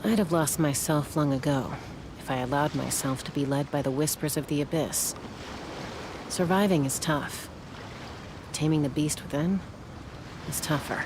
I'd have lost myself long ago if I allowed myself to be led by the whispers of the abyss. Surviving is tough. Taming the beast within is tougher.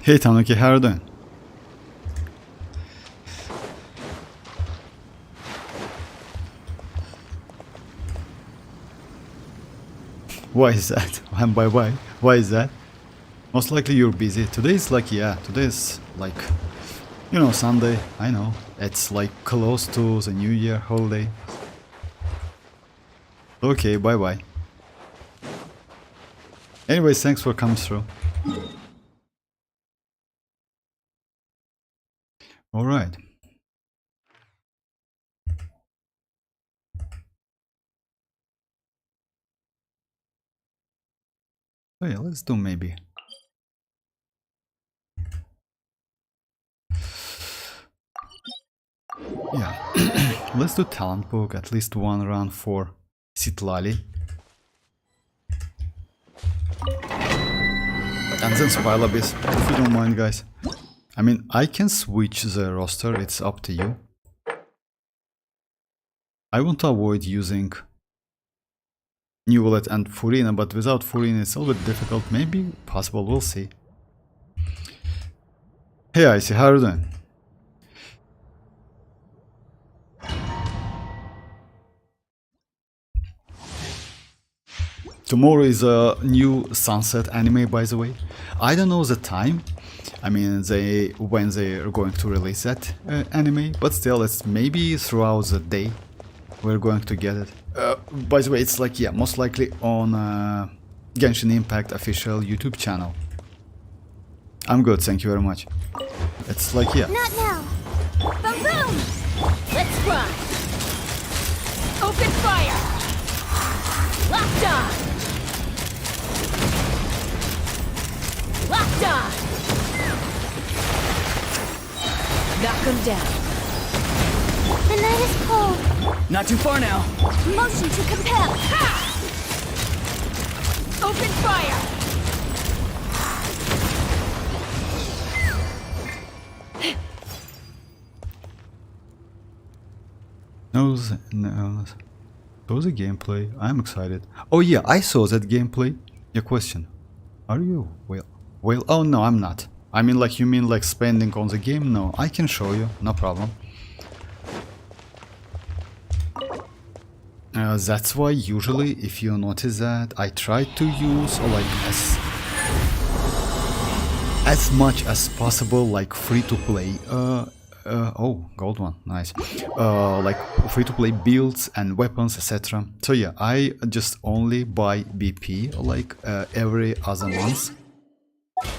Hey Tanuki, how are you doing? Why is that? And by why? Why is that? Most likely you're busy. Today is like, yeah, today is like, you know, Sunday. I know. It's like close to the New Year holiday. Okay, bye bye. Anyways, thanks for coming through. Alright. Oh yeah, let's do maybe. Yeah. Let's do talent book, at least one round for citlali. And then spoil a bit, if you don't mind, guys. I mean, I can switch the roster, it's up to you. I want to avoid using Neuvillette and Furina, but without Furina it's a little bit difficult. Maybe possible, we'll see. Hey Icy, how are you doing? Tomorrow is a new Sunset anime, by the way. I don't know the time. I mean, when they are going to release that anime, but still, it's maybe throughout the day we're going to get it. By the way, it's like, yeah, most likely on Genshin Impact official YouTube channel. I'm good, thank you very much. It's like, yeah. Not now. Boom boom. Let's run! Open fire! Locked on! Locked on! Knock him down. The night is cold. Not too far now. Motion to compel. Ha! Open fire! No, the gameplay. I'm excited. Oh yeah, I saw that gameplay. Your question. Are you? Well, oh no, I'm not. I mean, like, you mean like spending on the game? No, I can show you, no problem. That's why usually, if you notice that, I try to use like as much as possible like free-to-play. Oh, gold one, nice. Like free-to-play builds and weapons, etc. So yeah, I just only buy BP like every other month,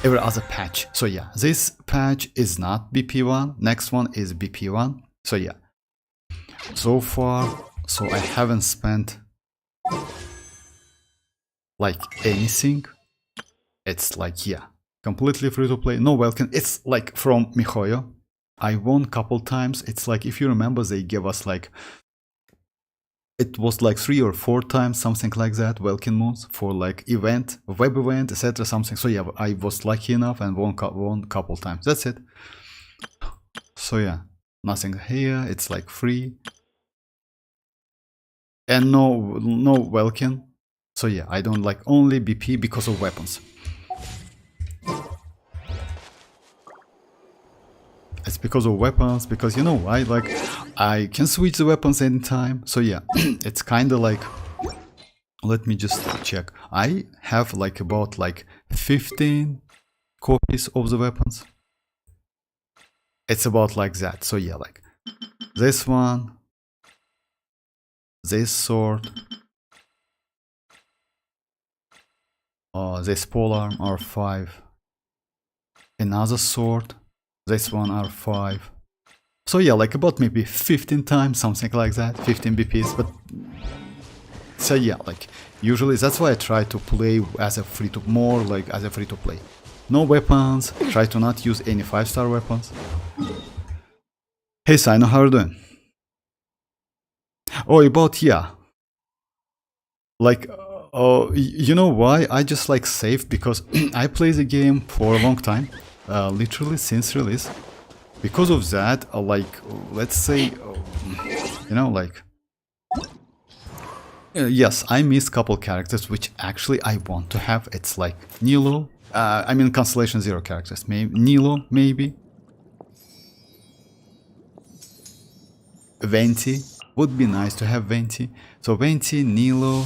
every other patch. So yeah, this patch is not BP1, next one is BP1. So yeah, so far, so I haven't spent like anything. It's like, yeah, completely free-to-play, no welcome. It's like from Mihoyo. I won couple times. It's like, if you remember, they gave us like, it was like 3 or 4 times, something like that, welcome moons for like event, web event, etc. something. So yeah, I was lucky enough and won couple times. That's it. So yeah, nothing here. It's like free and no welcome. So yeah, I don't like only BP because of weapons. It's because of weapons, because you know why, like, I can switch the weapons anytime. So yeah, it's kind of like, let me just check. I have like about like 15 copies of the weapons. It's about like that. So yeah, like this one, this sword, this polearm R5, another sword, this one R5. So yeah, like about maybe 15 times, something like that, 15 BPs, but so yeah, like usually that's why I try to play as a more like as a free to play. No weapons, try to not use any 5-star weapons. Hey Xianyun, how are you doing? Oh, about yeah. Like, you know why? I just like saved because I play the game for a long time, literally since release. Because of that, like, let's say, you know, like, yes, I missed a couple characters which actually I want to have. It's like Nilo, I mean Constellation Zero characters, maybe Nilo, maybe. Venti, would be nice to have Venti. So Venti, Nilo.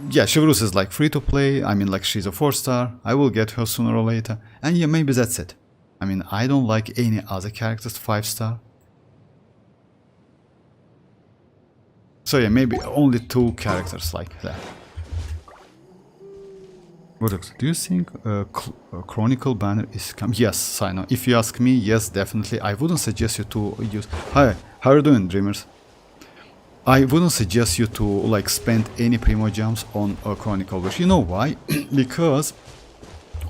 Yeah, Chivalrous is like free to play. I mean, like she's a 4-star. I will get her sooner or later. And yeah, maybe that's it. I mean, I don't like any other characters 5-star. So yeah, maybe only 2 characters like that. Do you think Chronicle banner is coming? Yes, Sino. If you ask me, yes, definitely. I wouldn't suggest you to use... Hi, how are you doing, Dreamers? I wouldn't suggest you to like spend any Primogems on a Chronicle Wish. You know why? Because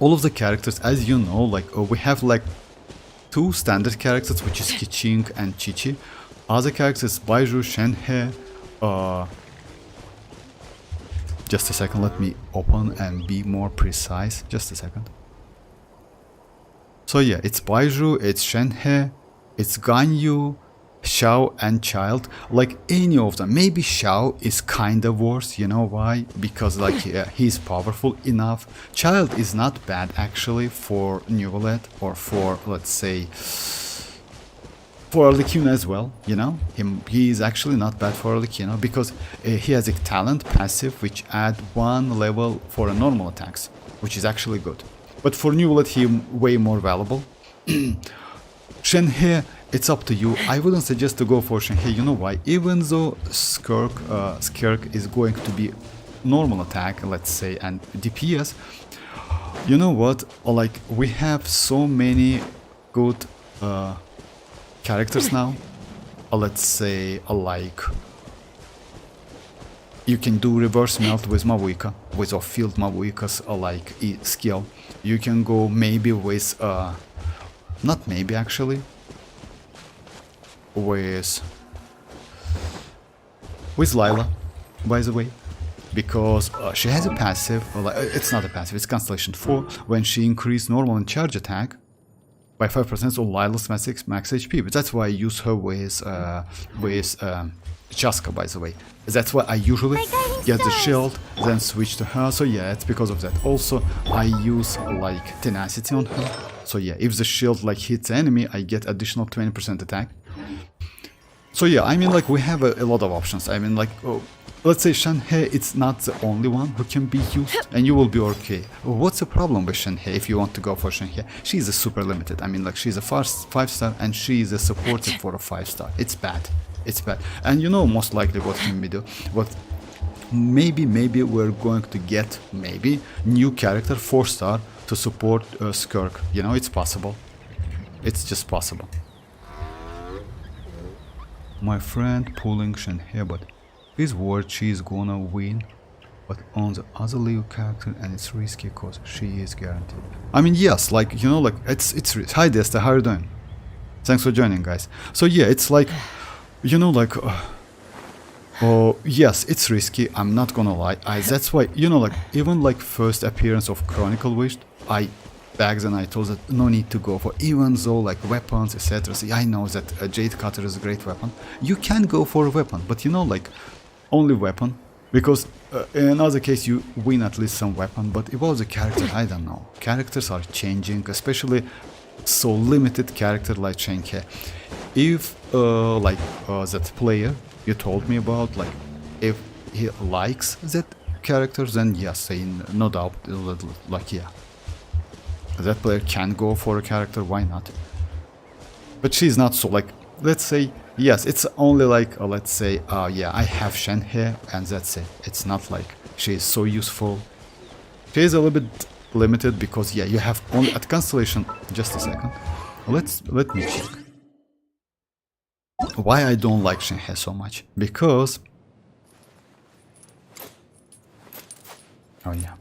all of the characters, as you know, like we have like 2 standard characters, which is Keqing and Qiqi. Other characters, Baizhu, Shenhe. Just a second, let me open and be more precise. Just a second. So yeah, it's Baizhu, it's Shenhe, it's Ganyu, Xiao and Child. Like any of them. Maybe Xiao is kinda worse, you know why? Because like he's powerful enough. Child is not bad actually for Neuvillette or for, let's say, for arlecchino as well, you know? He is actually not bad for arlecchino because he has a talent passive which add 1 level for a normal attacks, which is actually good. But for Neuvillette he way more valuable. Shenhe, it's up to you. I wouldn't suggest to go for Shenhe, you know why? Even though Skirk is going to be normal attack, let's say, and DPS, you know what? Like, we have so many good characters now. Let's say, like, you can do reverse melt with mavuika, with a field mavuika's like skill. You can go maybe with, not maybe actually, with Lila, by the way, because she has a passive, it's not a passive, it's Constellation 4, when she increased normal and charge attack by 5% on Lila's max HP, but that's why I use her with chasca, by the way. That's why I usually get the shield, then switch to her, so yeah, it's because of that. Also, I use like tenacity on her, so yeah, if the shield like hits the enemy, I get additional 20% attack. So yeah, I mean like we have a lot of options. I mean like, let's say Shenhe, it's not the only one who can be used and you will be okay. What's the problem with Shenhe if you want to go for Shenhe? She's a super limited. I mean like she's a 5-star and she is a supported for a 5-star. It's bad. It's bad. And you know most likely what can we do? What maybe we're going to get maybe new character 4-star to support Skirk. You know, it's possible. It's just possible. My friend pulling Shenhe, but he's worried she's gonna win, but on the other Leo character and it's risky because she is guaranteed. I mean, yes, like, you know, like it's hi Desta, how are you doing? Thanks for joining, guys. So yeah, it's like, you know, like oh yes, it's risky, I'm not gonna lie. That's why, you know, like even like first appearance of Chronicle Wish, back then I told that no need to go for, even though like weapons etc. See, I know that a Jade Cutter is a great weapon. You can go for a weapon, but you know, like only weapon, because in another case you win at least some weapon. But about the character, I don't know. Characters are changing, especially so limited character like Shenhe. If like that player you told me about, like if he likes that character, then yes, no doubt, like yeah, that player can go for a character, why not? But she's not so, like, let's say yes, it's only like, let's say, yeah, I have Shen here, and that's it. It's not like she is so useful. She is a little bit limited because, yeah, you have only at Constellation. Just a second. Let me check. Why I don't like Shen He so much? Because, oh yeah,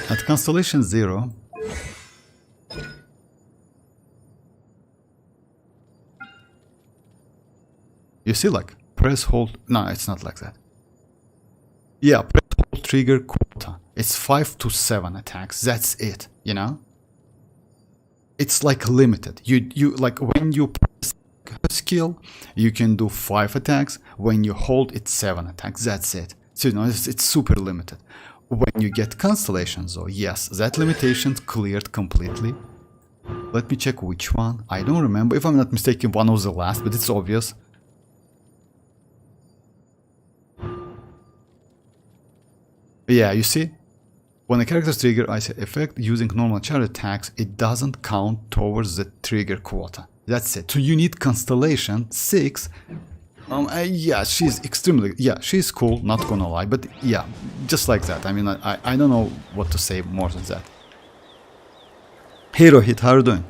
at Constellation 0. You see, like, press hold. No, it's not like that. Yeah, press hold trigger quota. It's 5 to 7 attacks. That's it, you know? It's like limited. You like when you press her skill, you can do 5 attacks. When you hold, it's 7 attacks. That's it. So, you know, it's super limited. When you get constellations, though, yes, that limitation cleared completely. Let me check which one. I don't remember. If I'm not mistaken, one was the last, but it's obvious. Yeah, you see? When a character's trigger ice effect using normal charge attacks, it doesn't count towards the trigger quota. That's it. So you need Constellation 6. Yeah, she's extremely... Yeah, she's cool, not gonna lie. But yeah, just like that. I mean, I don't know what to say more than that. Hero Hit, how are you doing?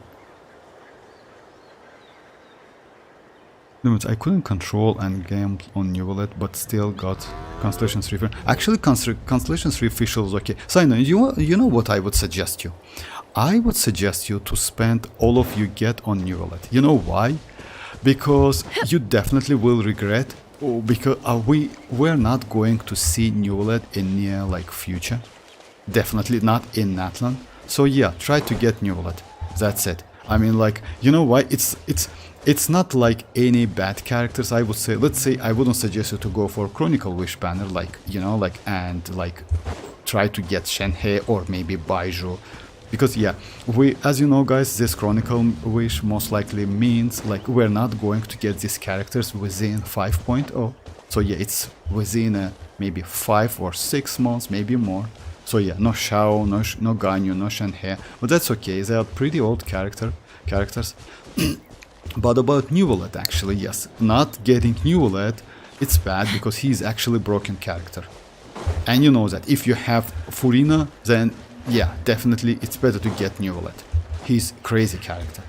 I couldn't control and game on Neuvillette, but still got Constellation 3. Actually, Constellation 3 official is okay. So I know, you know what I would suggest you? I would suggest you to spend all of you get on Neuvillette. You know why? Because you definitely will regret. Because we're not going to see Neuvillette in near like future. Definitely not in Natlan. So yeah, try to get Neuvillette. That's it. I mean, like, you know why? It's not like any bad characters, I would say. Let's say I wouldn't suggest you to go for Chronicle Wish banner, like, you know, like, and like try to get Shen He or maybe Baizhu. Because yeah, as you know guys, this Chronicle Wish most likely means like we're not going to get these characters within 5.0. So yeah, it's within maybe 5 or 6 months, maybe more. So yeah, no Shao, no Ganyu, no Shen He, but that's okay. They are pretty old characters. But about Neuvillette, actually, yes, not getting Neuvillette, it's bad because he's actually a broken character. And you know that if you have Furina, then yeah, definitely it's better to get Neuvillette. He's a crazy character.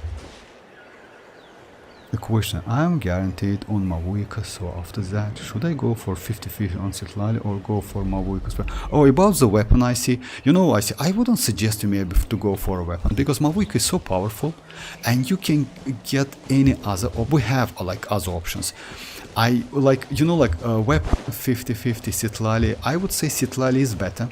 The question, I'm guaranteed on mavuika, so after that, should I go for 50-50 on citlali or go for mavuika as well? Oh, about the weapon, I see. You know, I wouldn't suggest you maybe to go for a weapon, because mavuika is so powerful, and you can get any other, or we have like other options. I like, you know, like weapon 50-50 citlali, I would say citlali is better.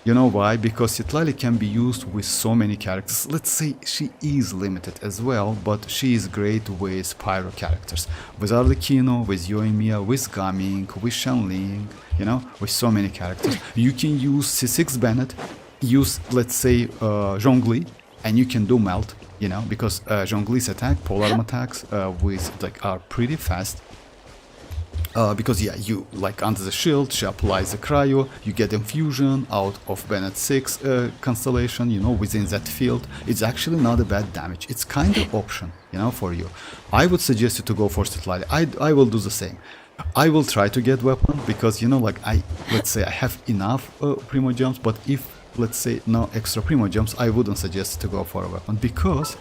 You know why? Because citlali can be used with so many characters. Let's say she is limited as well, but she is great with pyro characters. With arlecchino, with Yoimiya, with Gaming, with Xianling, you know, with so many characters. You can use C6 Bennett, use, let's say, Zhongli, and you can do melt, you know, because Zhongli's attack, polearm attacks with like are pretty fast. Because yeah, you like under the shield, she applies the cryo, you get infusion out of Bennett 6 constellation, you know, within that field. It's actually not a bad damage. It's kind of option, you know, for you. I would suggest you to go for citlali. I will do the same. I will try to get weapon because, you know, like let's say I have enough Primogems, but if let's say no extra Primogems, I wouldn't suggest to go for a weapon because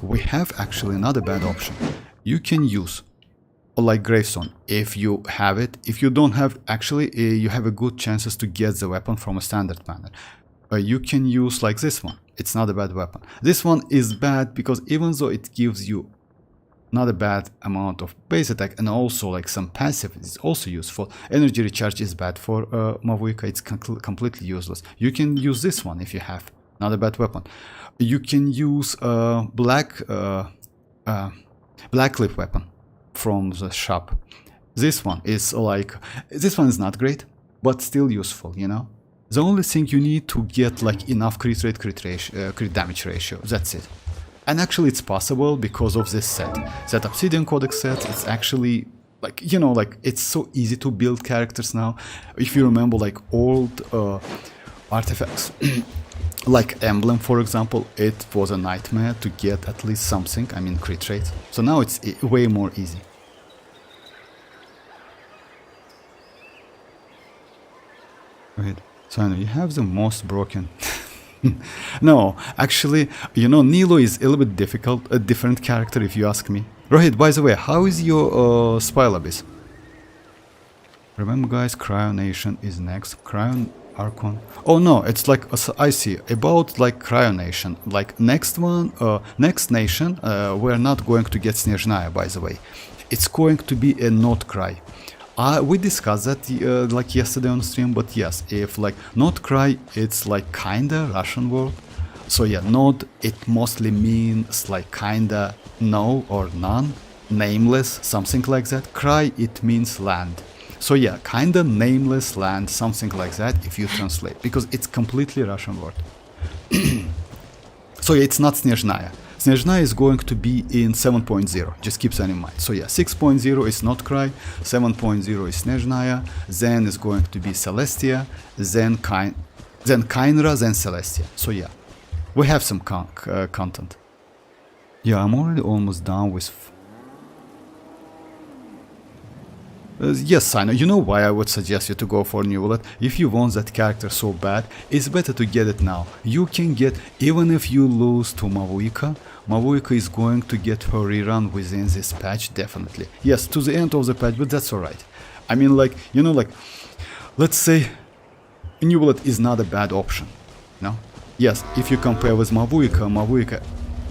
we have actually another bad option. You can use like Gravestone, if you have it. If you don't have, actually, you have a good chances to get the weapon from a standard manner. You can use like this one. It's not a bad weapon. This one is bad because even though it gives you not a bad amount of base attack and also like some passive, it's also useful. Energy recharge is bad for mavuika. It's completely useless. You can use this one if you have. Not a bad weapon. You can use black clip weapon from the shop. This one is not great, but still useful, you know. The only thing you need to get like enough crit rate, crit damage ratio. That's it. And actually it's possible because of this set. That Obsidian Codex set, it's actually like, you know, like it's so easy to build characters now. If you remember like old artifacts like emblem, for example, it was a nightmare to get at least something, I mean crit rate. So now it's way more easy. Wait, so I know you have the most broken. No, actually, you know, Nilo is a little bit difficult, a different character if you ask me. Rohit, by the way, how is your Spile Abyss? Remember guys, Cryonation is next. Cryon Archon. Oh no, it's like, I see, about like Cryonation. Like next one, next nation, we're not going to get Snezhnaya, by the way. It's going to be a Not Cry. We discussed that like yesterday on stream, but yes, if like Not Cry, it's like kinda Russian word. So yeah, Not, it mostly means like kinda no or none, nameless, something like that. Cry, it means land. So yeah, kinda nameless land, something like that if you translate, because it's completely Russian word. So yeah, it's not Snezhnaya. Snezhnaya is going to be in 7.0, just keep that in mind. So yeah, 6.0 is Not Cry, 7.0 is Snezhnaya, then is going to be Celestia, then Kainra, then Celestia. So yeah, we have some content. Yeah, I'm already almost done with... yes, I know. You know why I would suggest you to go for Neuvillette? If you want that character so bad, it's better to get it now. You can get, even if you lose to Mavuika, Mavuika is going to get her rerun within this patch, definitely. Yes, to the end of the patch, but that's alright. I mean, like, you know, like, let's say Neuvillette is not a bad option, no? Yes, if you compare with Mavuika, Mavuika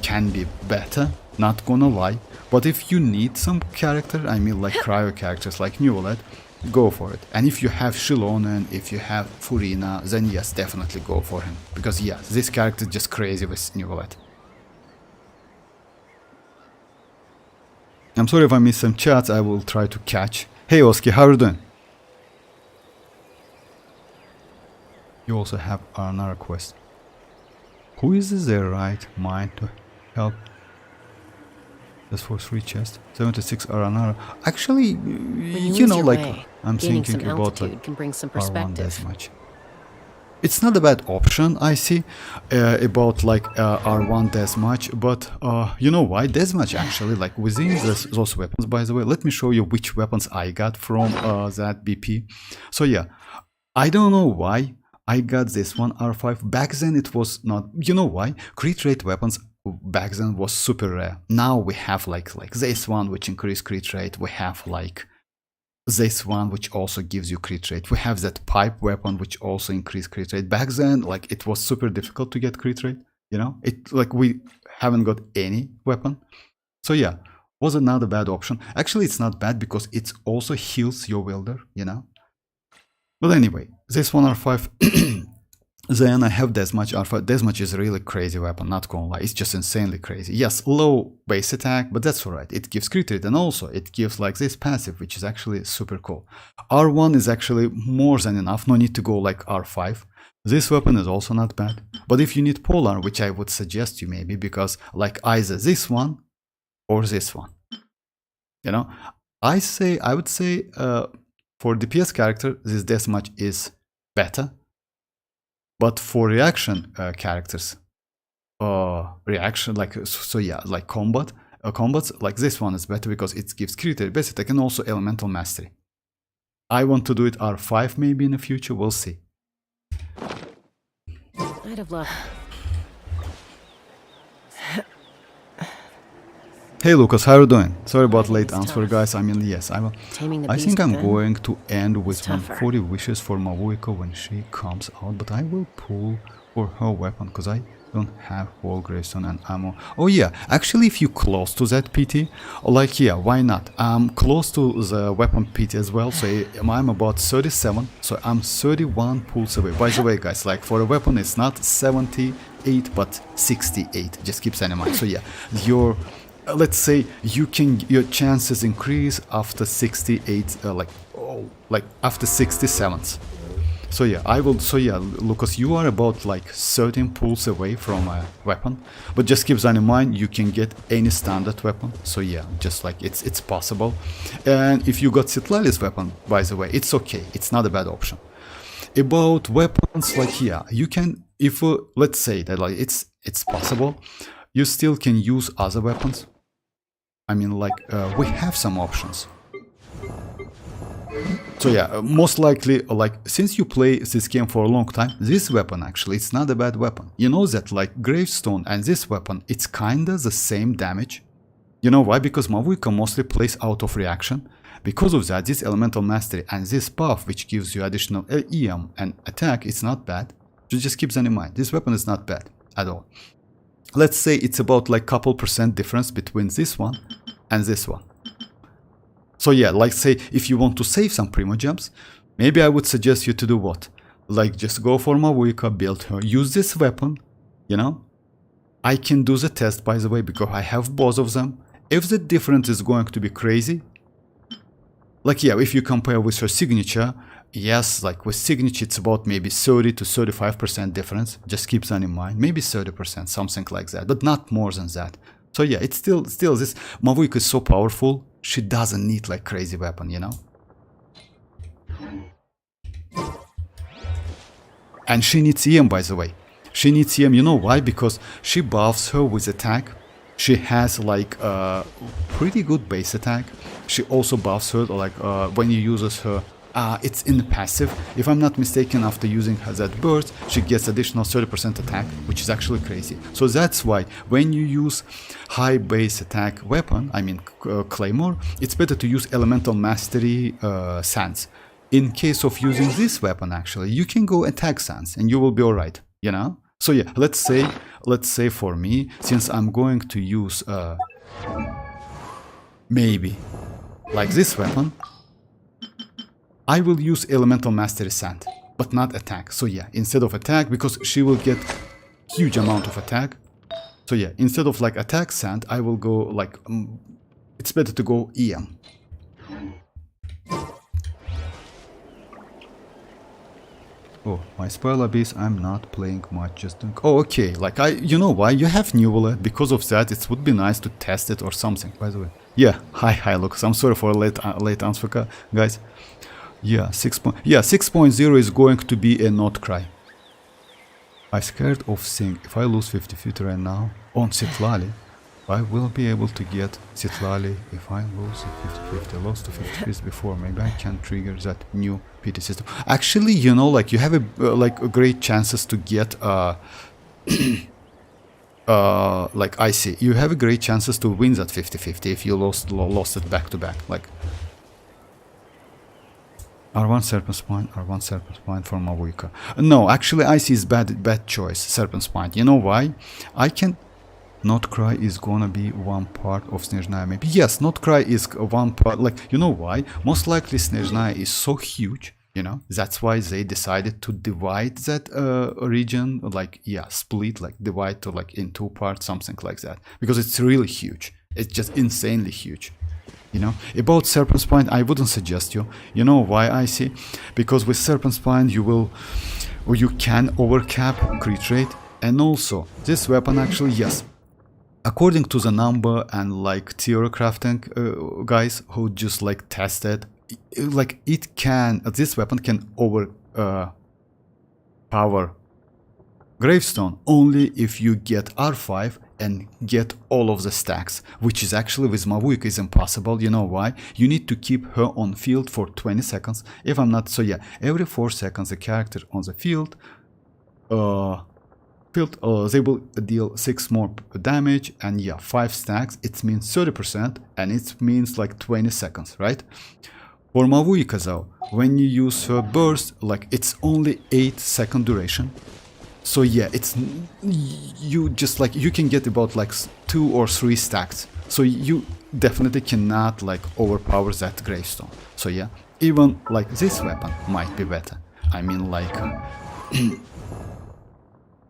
can be better, not gonna lie. But if you need some character, I mean like cryo characters like Neuvillette, go for it. And if you have Xilonen, if you have Furina, then yes, definitely go for him. Because yeah, this character is just crazy with Neuvillette. I'm sorry if I missed some chats, I will try to catch. Hey Oski, how are you doing? You also have another quest. Who is the right mind to help? That's for 3 chests. 76 Aranara. Actually, you know, like, I'm thinking about like can bring some R1 perspective. as much. It's not a bad option, I see, about like R1 Deathmatch, but you know why? Deathmatch actually, like within those weapons, by the way, let me show you which weapons I got from that BP. So yeah, I don't know why I got this one, R5. Back then it was not, you know why? Crit rate weapons back then was super rare. Now we have like this one which increase crit rate, we have like this one which also gives you crit rate. We have that pipe weapon which also increase crit rate. Back then, like it was super difficult to get crit rate, you know? It like we haven't got any weapon. So yeah, was another bad option. Actually, it's not bad because it also heals your wielder, you know? But anyway, this one R5. Then I have Deathmatch R5. Deathmatch is a really crazy weapon, not gonna lie. It's just insanely crazy. Yes, low base attack, but that's alright. It gives crit rate and also it gives like this passive, which is actually super cool. R1 is actually more than enough. No need to go like R5. This weapon is also not bad. But if you need Polar, which I would suggest you maybe, because like either this one or this one. You know, I would say for DPS character, this Deathmatch is better. But for reaction characters, reaction like so yeah, like combats like this one is better because it gives crit rate, basic attack, and also elemental mastery. I want to do it R5 maybe in the future. We'll see. I'd have loved. Hey Lucas, how are you doing? Sorry about late answer, guys. I mean, yes, I think I'm going to end with 140 wishes for Mavuika when she comes out, but I will pull for her weapon because I don't have whole gravestone and ammo. Oh yeah, actually, if you close to that PT, like yeah, why not? I'm close to the weapon PT as well, so I'm about 37, so I'm 31 pulls away. By the way, guys, like for a weapon, it's not 78 but 68. Just keep that in mind. So yeah, your let's say your chances increase after 68 like after 67th. So yeah, Lucas, you are about like 13 pulls away from a weapon, but just keep that in mind, you can get any standard weapon. So yeah, just like it's possible. And if you got Citlali's weapon, by the way, it's okay, it's not a bad option. About weapons, like yeah, you can if let's say that like it's possible, you still can use other weapons. I mean, like we have some options. So yeah, most likely, like, since you play this game for a long time, this weapon actually, it's not a bad weapon. You know that like Gravestone and this weapon, it's kinda the same damage. You know why? Because Mavuika mostly plays out of reaction. Because of that, this elemental mastery and this buff, which gives you additional EM and attack, it's not bad. So just keep that in mind. This weapon is not bad at all. Let's say it's about like couple % difference between this one and this one. So yeah, like say if you want to save some Primogems, maybe I would suggest you to do what? Like just go for Mavuika, build her, use this weapon, you know? I can do the test, by the way, because I have both of them. If the difference is going to be crazy, like yeah, if you compare with her signature, yes, like with signature it's about maybe 30 to 35% difference. Just keep that in mind. Maybe 30%, something like that, but not more than that. So yeah, it's still this Mavuika is so powerful. She doesn't need like crazy weapon, you know? And she needs EM, by the way. She needs EM, you know why? Because she buffs her with attack. She has like a pretty good base attack. She also buffs her like when you use her, it's in the passive. If I'm not mistaken, after using her that burst, she gets additional 30% attack, which is actually crazy. So that's why when you use high base attack weapon, I mean Claymore, it's better to use elemental mastery Sands. In case of using this weapon, actually, you can go attack Sands and you will be alright, you know? So yeah, let's say for me, since I'm going to use maybe like this weapon, I will use elemental mastery Sand, but not attack. So yeah, instead of attack, because she will get huge amount of attack. So yeah, instead of like attack Sand, I will go like it's better to go EM. Oh, my spoiler base, I'm not playing much, just doing... Oh, okay, like you know why? You have Neuvillette, because of that, it would be nice to test it or something, by the way. Yeah, hi, Lucas, I'm sorry for late answer, guys. Yeah, 6.0 is going to be a not cry. I scared of thing, if I lose 50-50 right now, on citlali, I will be able to get citlali if I lose 50-50. I lost to 50 before. Maybe I can trigger that new PT system. Actually, you know, like you have a great chances to get like I see, you have a great chances to win that 50-50 if you lost it back to back. Like R1 Serpent Spine, R1 Serpent Spine for Mavuika. No, actually I see is bad choice, Serpent Spine. You know why? I can... Not Cry is gonna be one part of Snezhnaya maybe. Yes, Not Cry is one part, like, you know why? Most likely Snezhnaya is so huge, you know, that's why they decided to divide that region, like, yeah, split, like, divide to, like, in two parts, something like that. Because it's really huge. It's just insanely huge. You know, about Serpent Spine, I wouldn't suggest you. You know why I see? Because with Serpent Spine, you can overcap crit rate, and also this weapon actually, yes, according to the number and like theory crafting guys who just like tested, like it can, this weapon can power Gravestone only if you get R5 and get all of the stacks, which is actually with Mavuika is impossible. You know why? You need to keep her on field for 20 seconds. If I'm not, so yeah, every 4 seconds the character on the field, they will deal 6 more damage, and yeah, 5 stacks, it means 30%, and it means like 20 seconds, right? For Mavuika though, when you use her burst, like it's only 8-second duration. So yeah, it's, you just like, you can get about like 2 or 3 stacks. So you definitely cannot like overpower that Gravestone. So yeah, even like this weapon might be better. I mean like...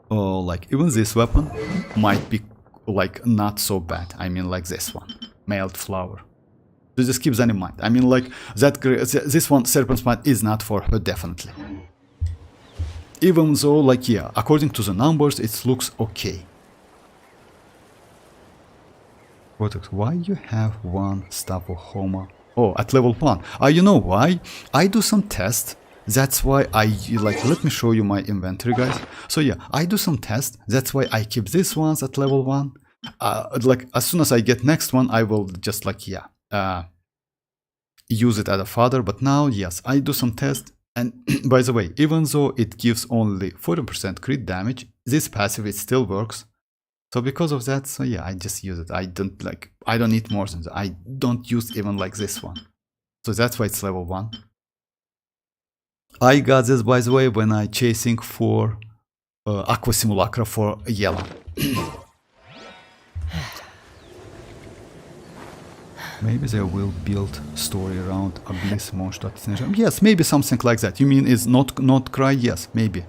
like even this weapon might be like not so bad. I mean like this one, Mailed Flower. So just keep that in mind. I mean like that this one, Serpent Spine, is not for her definitely. Even though like yeah, according to the numbers it looks okay. Why you have one staff of Homa? Oh, at level 1. You know why? I do some tests That's why let me show you my inventory, guys. So yeah, I do some tests. That's why I keep these ones at level 1. As soon as I get next one, I will just use it as a fodder. But now, yes, I do some tests. And by the way, even though it gives only 40% crit damage, this passive, it still works. So because of that, so yeah, I just use it. I don't need more than that. I don't use even like this one. So that's why it's level 1. I got this, by the way, when I chasing for Aqua Simulacra for yellow. Maybe they will build story around Abyss Monster. Yes, maybe something like that. You mean is not cry? Yes, maybe.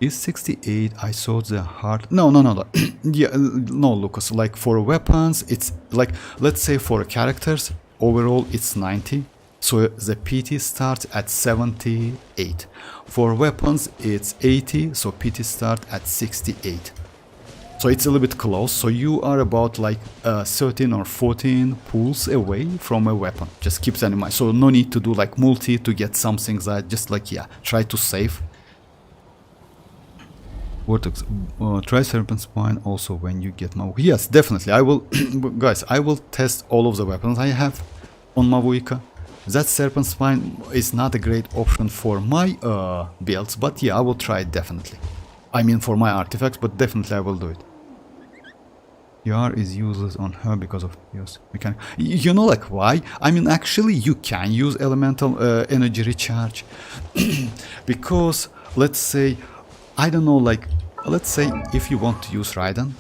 Is 68? I saw the heart. No. Yeah, no, Lucas. Like for weapons, it's like, let's say for characters, overall it's 90. So the PT starts at 78. For weapons, it's 80. So PT starts at 68. So it's a little bit close. So you are about like 13 or 14 pulls away from a weapon. Just keep that in mind. So no need to do like multi to get something that just like, yeah, try to save. Vortex, try Serpent Spine also when you get Mavuika. Yes, definitely. I will, guys, I will test all of the weapons I have on Mavuika. That Serpent Spine is not a great option for my builds, but yeah, I will try it definitely. I mean for my artifacts, but definitely I will do it. PR is useless on her because of mechanic. You know like why? I mean actually you can use elemental energy recharge because let's say, I don't know, like let's say if you want to use Raiden,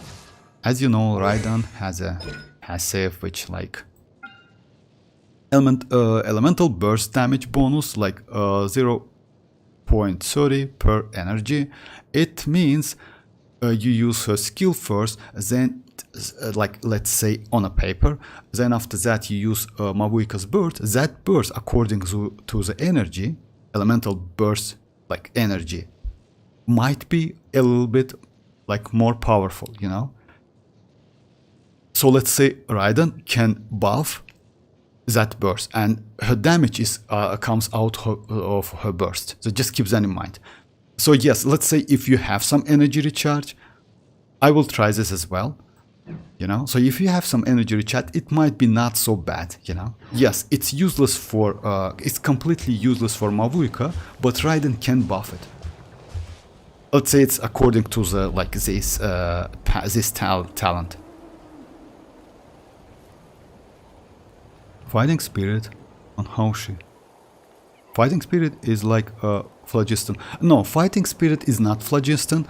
as you know Raiden has a passive which like elemental burst damage bonus like 0.30 per energy. It means you use her skill first, then like let's say on a paper, then after that you use Mavuika's burst. That burst according to the energy, elemental burst like energy, might be a little bit like more powerful, you know. So let's say Raiden can buff that burst and her damage is comes out of her burst. So just keep that in mind. So yes, let's say if you have some energy recharge, I will try this as well, you know. So if you have some energy recharge, it might be not so bad, you know. Yes, it's useless for it's completely useless for Mavuika, but Raiden can buff it. Let's say it's according to the like this talent. Fighting Spirit on Hoshi. Fighting Spirit is like phlogiston. No, Fighting Spirit is not phlogiston.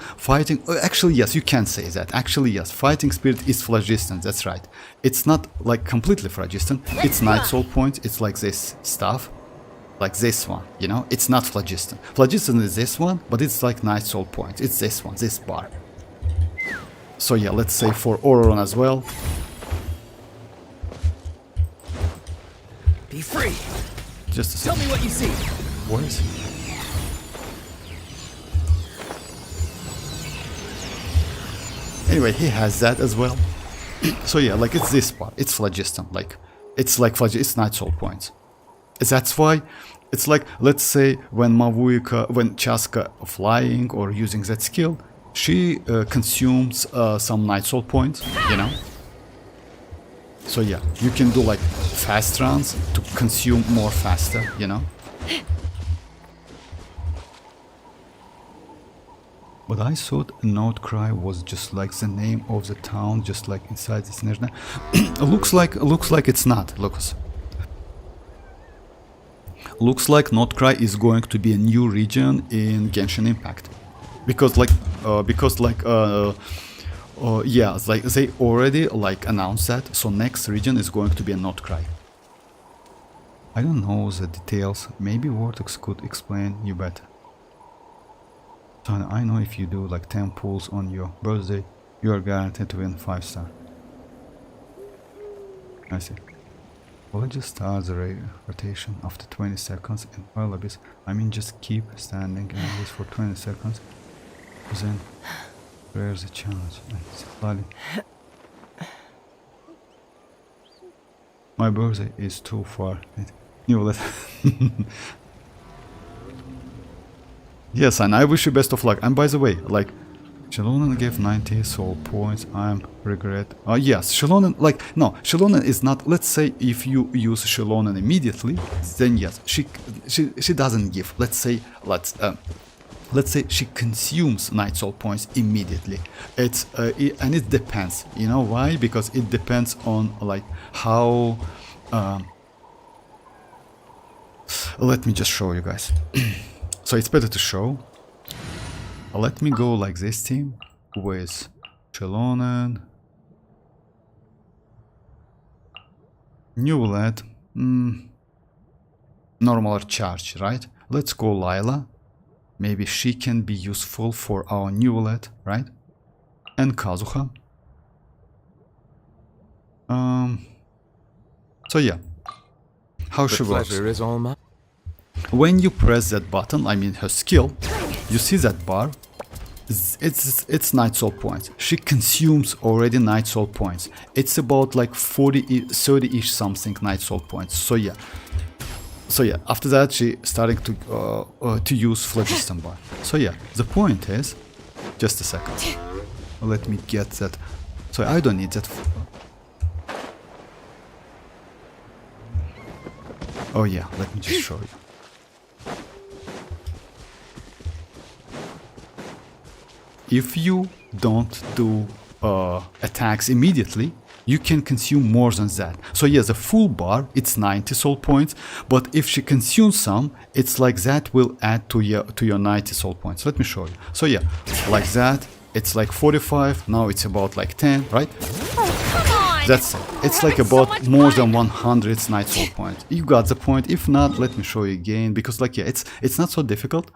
Actually yes, you can say that. Actually yes, Fighting Spirit is phlogiston. That's right. It's not like completely phlogiston. It's Night Soul points. It's like this stuff, like this one. You know, it's not phlogiston. Phlogiston is this one, but it's like Night Soul points. It's this one, this bar. So yeah, let's say for Ororon as well. Be free. Just a second. Tell me what you see. What is it? Anyway, he has that as well. So yeah, like it's this part. It's phlogiston. Like it's like it's Night Soul points. That's why it's like, let's say when Mavuika, when Chasca flying or using that skill, she consumes some Night Soul points, you know. So yeah, you can do like fast runs to consume more faster, you know. But I thought Note-Cry was just like the name of the town, just like inside this Nirna. looks like it's not, Lucas. Looks like Note-Cry is going to be a new region in Genshin Impact, because yeah, like they already like announced that. So next region is going to be a Note-Cry. I don't know the details. Maybe Vortex could explain you better. So I know if you do like 10 pulls on your birthday, you are guaranteed to win 5-star. I see. Well, I just start the rotation after 20 seconds in Oil Abyss. I mean, just keep standing and this for 20 seconds. Then where's the challenge? Citlali. My birthday is too far. Neuvillette. Yes, and I wish you best of luck. And by the way, like, Xilonen gave 90 soul points. I'm regret. Yes, Xilonen, like, no, Xilonen is not. Let's say if you use Xilonen immediately, then yes, she doesn't give. Let's say she consumes night soul points immediately. And it depends. You know why? Because it depends on like how. Let me just show you guys. So it's better to show. Let me go like this team with Xilonen, Neuvillette, normal or charge, right? Let's go Lila. Maybe she can be useful for our Neuvillette, right? And Kazuha. So yeah, how she works. Is all mine. When you press that button, I mean her skill, you see that bar, it's night soul points. She consumes already night soul points. It's about like 30-ish something night soul points. So yeah, after that she starting to use phlogiston bar. So yeah, the point is, just a second, let me get that. So I don't need that. Oh yeah, let me just show you. If you don't do attacks immediately, you can consume more than that. So yeah, the full bar, it's 90 soul points, but if she consumes some, it's like that will add to your 90 soul points. Let me show you. So yeah, like that, it's like 45, now it's about like 10, right? That's it. It's like about more than 100 night soul points. You got the point. If not, let me show you again, because like yeah, it's not so difficult.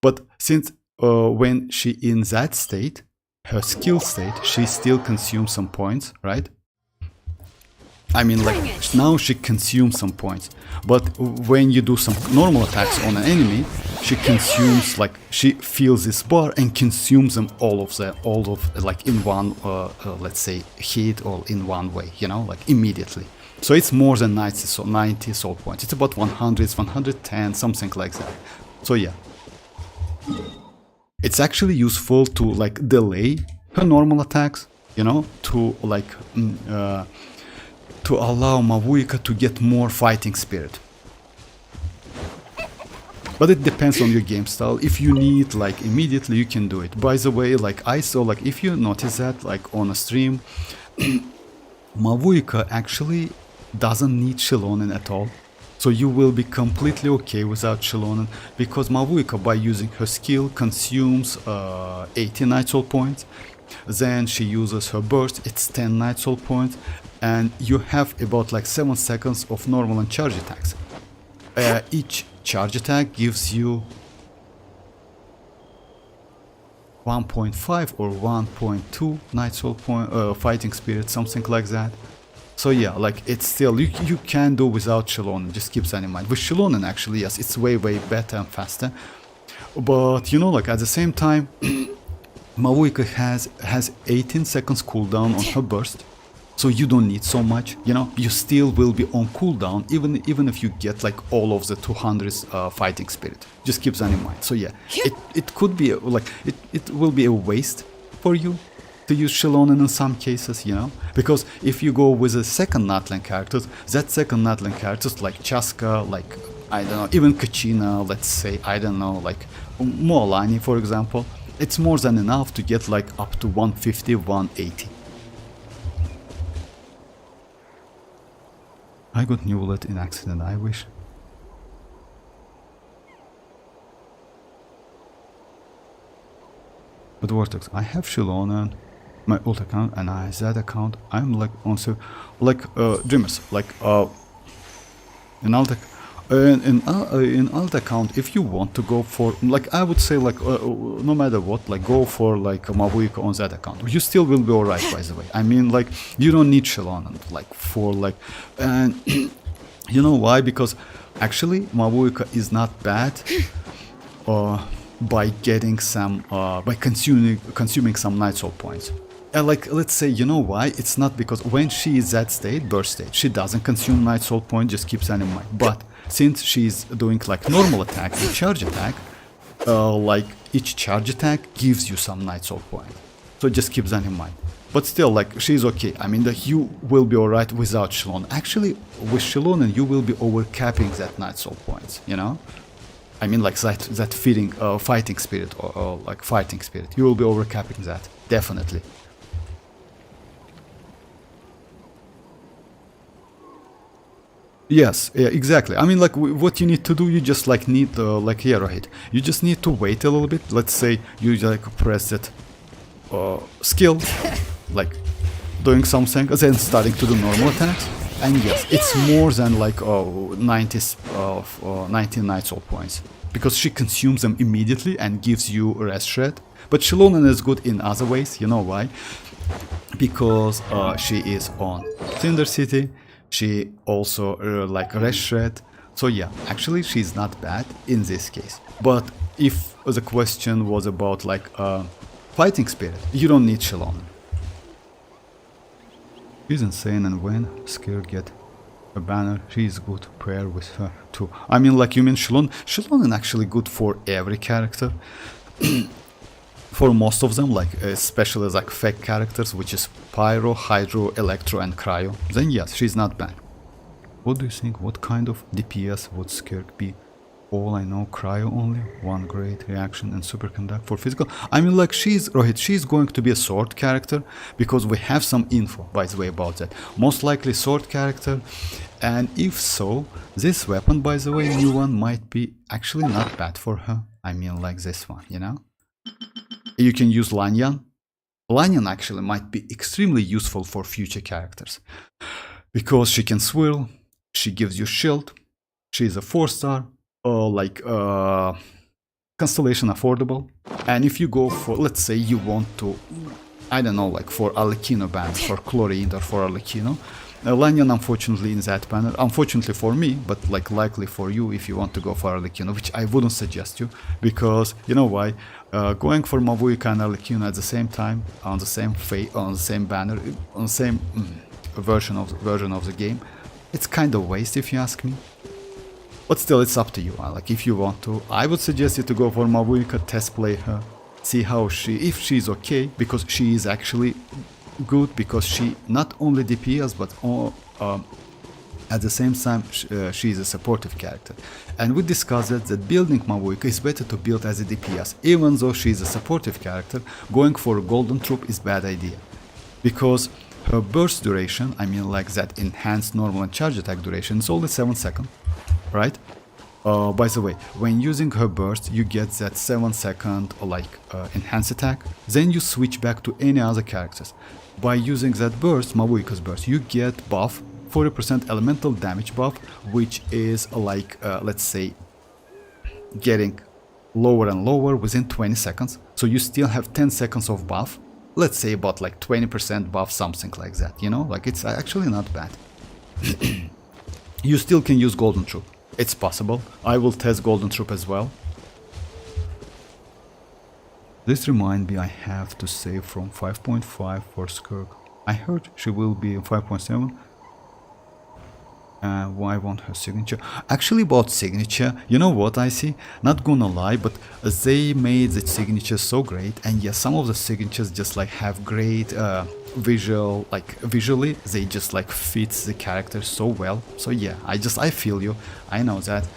But since when she in that state, her skill state, she still consumes some points, right? I mean, like now she consumes some points, but when you do some normal attacks on an enemy, she consumes, like, she feels this bar and consumes them all of like in one, let's say, hit, or in one way, you know, like immediately. So it's more than 90 soul points. It's about 100, 110, something like that. So yeah, it's actually useful to like delay her normal attacks, you know, to like to allow Mavuika to get more fighting spirit. But it depends on your game style. If you need like immediately, you can do it. By the way, like I saw, like if you notice that like on a stream, Mavuika actually doesn't need Xilonen at all. So you will be completely okay without Xilonen, because Mavuika, by using her skill, consumes 80 night soul points. Then she uses her burst, it's 10 night soul points, and you have about like 7 seconds of normal and charge attacks. Each charge attack gives you 1.5 or 1.2 night soul point fighting spirit, something like that. So yeah, like it's still, you can do without Xilonen, just keep that in mind. With Xilonen actually, yes, it's way better and faster. But you know, like at the same time, Mavuika has 18 seconds cooldown on her burst. So you don't need so much, you know, you still will be on cooldown even if you get like all of the 200 fighting spirit. Just keep that in mind. So yeah, it could be like, it will be a waste for you to use Xilonen in some cases, you know, because if you go with a second natlan character, that second natlan characters like Chasca, like, I don't know, even Kachina, let's say, I don't know, like Mualani, for example, it's more than enough to get like up to 150, 180. I got Neuvillette in accident, I wish. But Vortex, I have Xilonen, my old account, and that account, I'm like also, like, Dreamers, like, in alt account, if you want to go for, like, I would say, like, no matter what, like, go for, like, Mavuika on that account. You still will be alright, by the way. I mean, like, you don't need Xilonen, like, for, like, and you know why? Because, actually, Mavuika is not bad, by getting some, by consuming some night soul points. And like, let's say, you know why? It's not because when she is that state, burst state, she doesn't consume night soul point, just keep that in mind. But since she's doing like normal attack and charge attack, like each charge attack gives you some Night Soul point. So just keep that in mind. But still, like, she's okay. I mean, that you will be alright without Xilonen. Actually, with Xilonen, you will be overcapping that Night Soul points, you know? I mean, like, that feeding, fighting spirit, or like, fighting spirit. You will be overcapping that, definitely. Yes, yeah, exactly. I mean, like, what you need to do, you just, like, need, like, yeah, right. You just need to wait a little bit. Let's say you, like, press that skill, like doing something, then starting to do normal attacks, and yes, it's more than like 19 Night Soul points, because she consumes them immediately and gives you rest shred. But Xilonen is good in other ways, you know why? Because she is on Cinder City, she also like rest shred, so yeah, actually she's not bad in this case. But if the question was about like fighting spirit, you don't need Xilonen. She's insane, and when Skir get a banner, she's good pair with her too. I mean, like, you mean Xilonen? Xilonen actually good for every character. For most of them, like especially like fake characters, which is Pyro, Hydro, Electro and Cryo. Then yes, she's not bad. What do you think? What kind of DPS would Skirk be? All I know, Cryo only, one great reaction and superconduct for physical. I mean, like, she's going to be a sword character, because we have some info, by the way, about that. Most likely sword character, and if so, this weapon, by the way, new one, might be actually not bad for her. I mean, like this one, you know? You can use Lanyan. Lanyan actually might be extremely useful for future characters, because she can swirl, she gives you shield, she's a 4-star, like constellation affordable, and if you go for, let's say you want to, I don't know, like for arlecchino bands, for Chlorine or for arlecchino, Lanyan unfortunately in that banner, unfortunately for me, but like likely for you if you want to go for arlecchino, which I wouldn't suggest you, because you know why, going for mavuika and arlecchino at the same time on the same banner, on the same version of the game, it's kind of waste if you ask me. But still, it's up to you. Like, if you want to, I would suggest you to go for mavuika, test play her, see how if she's okay, because she is actually good, because she not only DPS, but at the same time she is a supportive character. And we discussed that building mavuika is better to build as a DPS, even though she is a supportive character. Going for a golden troop is bad idea, because her burst duration, I mean, like that enhanced normal and charge attack duration, is only 7 seconds. Right? By the way, when using her burst, you get that 7-second like enhanced attack. Then you switch back to any other characters. By using that burst, Mavuika's burst, you get buff, 40% elemental damage buff, which is like, let's say, getting lower and lower within 20 seconds. So you still have 10 seconds of buff. Let's say about like 20% buff, something like that, you know? Like, it's actually not bad. You still can use Golden Troop. It's possible. I will test Golden Troop as well. This reminds me, I have to save from 5.5 for Skirk. I heard she will be 5.7. Why want her signature? Actually, about signature, you know what I see? Not gonna lie, but they made the signature so great, and yes, some of the signatures just like have great visual, like visually they just like fit the character so well. So yeah, I feel you, I know that.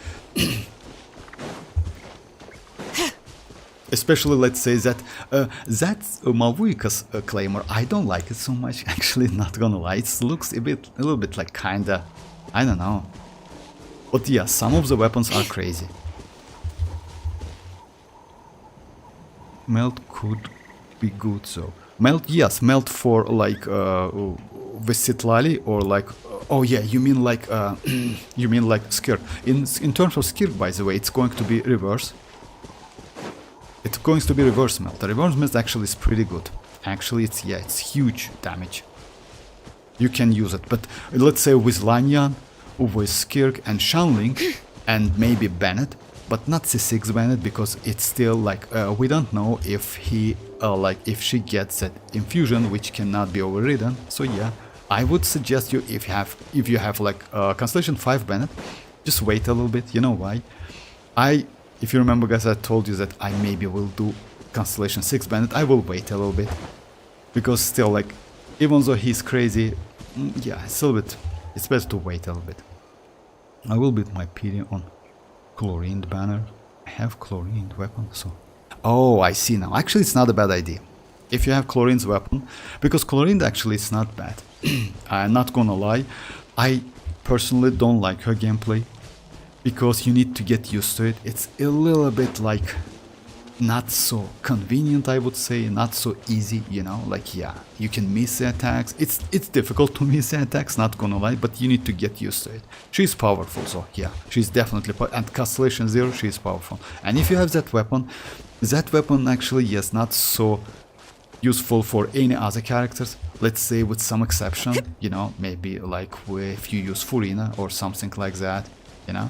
Especially, let's say that Mavuika's claimer, I don't like it so much. Actually, not gonna lie, it looks a little bit like kinda, I don't know. But yeah, some of the weapons are crazy. Melt could be good though. Melt, yes, melt for like with citlali, or like oh yeah, you mean like you mean like Skir. In terms of Skir, by the way, it's going to be reverse. It's going to be reverse melt. The reverse melt actually is pretty good. Actually, it's huge damage. You can use it, but let's say with Lanyan, with Skirk and Shanling, and maybe Bennett, but not C6 Bennett, because it's still like we don't know if he like if she gets that infusion, which cannot be overridden. So yeah, I would suggest you, if you have like Constellation 5 Bennett, just wait a little bit. You know why? if you remember, guys, I told you that I maybe will do Constellation 6 Bandit. I will wait a little bit. Because still, like, even though he's crazy, yeah, it's a little bit, it's better to wait a little bit. I will build my PD on chlorined banner. I have chlorined weapon, so... Oh, I see now. Actually, it's not a bad idea. If you have chlorine's weapon, because chlorined actually is not bad. I'm not gonna lie. I personally don't like her gameplay. Because you need to get used to it. It's a little bit like... not so convenient, I would say, not so easy, you know, like, yeah, you can miss the attacks. It's difficult to miss the attacks, not gonna lie, but you need to get used to it. She's powerful, so yeah, she's definitely and Constellation 0, she's powerful. And if you have that weapon actually, yes, not so useful for any other characters, let's say with some exception, you know, maybe like if you use Furina or something like that, you know.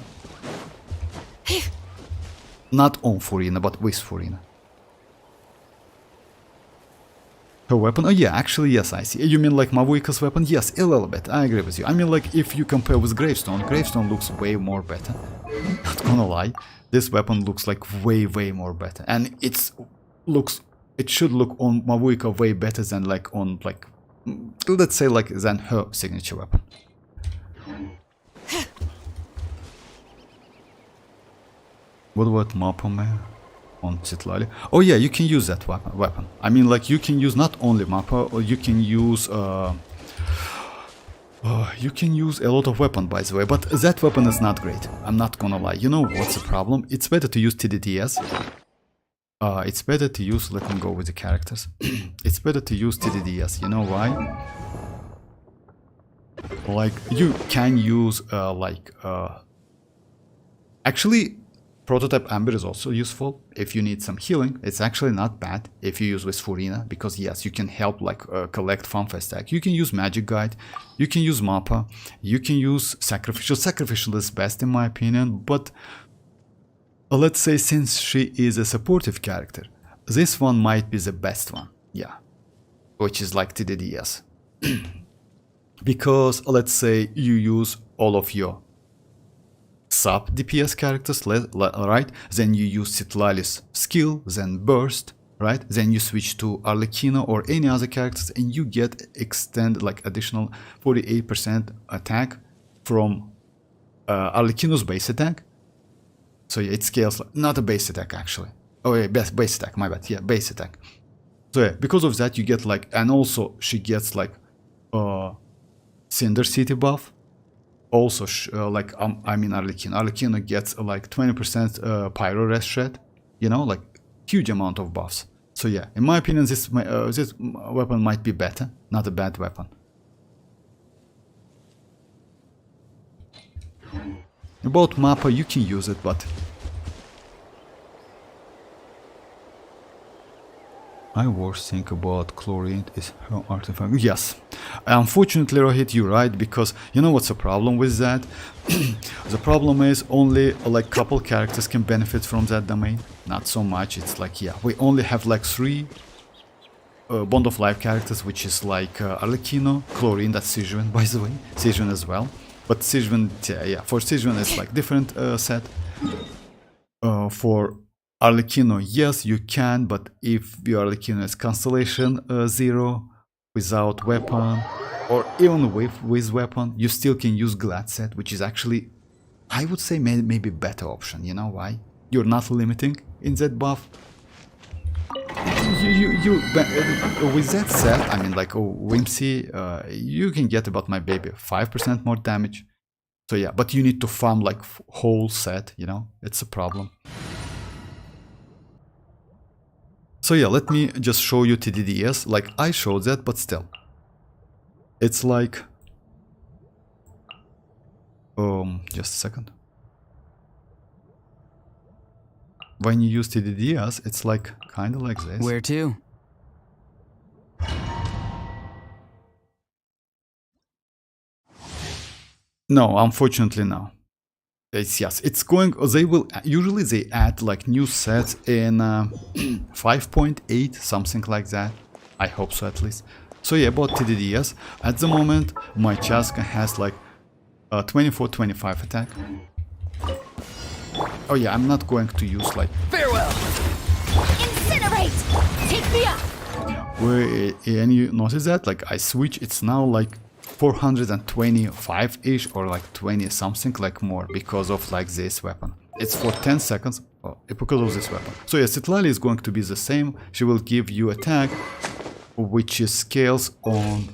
Not on Furina, but with Furina. Her weapon? Oh yeah, actually, yes, I see. You mean like Mavuika's weapon? Yes, a little bit. I agree with you. I mean, like, if you compare with Gravestone, Gravestone looks way more better. Not gonna lie. This weapon looks like way more better. And it should look on Mavuika way better than like on, like, let's say, like, than her signature weapon. What about Mappa on citlali? Oh yeah, you can use that weapon. I mean, like, you can use not only Mappa, or you can use a lot of weapon, by the way, but that weapon is not great. I'm not gonna lie. You know what's the problem? It's better to use TDDS. It's better to use, let me go with the characters. It's better to use TDDS. You know why? Like, you can use actually, Prototype Amber is also useful if you need some healing. It's actually not bad if you use with Furina, because yes, you can help like collect FunFest stack. You can use Magic Guide, you can use Mappa, you can use Sacrificial. Sacrificial is best in my opinion, but let's say since she is a supportive character, this one might be the best one, yeah, which is like TDDS. Because let's say you use all of your sub DPS characters, right? Then you use Citlali's skill, then burst, right? Then you switch to Arlecchino or any other characters, and you get like additional 48% attack from Arlecchino's base attack. So yeah, it scales, not a base attack actually. Oh yeah, base attack, my bad. Yeah, base attack. So yeah, because of that you get like, and also she gets like Cinder City buff. Also, like, I mean Arlecchino. Arlecchino gets like 20% Pyro Rest Shred, you know, like huge amount of buffs. So yeah, in my opinion, this weapon might be better, not a bad weapon. About Mappa, you can use it, but I worst think about chlorine is her artifact. Yes, unfortunately, Rohit, you're right, because you know what's the problem with that? The problem is only like couple characters can benefit from that domain. Not so much. It's like, yeah, we only have like 3 Bond of Life characters, which is like Arlecchino, Chlorine, that's Xianyun, by the way, Xianyun as well. But Xianyun, yeah, for Xianyun it's like different set. For Arlecchino, yes, you can, but if your Arlecchino is Constellation 0 without weapon, or even with weapon, you still can use Glad set, which is actually, I would say, maybe better option. You know why? You're not limiting in that buff. With that set, I mean, like Whimsy, you can get about my baby 5% more damage. So yeah, but you need to farm like whole set. You know, it's a problem. So yeah, let me just show you TDDS, like I showed that, but still. It's like... just a second. When you use TDDS, it's like, kinda like this. Where to? No, unfortunately no. Yes, it's going, usually they add like new sets in 5.8, something like that. I hope so at least. So yeah, about TDDS, at the moment my chasca has like 24-25 attack. Oh yeah, I'm not going to use like... Farewell! Incinerate! Take me up! And you notice that? Like I switch, it's now like 425-ish or like 20 something like more because of like this weapon. It's for 10 seconds because of this weapon. So yeah, citlali is going to be the same. She will give you attack which is scales on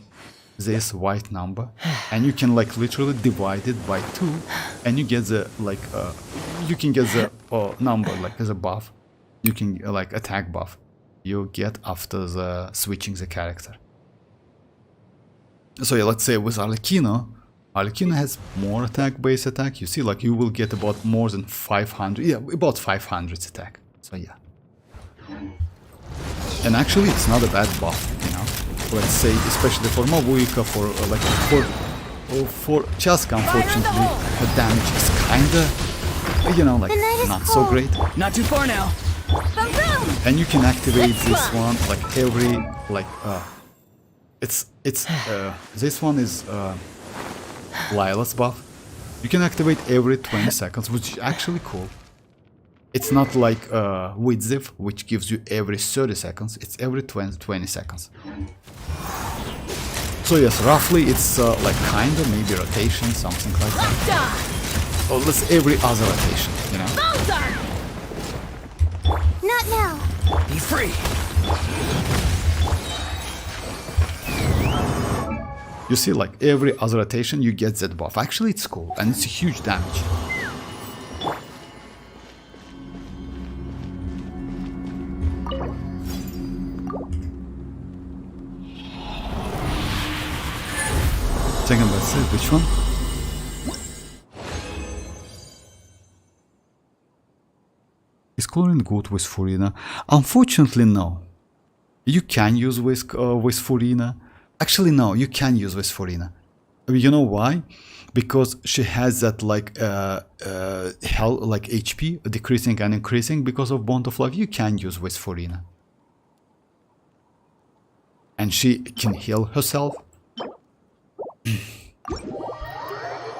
this white number, and you can like literally divide it by 2 and you get the like you can get the number like as a buff. You can like attack buff you get after the switching the character. So yeah, let's say with arlecchino has more attack, base attack. You see, like you will get about more than 500, yeah, about 500 attack. So yeah, and actually it's not a bad buff, you know. Let's say especially for mavuika, for like for chasca, unfortunately the damage is kinda, you know, like not so great. Not too far now. Boom boom! And you can activate this one like every like it's this one is Lila's buff. You can activate every 20 seconds, which is actually cool. It's not like Widziv, which gives you every 30 seconds. It's every 20 seconds. So yes, roughly it's like kinda maybe rotation, something like that. Or let's every other rotation, you know. Not now! Be free! You see, like every other rotation you get that buff. Actually it's cool and it's a huge damage. Second, let's see which one. Is chlorine good with Furina? Unfortunately, no. You can use with Furina. Actually, no, you can use with Furina. You know why? Because she has that like health, like HP decreasing and increasing because of Bond of Life. You can use with Furina, and she can heal herself.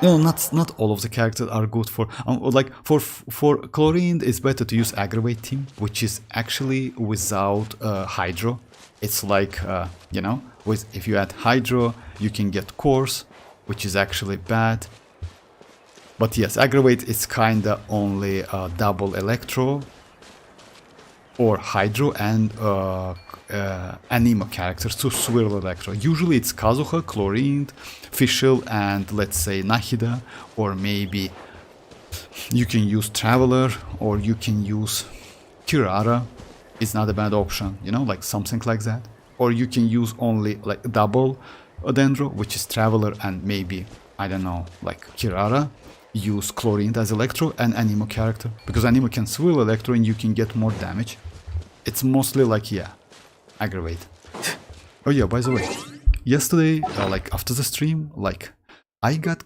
No, not all of the characters are good for like for chlorine. It's better to use aggravate team, which is actually without hydro. It's like you know, with if you add hydro, you can get course, which is actually bad. But yes, aggravate is kinda only double electro or hydro and anemo characters to swirl electro. Usually it's Kazuha, Chlorine, Fischl, and let's say Nahida, or maybe you can use Traveler, or you can use Kirara. It's not a bad option, you know, like something like that. Or you can use only like double Dendro, which is Traveler, and maybe, I don't know, like Kirara. Use Chlorine as Electro and Anemo character, because Anemo can swirl Electro and you can get more damage. It's mostly like, yeah, aggravate. Oh yeah, by the way, yesterday, like after the stream, like I got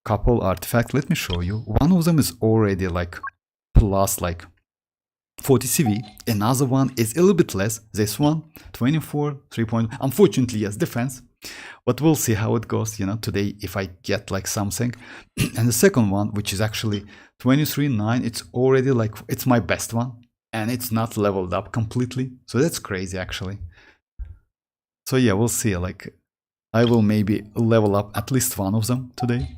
couple artifacts. Let me show you. One of them is already like plus like 40 CV. Another one is a little bit less. This one, 24, 3 point. Unfortunately, yes, defense. But we'll see how it goes, you know, today if I get like something. And the second one, which is actually 23.9, it's already like, it's my best one. And it's not leveled up completely. So that's crazy actually. So yeah, we'll see. Like, I will maybe level up at least one of them today.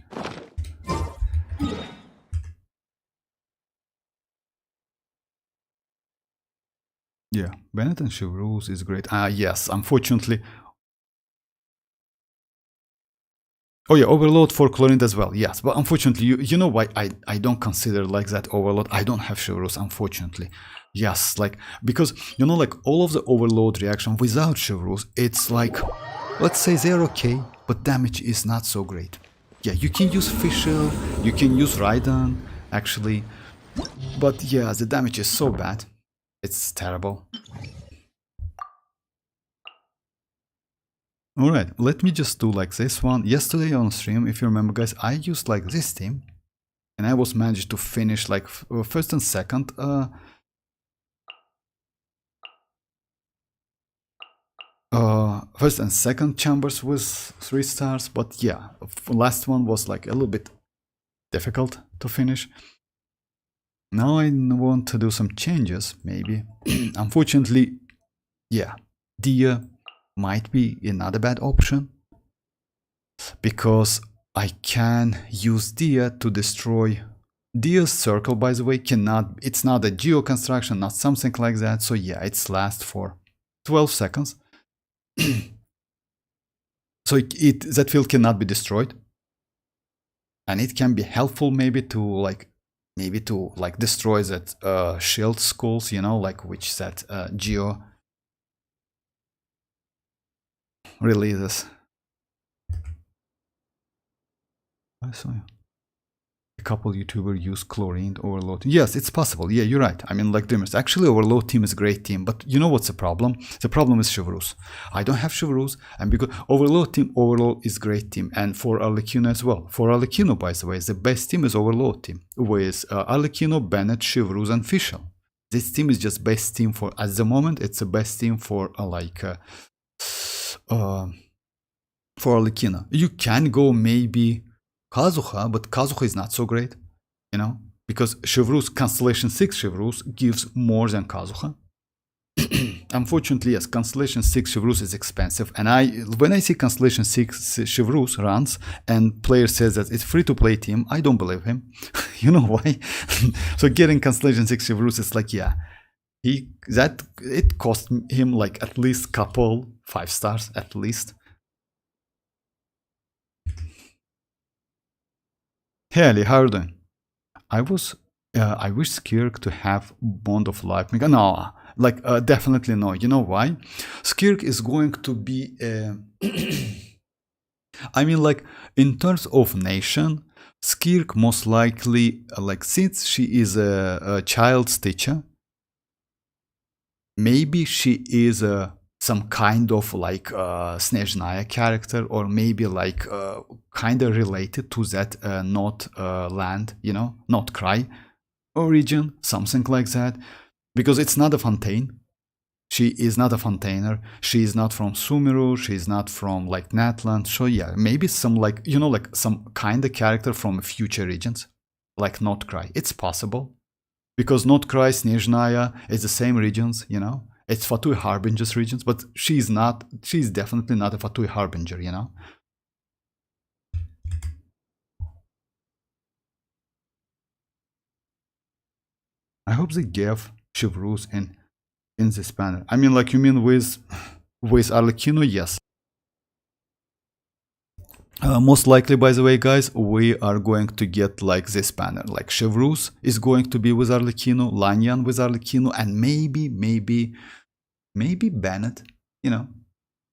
Yeah, Bennett and Chevreuse is great. Yes, unfortunately. Oh yeah, overload for Chlorine as well, yes. But unfortunately, you know why I don't consider like that overload. I don't have Chevreuse, unfortunately. Yes, like, because, you know, like all of the overload reaction without Chevreuse, it's like, let's say they're okay, but damage is not so great. Yeah, you can use Fischl, you can use Raiden, actually. But yeah, the damage is so bad. It's terrible. Alright, let me just do like this one. Yesterday on stream, if you remember guys, I used like this team. And I was managed to finish like first and second. First and second chambers with 3 stars. But yeah, last one was like a little bit difficult to finish. Now I want to do some changes, maybe. Unfortunately, yeah, Dia might be another bad option, because I can use Dia to destroy Dia's circle, by the way, cannot, it's not a geo construction, not something like that. So yeah, it's lasts for 12 seconds. So that field cannot be destroyed. And it can be helpful maybe to destroy that shield skulls, you know, like which that geo releases. I saw you. A couple YouTubers use chlorine overload. Yes, it's possible. Yeah, you're right. I mean, like Dreamers. Actually, overload team is a great team, but you know what's the problem? The problem is Chivalrous. I don't have Chivalrous, and because overload team, overload is great team, and for Arlecchino as well. For Arlecchino, by the way, the best team is overload team with Arlecchino, Bennett, Chivalrous, and Fischl. This team is just best team for at the moment. It's the best team for Arlecchino. You can go maybe Kazuha, but Kazuha is not so great, you know, because Chivalrous, Constellation 6 Chivalrous gives more than Kazuha. Unfortunately, yes, Constellation 6 Chivalrous is expensive, and when I see Constellation 6 Chivalrous runs and player says that it's free to play team, I don't believe him. You know why? So getting Constellation 6 Chivalrous is like, yeah, it cost him like at least couple 5 stars at least. Hey Ali, how are you doing? I wish Skirk to have Bond of Life. No, like definitely no. You know why? Skirk is going to be I mean, like in terms of nation, Skirk most likely, like since she is a child stitcher, maybe she is some kind of like Snezhnaya character, or maybe like kind of related to that not land, you know, not Cry origin, something like that, because it's not a Fontaine. She is not a Fontainer. She is not from Sumeru. She is not from like Natlan. So yeah, maybe some like, you know, like some kind of character from future regions, like Not Cry. It's possible, because Not Cry, Snezhnaya is the same regions, you know. It's Fatui Harbinger's regions, but she's definitely not a Fatui Harbinger, you know. I hope they gave Chivalrous in this banner. I mean, like, you mean with Arlecchino? Yes. Most likely, by the way, guys, we are going to get like this banner. Like Chivalrous is going to be with Arlecchino, Xianyun with Arlecchino, and maybe Bennett, you know,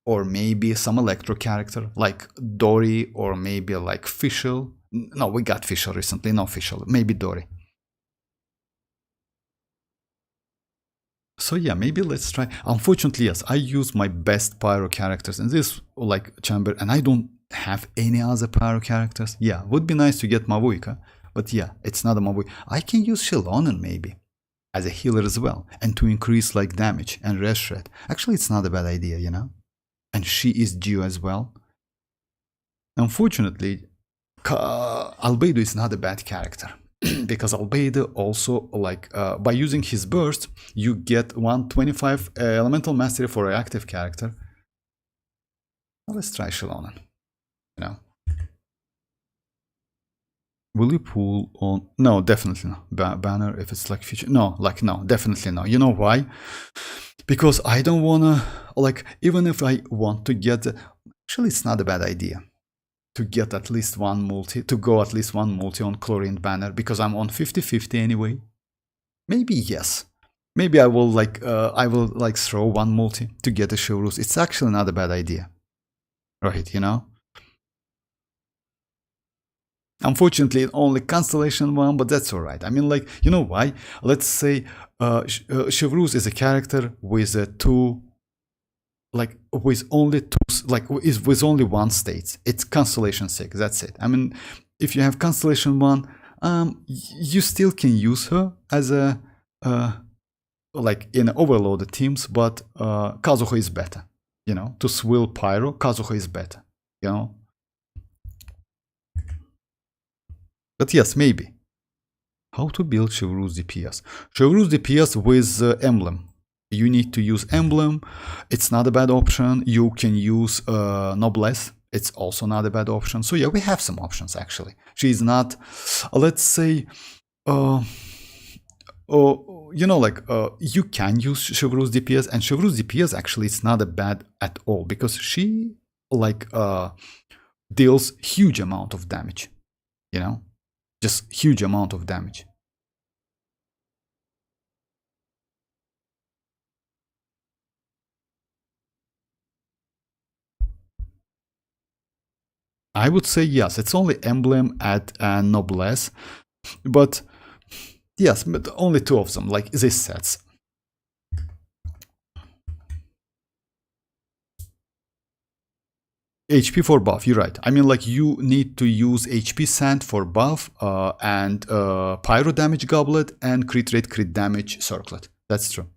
or maybe some electro character like Dory, or maybe like Fischl. No, we got Fischl recently. No, Fischl, maybe Dory. So yeah, maybe let's try. Unfortunately, yes, I use my best pyro characters in this like chamber, and I don't have any other pyro characters. Yeah, would be nice to get Mavuika, but yeah, it's not a Mavuika. I can use Xilonen maybe as a healer as well, and to increase like damage and rest shred. Actually, it's not a bad idea, you know. And she is Geo as well. Unfortunately, Albedo is not a bad character. Because Albedo also, like, by using his burst, you get 125 elemental mastery for an active character. Well, let's try Xilonen, you know. Will you pull on? No, definitely no. Banner if it's like future. No, like, no, definitely no. You know why? Because I don't wanna, like, even if I want to get, actually it's not a bad idea to get at least one multi, to go at least one multi on Chlorine banner, because I'm on 50-50 anyway. Maybe yes. Maybe I will like throw one multi to get a Chivalrous. It's actually not a bad idea. Right, you know? Unfortunately, only Constellation 1, but that's alright. I mean, like, you know why? Let's say Chivalrous is a character with two, like, with only two, like, is with only one state. It's Constellation 6, that's it. I mean, if you have Constellation 1, you still can use her as a, like, in overloaded teams, but Kazuha is better, you know? To swill Pyro, Kazuha is better, you know? But yes, maybe. How to build Chevreuse DPS? Chevreuse DPS with emblem. You need to use emblem. It's not a bad option. You can use noblesse. It's also not a bad option. So yeah, we have some options actually. She's not, let's say, you know, like you can use Chevreuse DPS, and Chevreuse DPS actually it's not a bad at all because she like deals huge amount of damage, you know, just huge amount of damage. I would say yes, it's only emblem at noblesse, but yes, but only two of them, like these sets. HP for buff, you're right. I mean, like you need to use HP sand for buff and pyro damage goblet and crit rate crit damage circlet. That's true.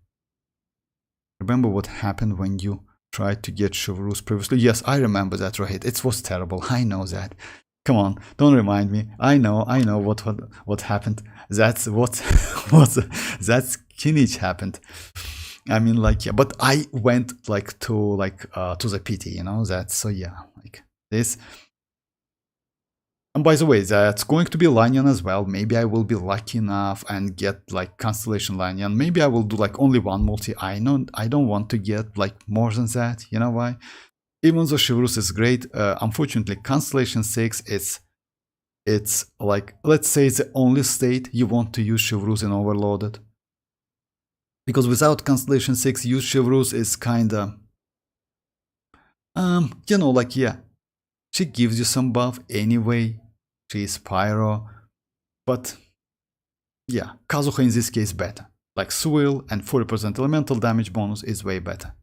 Remember what happened when you tried to get Chevreuse previously? Yes, I remember that, Rohit. It was terrible. I know that. Come on, don't remind me. I know what happened. That's what that's kinich happened. I mean, like, yeah, but I went like to the PT, you know, that. So yeah, like this. And by the way, that's going to be Lanyan as well. Maybe I will be lucky enough and get like Constellation Lanyan. Maybe I will do like only one multi. I know I don't want to get like more than that. You know why? Even though Chevreuse is great, unfortunately, Constellation 6 it's like, let's say it's the only state you want to use Chevreuse in Overloaded. Because without Constellation 6, use Chevreuse is kinda, you know, like, yeah, she gives you some buff anyway. She is pyro, but yeah, Kazuha in this case better. Like Swirl and 40% elemental damage bonus is way better.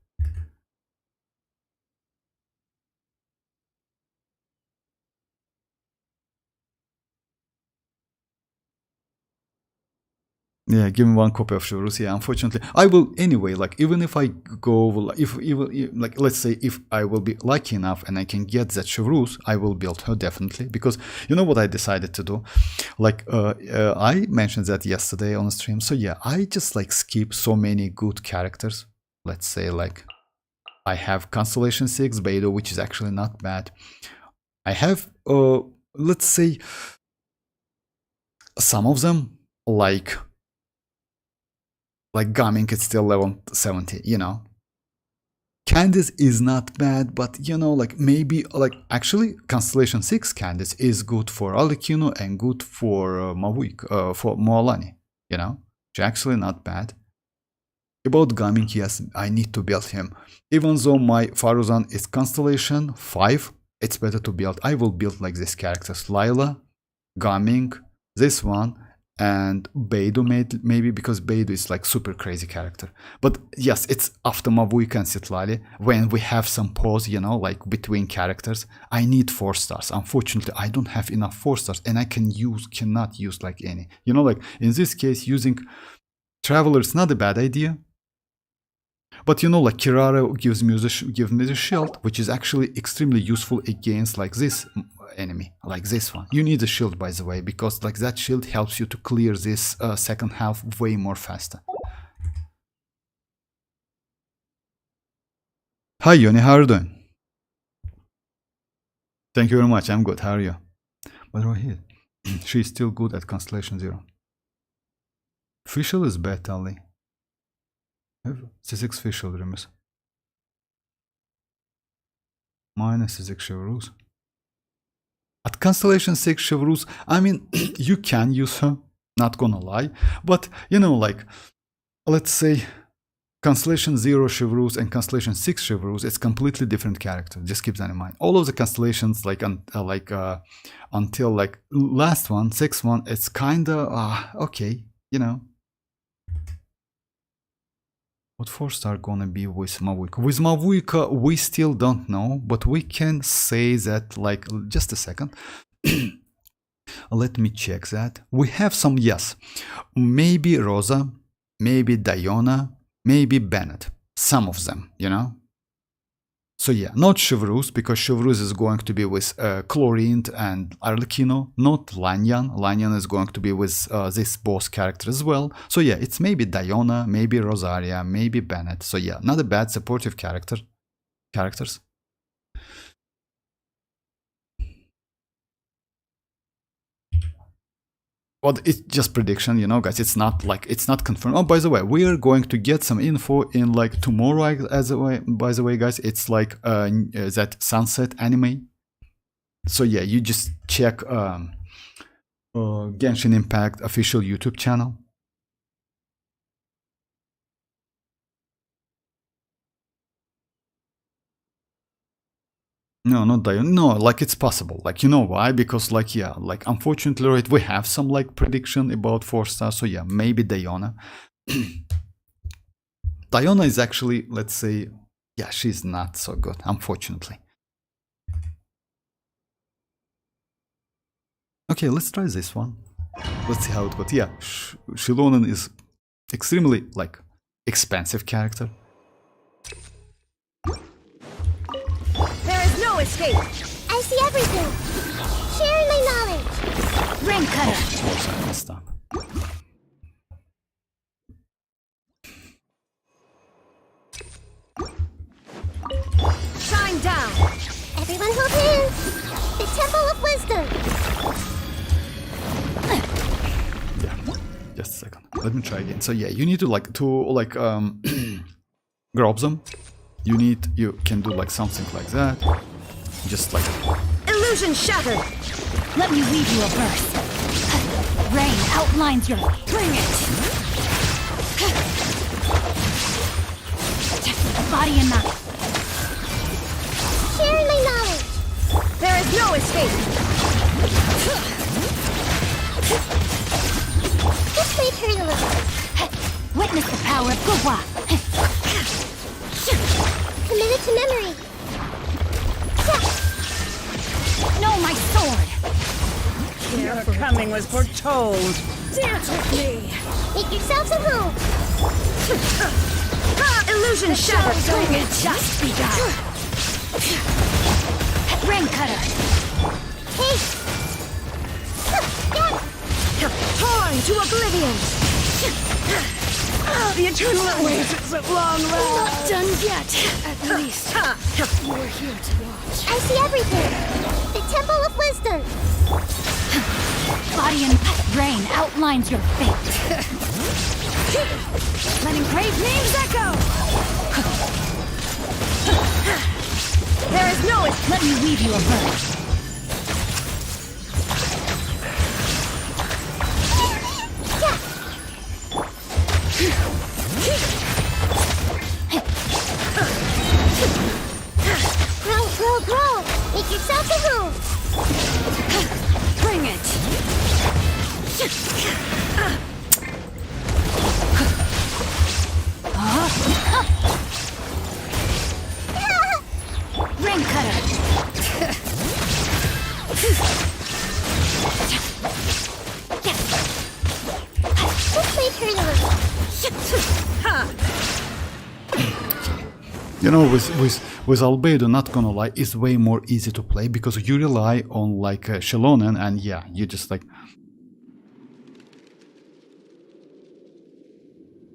Yeah, give me one copy of Chevreuse. Yeah, unfortunately, I will anyway. Like, even if I go, if even like, let's say if I will be lucky enough and I can get that Chevreuse, I will build her definitely. Because you know what I decided to do? Like, I mentioned that yesterday on the stream. So yeah, I just like skip so many good characters. Let's say like, I have Constellation 6 Beidou, which is actually not bad. I have, let's say, some of them like Gaming, it's still level 70, you know. Candice is not bad, but you know, like maybe, like actually Constellation 6 Candice is good for arlecchino and good for mavuika, for mualani, you know. She's actually not bad. About Gaming, yes, I need to build him. Even though my Faruzan is Constellation 5, it's better to build. I will build like these characters: Lila, Gaming, this one, and Beidou maybe, because Beidou is like super crazy character. But yes, it's after Mavuika and Citlali, when we have some pause, you know, like between characters. I need 4 stars. Unfortunately, I don't have enough 4 stars, and I cannot use like any. You know, like in this case, using Traveler is not a bad idea. But you know, like Kirara gives me the shield, which is actually extremely useful against like this enemy, like this one. You need a shield, by the way, because like that shield helps you to clear this second half way more faster. Hi Yoni, how are you doing? Thank you very much, I'm good, how are you? But right here, she's still good at Constellation 0. Fischl is better, Ali. C6 Fischl, Remus. Minus C6 Chevreuse. At Constellation 6 Chevreuse, I mean, you can use her, not gonna lie, but you know, like, let's say Constellation 0 Chevreuse and Constellation 6 Chevreuse, it's completely different character. Just keep that in mind. All of the constellations, like until like last one, 6th one, it's kinda okay, you know. What 4-star gonna be with Mavuika? With Mavuika, we still don't know, but we can say that, like, just a second. Let me check that. We have some, yes. Maybe Rosa, maybe Diona, maybe Bennett. Some of them, you know? So yeah, not Chevreuse, because Chevreuse is going to be with Chlorine and Arlecchino, not Lanyan. Lanyan is going to be with this boss character as well. So yeah, it's maybe Diona, maybe Rosaria, maybe Bennett. So yeah, not a bad supportive characters. But it's just prediction, you know, guys. It's not confirmed. Oh, by the way, we are going to get some info in like tomorrow. By the way, guys, it's like that Sunset anime. So yeah, you just check Genshin Impact official YouTube channel. No, not Dion. No, like it's possible. Like, you know why? Because like, yeah, like unfortunately, right, we have some like prediction about 4-star. So yeah, maybe Diona. Diona is actually, let's say, yeah, she's not so good, unfortunately. Okay, let's try this one. Let's see how it goes. Yeah, Xilonen is extremely like expensive character. There is no escape. I see everything. Sharing my knowledge. Ring cutter. Of course, I messed up. Shine down. Everyone hold hands. The Temple of Wisdom. Yeah, just a second. Let me try again. So yeah, you need to grab them. You can do like something like that. Just like Illusion shattered. Let me weave you a verse. Rain outlines your... Bring it! Body and mind. Sharing my knowledge. There is no escape. This may hurt a little. Witness the power of Gugwa. Committed to memory. Know my sword. Your coming was foretold. Dance with me. Make yourselves at home. Illusion shattered. Bring it just begun. Ring cutter. Hey. Torn to oblivion. The eternal oasis at long Not last. done yet. At least you're here to watch. I see everything. The Temple of Wisdom. Body and rain outlines your fate. Letting brave names echo. There is no Let me weave you a verse. Grow. Make yourself at home. Bring it. Ring cutter. This may hurt a little. You know, with Albedo, not gonna lie, it's way more easy to play because you rely on like Xilonen, and yeah, you just like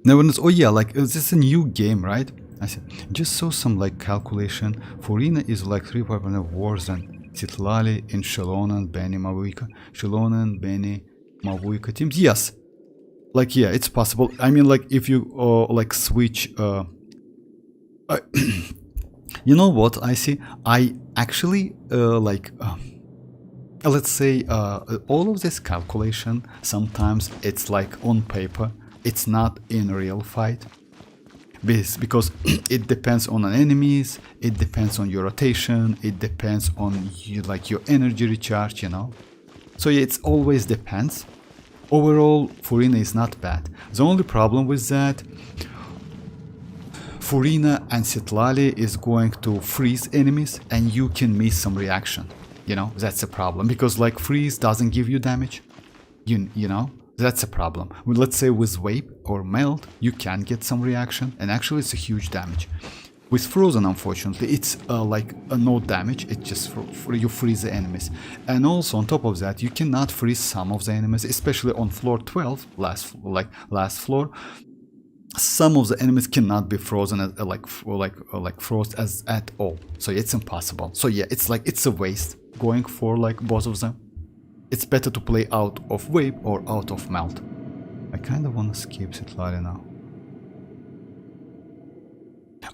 never knows. Oh yeah, like this is a new game, right? I said just saw some like calculation. Furina is like 3 weapon of wars than citlali in Xilonen, Beni, Mavuika. Xilonen, Beni, Mavuika teams. Yes, like yeah, it's possible. I mean, like if you like switch. You know what I see? I actually let's say all of this calculation, sometimes it's like on paper, it's not in real fight, because it depends on an enemies, it depends on your rotation, it depends on you, like your energy recharge, you know. So yeah, it's always depends. Overall, Furina is not bad. The only problem with that, Furina and citlali is going to freeze enemies and you can miss some reaction. You know, that's a problem because like freeze doesn't give you damage. You know, that's a problem. Let's say with vape or melt, you can get some reaction and actually it's a huge damage. With Frozen, unfortunately, it's like no damage, it just you freeze the enemies. And also on top of that, you cannot freeze some of the enemies, especially on floor 12, last floor. Some of the enemies cannot be frozen as, like frost as at all. So it's impossible. So yeah, it's a waste going for like both of them. It's better to play out of wave or out of melt. I kind of want to skip citlali now.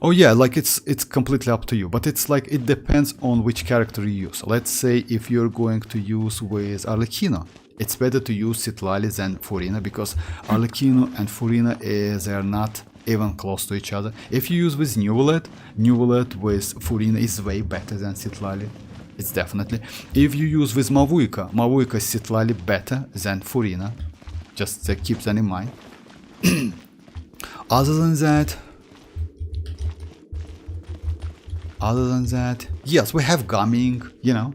Oh yeah, like it's completely up to you, but it's like it depends on which character you use. Let's say if you're going to use with Arlecchino, it's better to use citlali than Furina, because Arlecchino and Furina they're not even close to each other. If you use with Neuvillette with Furina is way better than citlali. It's definitely. If you use with mavuika is citlali better than Furina. Just keep that in mind. Other than that, yes, we have Gaming, you know,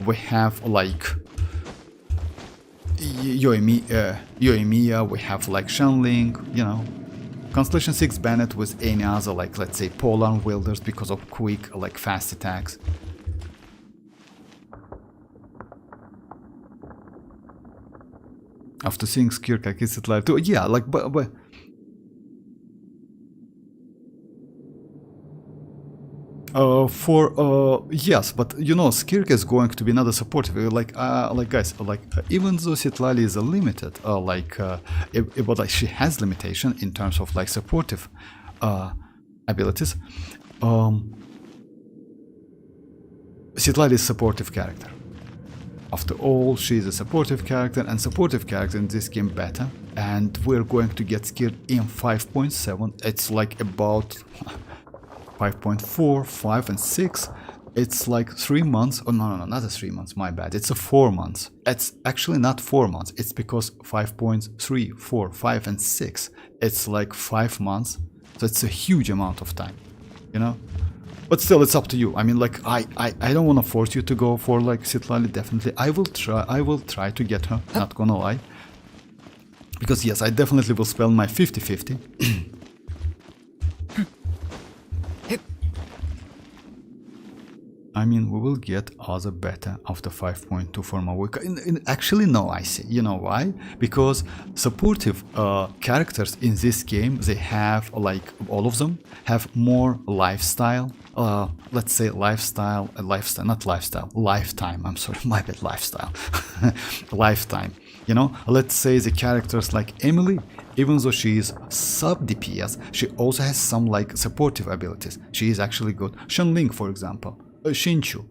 we have like Yoimiya, we have like Shenling, you know, Constellation 6 Bennett with any other, like let's say polearm wielders because of quick, like fast attacks. After seeing Skirk, I guess it like too. Yeah, like but yes, but you know, Skirk is going to be another supportive. Like guys, even though citlali is a limited, but like she has limitation in terms of like supportive abilities. Citlali is a supportive character. After all, she is a supportive character, and supportive character in this game better. And we're going to get Skirk in 5.7. It's like about 5.4, 5 and 6. It's like 3 months. Oh no, not 3 months, my bad. It's a 4 months. It's actually not 4 months. It's because 5.3, 4, 5 and 6. It's like 5 months. So it's a huge amount of time, you know? But still, it's up to you. I mean, like, I don't want to force you to go for like citlali. Definitely, I will try to get her. Not gonna lie, because yes, I definitely will spend my 50-50. I mean, we will get other better after 5.2 for mavuika. Actually, no, I see. You know why? Because supportive characters in this game, they have, like, all of them have more lifestyle. Let's say lifetime. I'm sorry, my bad, lifestyle. Lifetime. You know, let's say the characters like Emily, even though she is sub DPS, she also has some like supportive abilities. She is actually good. Shenling, for example. Shinchu,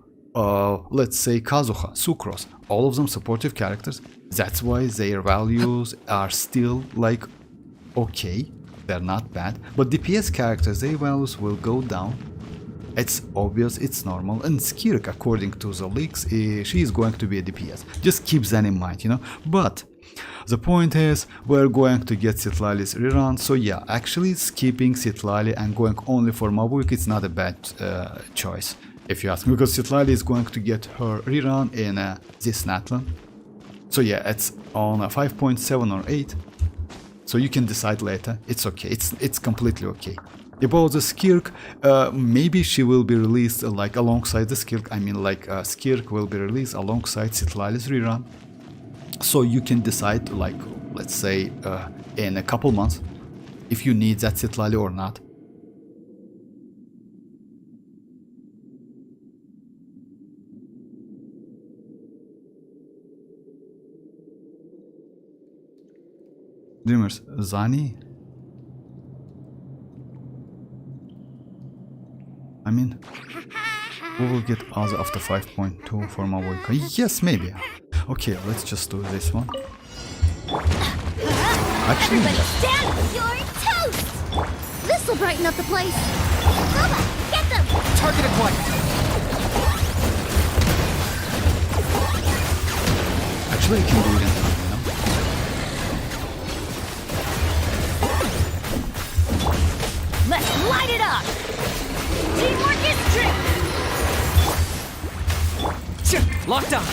let's say Kazuha, Sucrose, all of them supportive characters. That's why their values are still like okay, they're not bad. But DPS characters, their values will go down. It's obvious, it's normal. And Skirk, according to the leaks, she is going to be a DPS. Just keep that in mind, you know. But the point is, we're going to get citlali's rerun. So yeah, actually skipping citlali and going only for mavuika, it's not a bad choice. If you ask me, because citlali is going to get her rerun in this natlan. So yeah, it's on a 5.7 or 8. So you can decide later. It's okay. It's completely okay. About the Skirk, maybe she will be released like alongside the Skirk. I mean, like Skirk will be released alongside citlali's rerun. So you can decide, like, let's say in a couple months, if you need that citlali or not. Dreamers, Zani? I mean, we will get other after 5.2 for mavuika. Yes, maybe. Okay, let's just do this one. Actually, Stand! You're toast! This'll brighten up the place. Nova, get them! Target acquired. actually, I can do it in time, you know? Let's light it up! Teamwork is true! Locked on.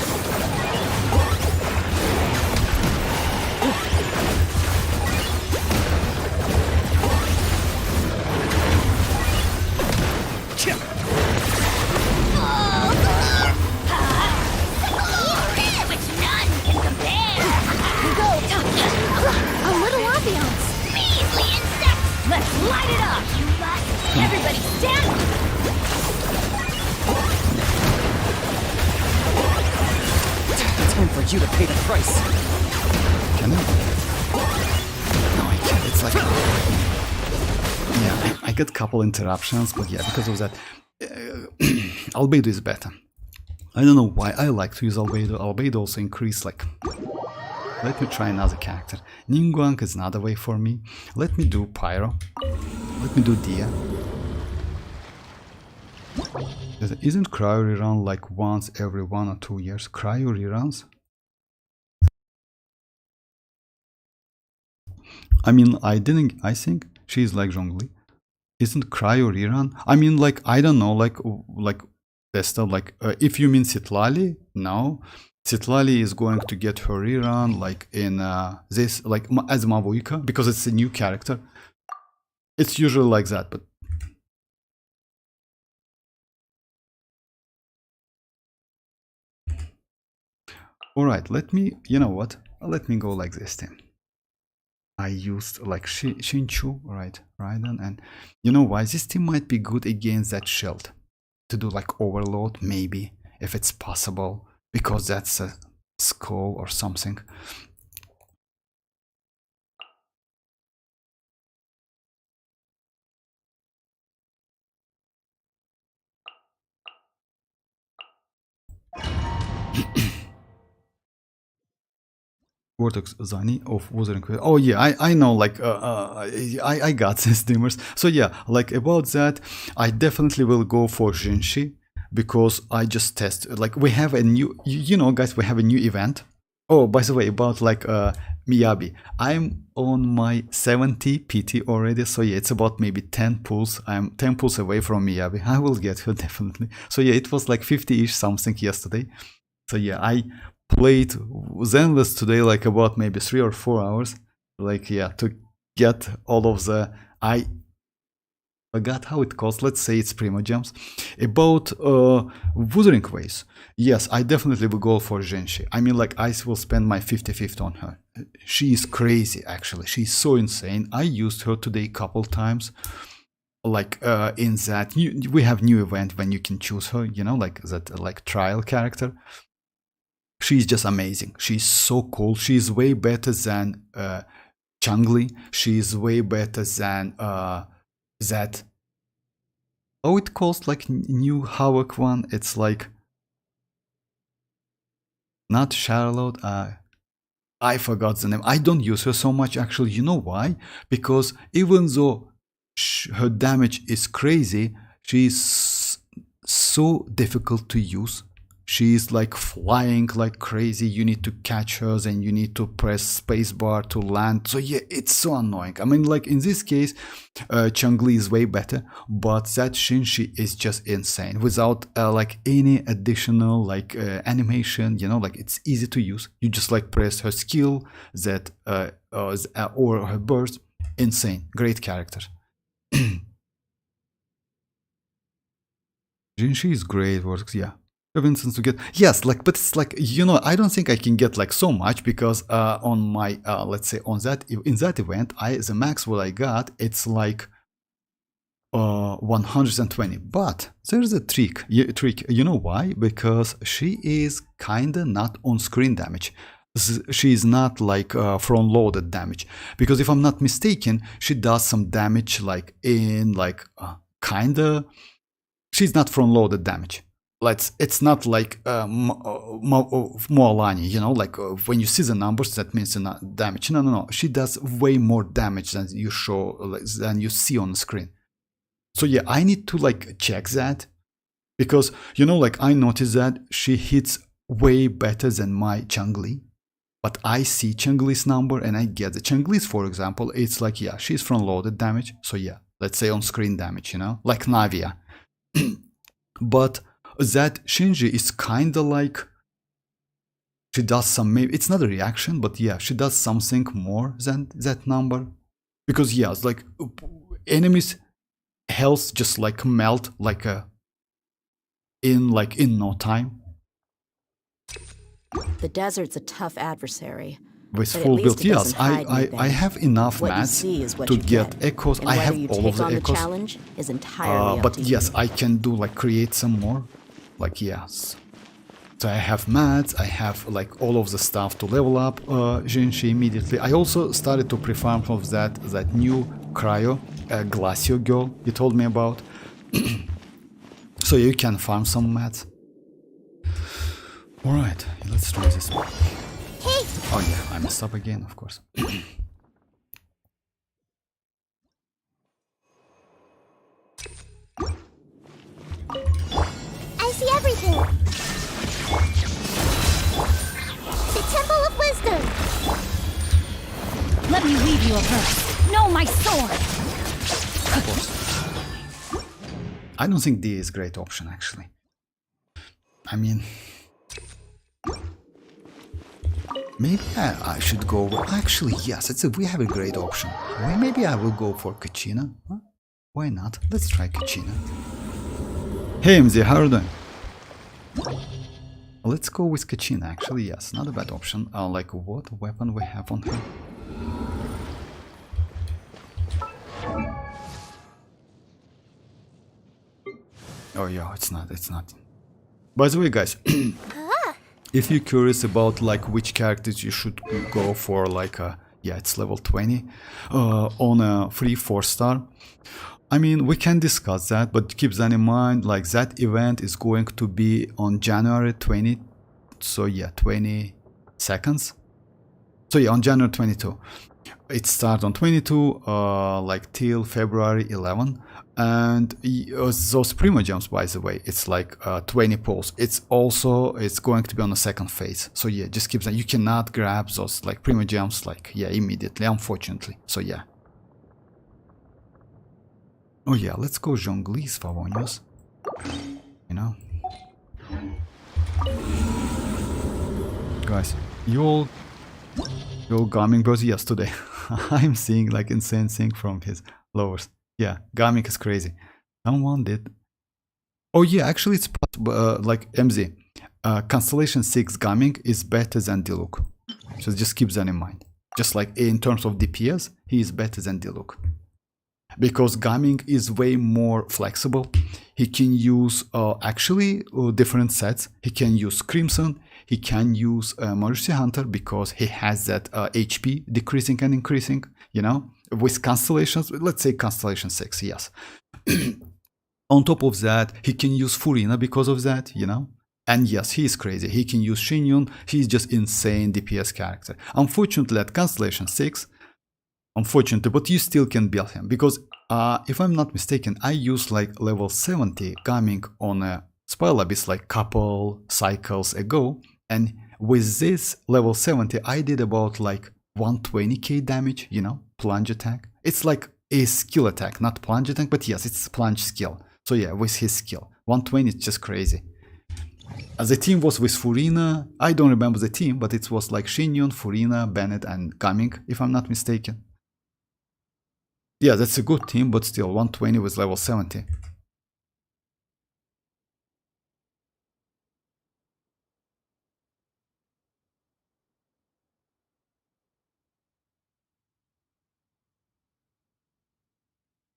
you to pay the price. Can I? No, I can't. It's like... Yeah, I get couple interruptions, but yeah, because of that, albedo is better. I don't know why I like to use albedo. Albedo also increase like... Let me try another character. Ningguang is another way for me. Let me do Pyro. Let me do Dia. Isn't cryo rerun like once every 1 or 2 years? Cryo reruns? I mean, I think she's like Zhongli. Isn't cryo rerun? I mean, like, I don't know, like that's stuff, like, if you mean Citlali, no. Citlali is going to get her rerun, like, in this, like, as Mavuika, because it's a new character. It's usually like that, but... Alright, let me, you know what? Let me go like this then. I used like Shinchu, right, Raiden, and you know why? This team might be good against that shield. To do like overload, maybe, if it's possible, because that's a skull or something. Vortex Zani of Wuthering Waves. Oh yeah, I know, like I got these streamers. So yeah, like about that, I definitely will go for Jinshi, because I just test, like, we have a new, you know guys, we have a new event. Oh, by the way, about like Miyabi, I'm on my 70 PT already, so yeah, it's about maybe 10 pulls. I'm 10 pulls away from Miyabi. I will get her definitely. So yeah, it was like 50-ish something yesterday. So yeah, I played Zenless today, like about maybe 3 or 4 hours, like, yeah, to get all of the, I forgot how it calls, let's say it's Primogems. About Wuthering Waves, yes, I definitely will go for Genshi. I mean, like, I will spend my 50-50 on her. She is crazy, actually. She's so insane. I used her today a couple times, like in that we have new event when you can choose her, you know, like that, like trial character. She's just amazing. She's so cool. She's way better than Changli. She's way better than that. Oh, it calls like new Havoc one. It's like not Charlotte. I forgot the name. I don't use her so much, actually. You know why? Because even though her damage is crazy, she's so difficult to use. She's like flying like crazy. You need to catch her and you need to press spacebar to land. So yeah, it's so annoying. I mean, like in this case, Changli is way better, but that Shinshi is just insane without like any additional like animation. You know, like it's easy to use. You just like press her skill that or her burst. Insane, great character. Jinshi is great. Works, yeah. Instance to get, yes, like, but it's like, you know, I don't think I can get like so much, because on my let's say on that, in that event, the max what I got, it's like 120. But there's a trick. You know why? Because she is kinda not on screen damage. She is not like front loaded damage, because if I'm not mistaken, she does some damage like in like kinda, she's not front loaded damage. It's not like mualani, you know, like when you see the numbers, that means not damage. No. She does way more damage than you show, than you see on the screen. So yeah, I need to like check that, because, you know, like I noticed that she hits way better than my Changli. But I see Changli's number and I get the Changli's, for example, it's like, yeah, she's front loaded damage. So yeah, let's say on screen damage, you know, like Navia. But that Shinji is kind of like, she does some, maybe it's not a reaction, but yeah, she does something more than that number, because yeah, it's like enemies' health just like melt like in no time. The desert's a tough adversary. With but full at least build, it yes, doesn't hide anything. I have enough What you mats see is what to you get echoes. And I whether have you all take of the on echoes. challenge is entirely up but to yes, you. I can do like create some more. Like yes. So I have mats, I have like all of the stuff to level up Genshin immediately. I also started to pre-farm of that new cryo glacier girl you told me about. So you can farm some mats. Alright, let's try this one. Hey, Oh yeah, I messed up again, of course. I see everything. The Temple of Wisdom. Let me weave you a verse. No, my sword! Of course. I don't think D is a great option actually. I mean, maybe I should go. Actually, yes, we have a great option. Maybe I will go for Kachina. Huh? Why not? Let's try Kachina. Hey MZ, how are you doing? Let's go with Kachina. Actually, yes, not a bad option. Like what weapon we have on her? Oh yeah, it's not. By the way, guys, if you're curious about like which characters you should go for, like yeah, it's level 20 on a free 4-star. I mean, we can discuss that, but keep that in mind. Like that event is going to be on January 20. So yeah, 20 seconds. So yeah, on January 22. It starts on 22, like till February 11. And those Primogems, by the way, it's like 20 pulls. It's going to be on the second phase. So yeah, just keep that. You cannot grab those like Primogems like, yeah, immediately, unfortunately. So yeah. Oh yeah, let's go Jonglise Favonius. You know? Guys, you're gaming bros yesterday. I'm seeing like insane thing from his lowers. Yeah, gaming is crazy. Someone did. Oh yeah, actually it's like MZ. Constellation 6 gaming is better than Diluc. So just keep that in mind. Just like in terms of DPS, he is better than Diluc. Because gaming is way more flexible. He can use actually different sets. He can use Crimson. He can use Mercy Hunter because he has that HP decreasing and increasing, you know, with constellations. Let's say Constellation 6, yes. On top of that, he can use Furina because of that, you know. And yes, he is crazy. He can use Xianyun. He's just insane DPS character. Unfortunately, at Constellation 6, unfortunately, but you still can build him because if I'm not mistaken, I used like level 70 coming on a Spell Abyss like couple cycles ago, and with this level 70 I did about like 120k damage, you know, plunge attack. It's like a skill attack, not plunge attack, but yes, it's plunge skill. So yeah, with his skill 120 is just crazy. The team was with Furina. I don't remember the team, but it was like Xianyun, Furina, Bennett and Gaming, if I'm not mistaken. Yeah, that's a good team, but still 120 with level 70.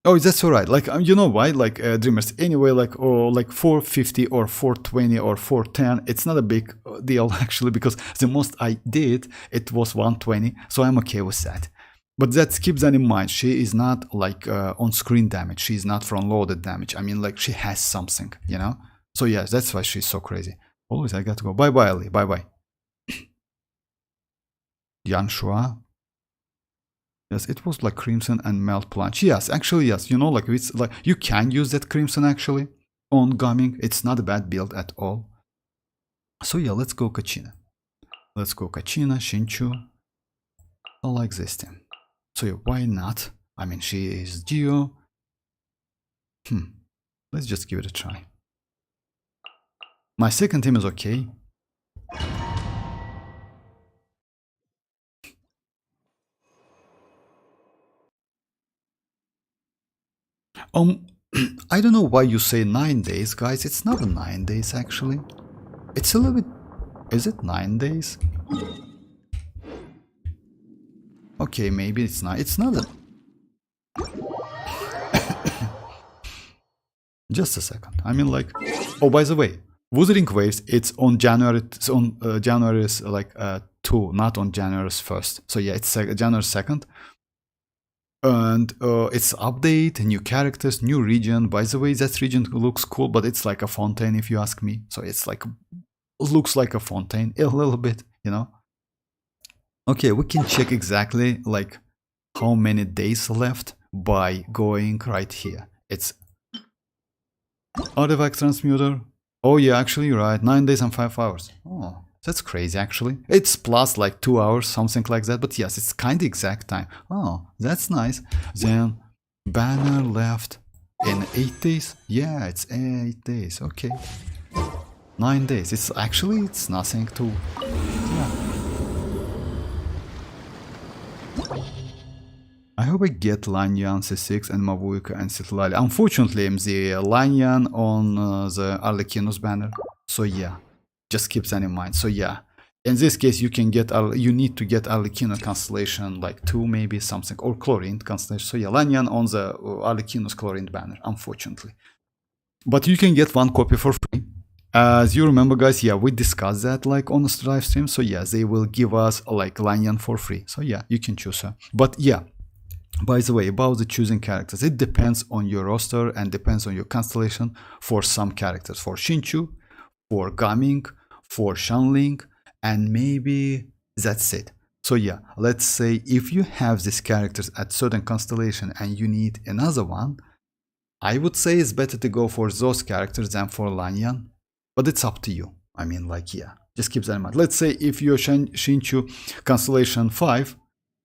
Oh, that's alright. Like, you know why? Like, Dreamers, anyway, like, or like 450 or 420 or 410, it's not a big deal actually, because the most I did, it was 120, so I'm okay with that. But that keep that in mind. She is not like on-screen damage. She is not front-loaded damage. I mean, like, she has something, you know? So yeah, that's why she's so crazy. Always I got to go. Bye-bye, Ali. Bye-bye. Yan Shua. Yes, it was like Crimson and Melt Plunge. Yes, actually, yes. You know, like, it's like you can use that Crimson actually on Gaming. It's not a bad build at all. So yeah, let's go Kachina. Let's go Kachina, Shinchu. I like this team. So yeah, why not? I mean, she is Geo. Let's just give it a try. My second team is okay. I don't know why you say 9 days, guys. It's not 9 days actually. It's a little bit. Is it 9 days? Okay, maybe it's not. It's not. Just a second. I mean, like. Oh, by the way, Wuthering Waves, it's on January's like 2, not on January's 1st. So yeah, it's January 2nd. And it's update, new characters, new region. By the way, that region looks cool, but it's like a fountain if you ask me. So it's like, looks like a fountain a little bit, you know. Okay, we can check exactly like how many days left by going right here. It's artifact transmuter. Oh yeah, actually you're right, 9 days and 5 hours. Oh, that's crazy actually. It's plus like 2 hours, something like that. But yes, it's kind of exact time. Oh, that's nice. Then banner left in 8 days. Yeah, it's 8 days. Okay, 9 days. It's actually, it's nothing to, yeah. I hope I get Lanyan C6 and Mavuika and Citlali. Unfortunately, I'm the Lanyan on the Arlecchino's banner. So yeah, just keep that in mind. So yeah, in this case, you can get, you need to get Arlecchino constellation like 2 maybe something, or Chlorine constellation. So yeah, Lanyan on the Arlecchino's Chlorine banner, unfortunately. But you can get 1 copy for free. As you remember, guys, yeah, we discussed that like on the live stream. So yeah, they will give us like Lanyan for free. So yeah, you can choose her. But yeah, by the way, about the choosing characters, it depends on your roster and depends on your constellation for some characters. For Xinchu, for Gaming, for Xianling, and maybe that's it. So yeah, let's say if you have these characters at certain constellation and you need another one, I would say it's better to go for those characters than for Lanyan. But it's up to you. I mean, like, yeah, just keep that in mind. Let's say if you're Xinchu Constellation 5,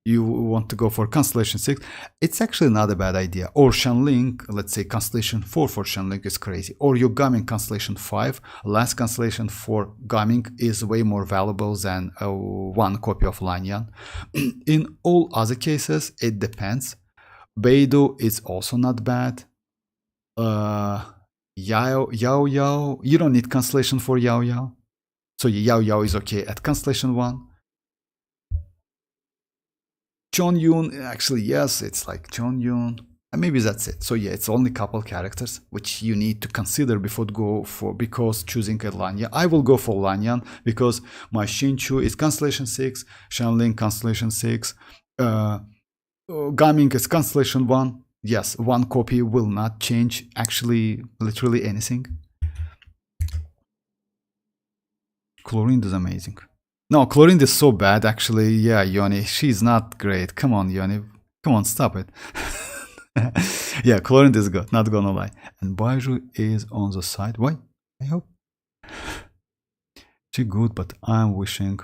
you want to go for Constellation 6, it's actually not a bad idea. Or Xianling, let's say Constellation 4 for Xianling is crazy. Or your Gaming Constellation 5, last Constellation for Gaming is way more valuable than 1 copy of Lanyan. In all other cases, it depends. Beidou is also not bad. Yao, you don't need Constellation for Yao. So Yao is okay at Constellation 1. Xianyun, actually, yes, it's like Xianyun. And maybe that's it. So yeah, it's only a couple characters which you need to consider before go for, because choosing a Lanyan. I will go for Lanyan because my Xinchu is Constellation 6, Xianling Constellation 6, Gaming is Constellation 1. Yes, 1 copy will not change actually literally anything. Chlorine is amazing. No, Chlorine is so bad actually. Yeah, Yoni, she's not great. Come on, Yoni. Come on, stop it. Yeah, Chlorine is good, not gonna lie. And Baiju is on the side. Why? I hope. She good, but I'm wishing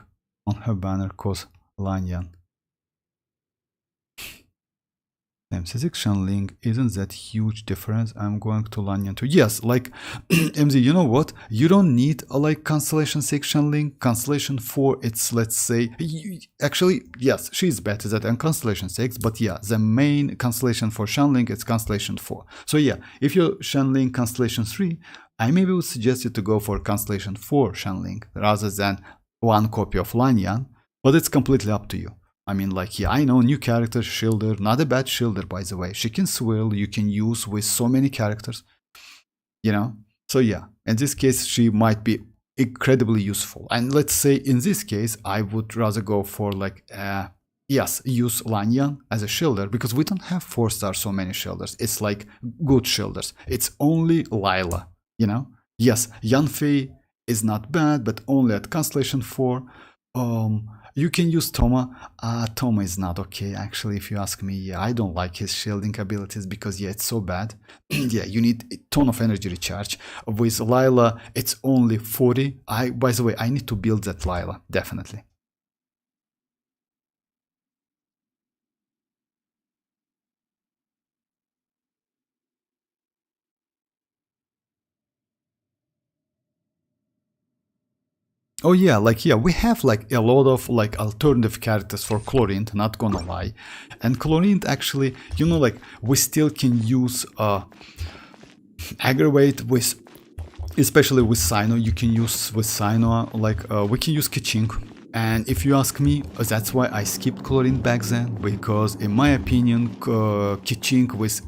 on her banner cause Lanyan. M6 Xianling isn't that huge difference. I'm going to Lanyan too. Yes, like MZ, you know what? You don't need a like Constellation 6 Xianling. Constellation 4, it's let's say actually yes, she's better than Constellation 6, but yeah, the main constellation for Xianling is Constellation 4. So yeah, if you're Xianling Constellation 3, I maybe would suggest you to go for Constellation 4 Xianling rather than 1 copy of Lanyan, but it's completely up to you. I mean, like, yeah, I know, new character, Shielder, not a bad Shielder, by the way. She can swirl, you can use with so many characters, you know? So yeah, in this case, she might be incredibly useful. And let's say in this case, I would rather go for like, yes, use Lanyan as a Shielder, because we don't have 4-star so many Shielders. It's like good Shielders. It's only Lila, you know? Yes, Yanfei is not bad, but only at Constellation 4. You can use Toma. Toma is not okay, actually, if you ask me. Yeah, I don't like his shielding abilities because, yeah, it's so bad. Yeah, you need a ton of energy recharge. With Lila, it's only 40. By the way, I need to build that Lila, definitely. Oh yeah, like, yeah, we have like a lot of like alternative characters for Chlorine, not gonna lie. And Chlorine actually, you know, like we still can use aggravate with, especially with Sino. You can use with Sino, like we can use Kiching. And if you ask me, that's why I skipped Chlorine back then, because in my opinion, Kiching with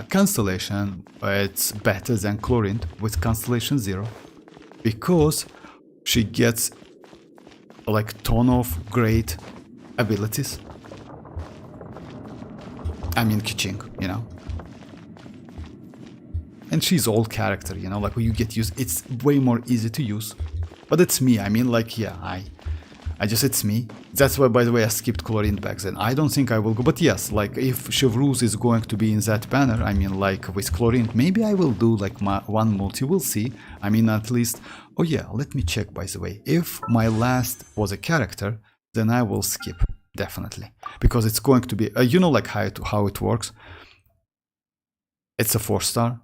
Constellation, it's better than Chlorine with Constellation 0. because she gets like ton of great abilities. I mean kitching, you know. And she's all character, you know, like when you get used, it's way more easy to use. But it's me, I mean, like, yeah, I just, it's me. That's why, by the way, I skipped Chlorine back then. I don't think I will go, but yes, like, if Chevreuse is going to be in that banner, I mean, like, with Chlorine, maybe I will do, like, my one multi, we'll see. I mean, at least, oh yeah, let me check, by the way. If my last was a character, then I will skip, definitely. Because it's going to be, you know, like, how it works. It's a 4-star.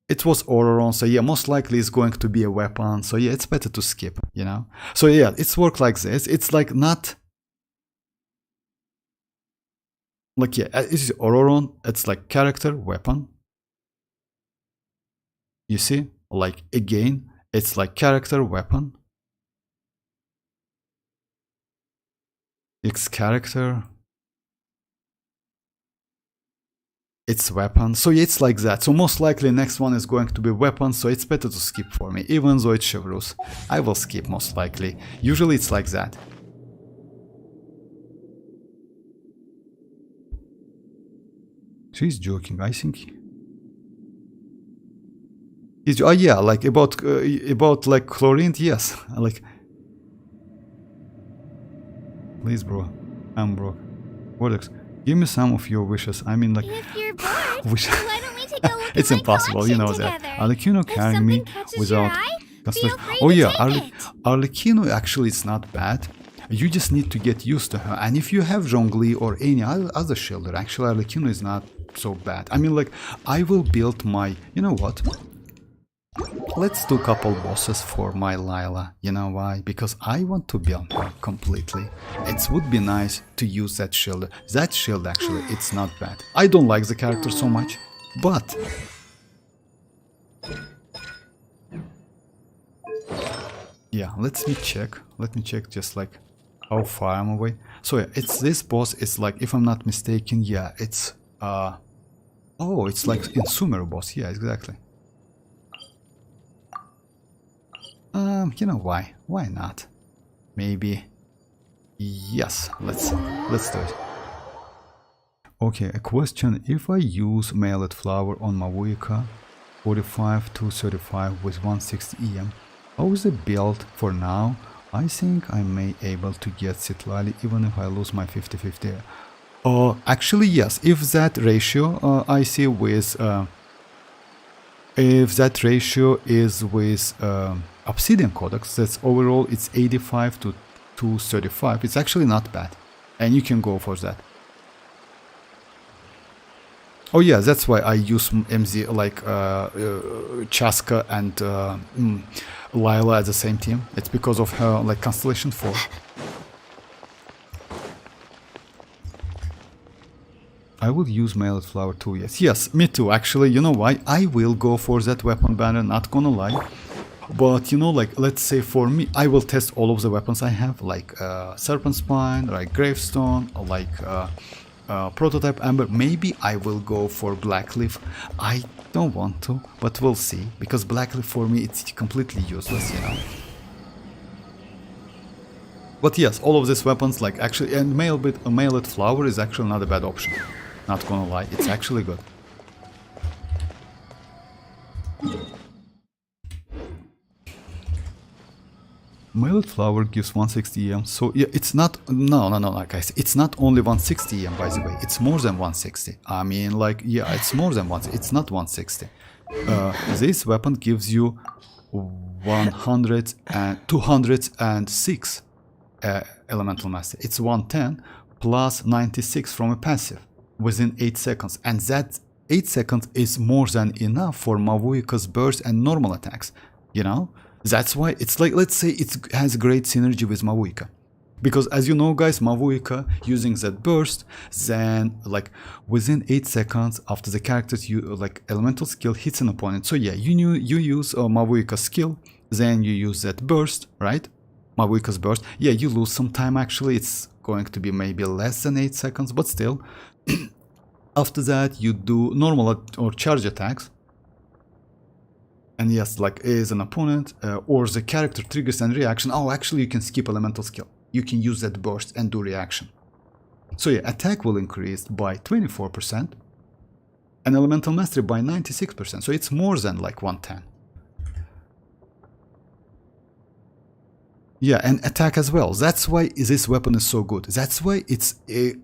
It was ororon, so yeah, most likely it's going to be a weapon, so yeah, it's better to skip, you know. So yeah, it's worked like this. It's like not like, yeah, it's ororon, it's like character, weapon. You see, like again, it's like character, weapon. It's character. It's weapon, so yeah, it's like that. So most likely next one is going to be weapon, so it's better to skip for me, even though it's Chevreuse. I will skip most likely. Usually it's like that. She's joking, I think. Oh yeah, like about like Chlorine, yes. Like, please, bro, I'm broke. What? Give me some of your wishes. I mean, like, If you're bored, wish. why don't we take a look It's at my impossible, you know collection that. together? Arlecchino If carrying me something catches without. your eye, Custom- feel free oh to yeah, take it. Arlecchino actually it's not bad. You just need to get used to her. And if you have Zhongli or any other shielder, actually Arlecchino is not so bad. I mean, like, I will build my. You know what? Let's do a couple bosses for my Lila. You know why? Because I want to build her completely. It would be nice to use that shield. That shield actually, it's not bad. I don't like the character so much, but yeah, let me check. Let me check just like how far I'm away. So yeah, it's this boss. It's like, if I'm not mistaken, yeah, it's oh, it's like in Sumeru boss. Yeah, exactly. You know why? Why not? Maybe. Yes, let's do it. Okay, a question. If I use Mailed Flower on Mavuika 45 to 35 with 160 EM, how is the build for now? I think I may able to get citlali even if I lose my 50-50. Actually yes, if that ratio I see with if that ratio is with Obsidian Codex, that's overall it's 85 to 235. It's actually not bad, and you can go for that. Oh yeah, that's why I use MZ like Chasca and Lila at the same team. It's because of her like Constellation 4. I will use Mailed Flower too, yes. Yes, me too, actually. You know why? I will go for that weapon banner, not gonna lie. But, you know, like, let's say for me, I will test all of the weapons I have, like Serpent Spine, like Gravestone, like Prototype Amber. Maybe I will go for Blackleaf. I don't want to, but we'll see. Because Blackleaf for me, it's completely useless, you know. But yes, all of these weapons, like, actually, and Mailed Flower is actually not a bad option. Not gonna lie, it's actually good. Mailed Flower gives 160 EM, so yeah, it's not, no, like I said, it's not only 160 EM, by the way, it's more than 160. I mean, like, yeah, it's more than 160, it's not 160. This weapon gives you 100 and 206 elemental mastery. It's 110 plus 96 from a passive within 8 seconds, and that 8 seconds is more than enough for Mavuika's burst and normal attacks, you know? That's why it's like, let's say it has great synergy with Mavuika. Because as you know guys, Mavuika using that burst, then like within 8 seconds after the character's like elemental skill hits an opponent. So yeah, you use Mavuika's skill, then you use that burst, right? Mavuika's burst. Yeah, you lose some time actually, it's going to be maybe less than 8 seconds, but still. After that you do normal or charge attacks. And yes, like is an opponent or the character triggers and reaction. Oh, actually you can skip elemental skill. You can use that burst and do reaction. So yeah, attack will increase by 24% and elemental mastery by 96%. So it's more than like 110. Yeah, and attack as well. That's why this weapon is so good. That's why it's,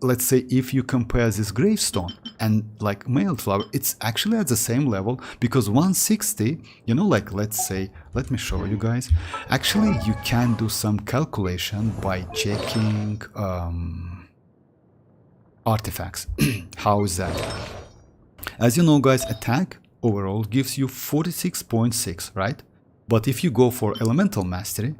let's say, if you compare this gravestone and like mailed flower, it's actually at the same level, because 160, you know, like let's say, let me show you guys. Actually, you can do some calculation by checking artifacts. How is that? As you know, guys, attack overall gives you 46.6, right? But if you go for elemental mastery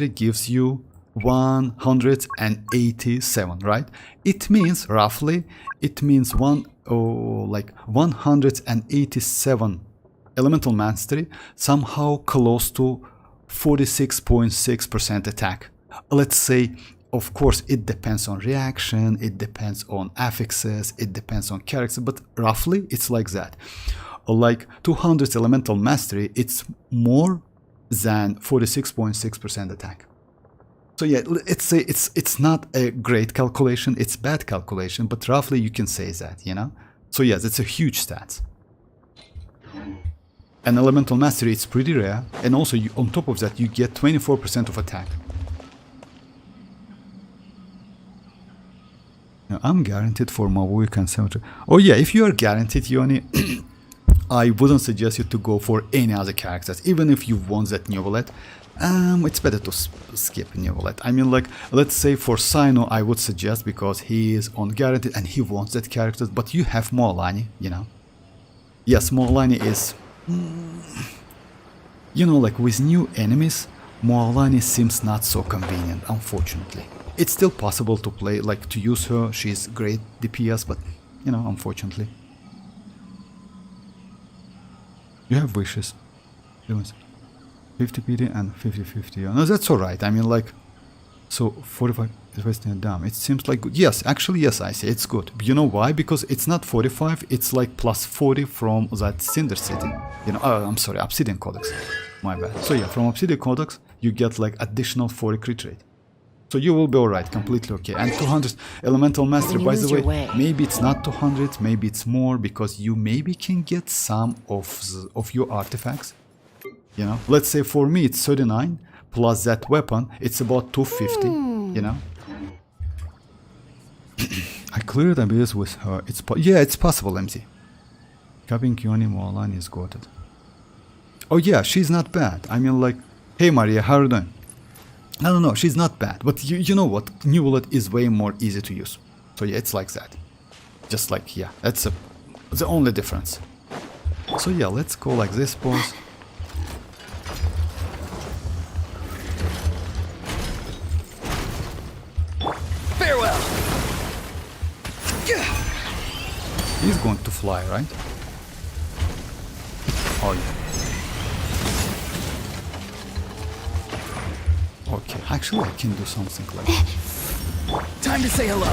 gives you 187, right? It means roughly, it means 187 elemental mastery, somehow close to 46.6% attack. Let's say, of course, it depends on reaction, it depends on affixes, it depends on character, but roughly it's like that. Like 200 elemental mastery, it's more than 46.6% attack. So yeah, let's say it's not a great calculation, it's bad calculation, but roughly you can say that, you know? So yes, it's a huge stat. And elemental mastery, it's pretty rare, and also you, on top of that you get 24% of attack. Now, I'm guaranteed for mavuika and cemetery. Oh yeah, if you are guaranteed, Yoni, I wouldn't suggest you to go for any other characters, even if you want that Neuvillette. It's better to skip Neuvillette. I mean, like, let's say for Sino, I would suggest, because he is on guaranteed and he wants that character, but you have Mualani, you know. Yes, Mualani is, you know, like with new enemies, Mualani seems not so convenient, unfortunately. It's still possible to play, like, to use her, she's great DPS, but, you know, unfortunately. You have wishes. 50 PD and 50-50. No, that's alright. I mean, like, so 45 is wasting a damn. It seems like good. Yes, actually, yes, I say it's good. You know why? Because it's not 45, it's like plus 40 from that Cinder City. You know, I'm sorry, Obsidian Codex. My bad. So yeah, from Obsidian Codex, you get like additional 40 crit rate. So you will be alright, completely okay. And 200 elemental mastery, by the way, maybe it's not 200, maybe it's more, because you maybe can get some of your artifacts. You know, let's say for me it's 39 plus that weapon, it's about 250. You know, I cleared abyss with her. Yeah, it's possible, MZ. Copying Yoni Mualani is goated. Oh yeah, she's not bad. I mean, like, hey Maria, how are you doing? I don't know, she's not bad, but you know what? Neuvillette is way more easy to use. So yeah, it's like that. Just like, yeah, that's the only difference. So yeah, let's go like this pose. Farewell. He's going to fly, right? Oh yeah. Okay, actually I can do something like that. Time to say hello.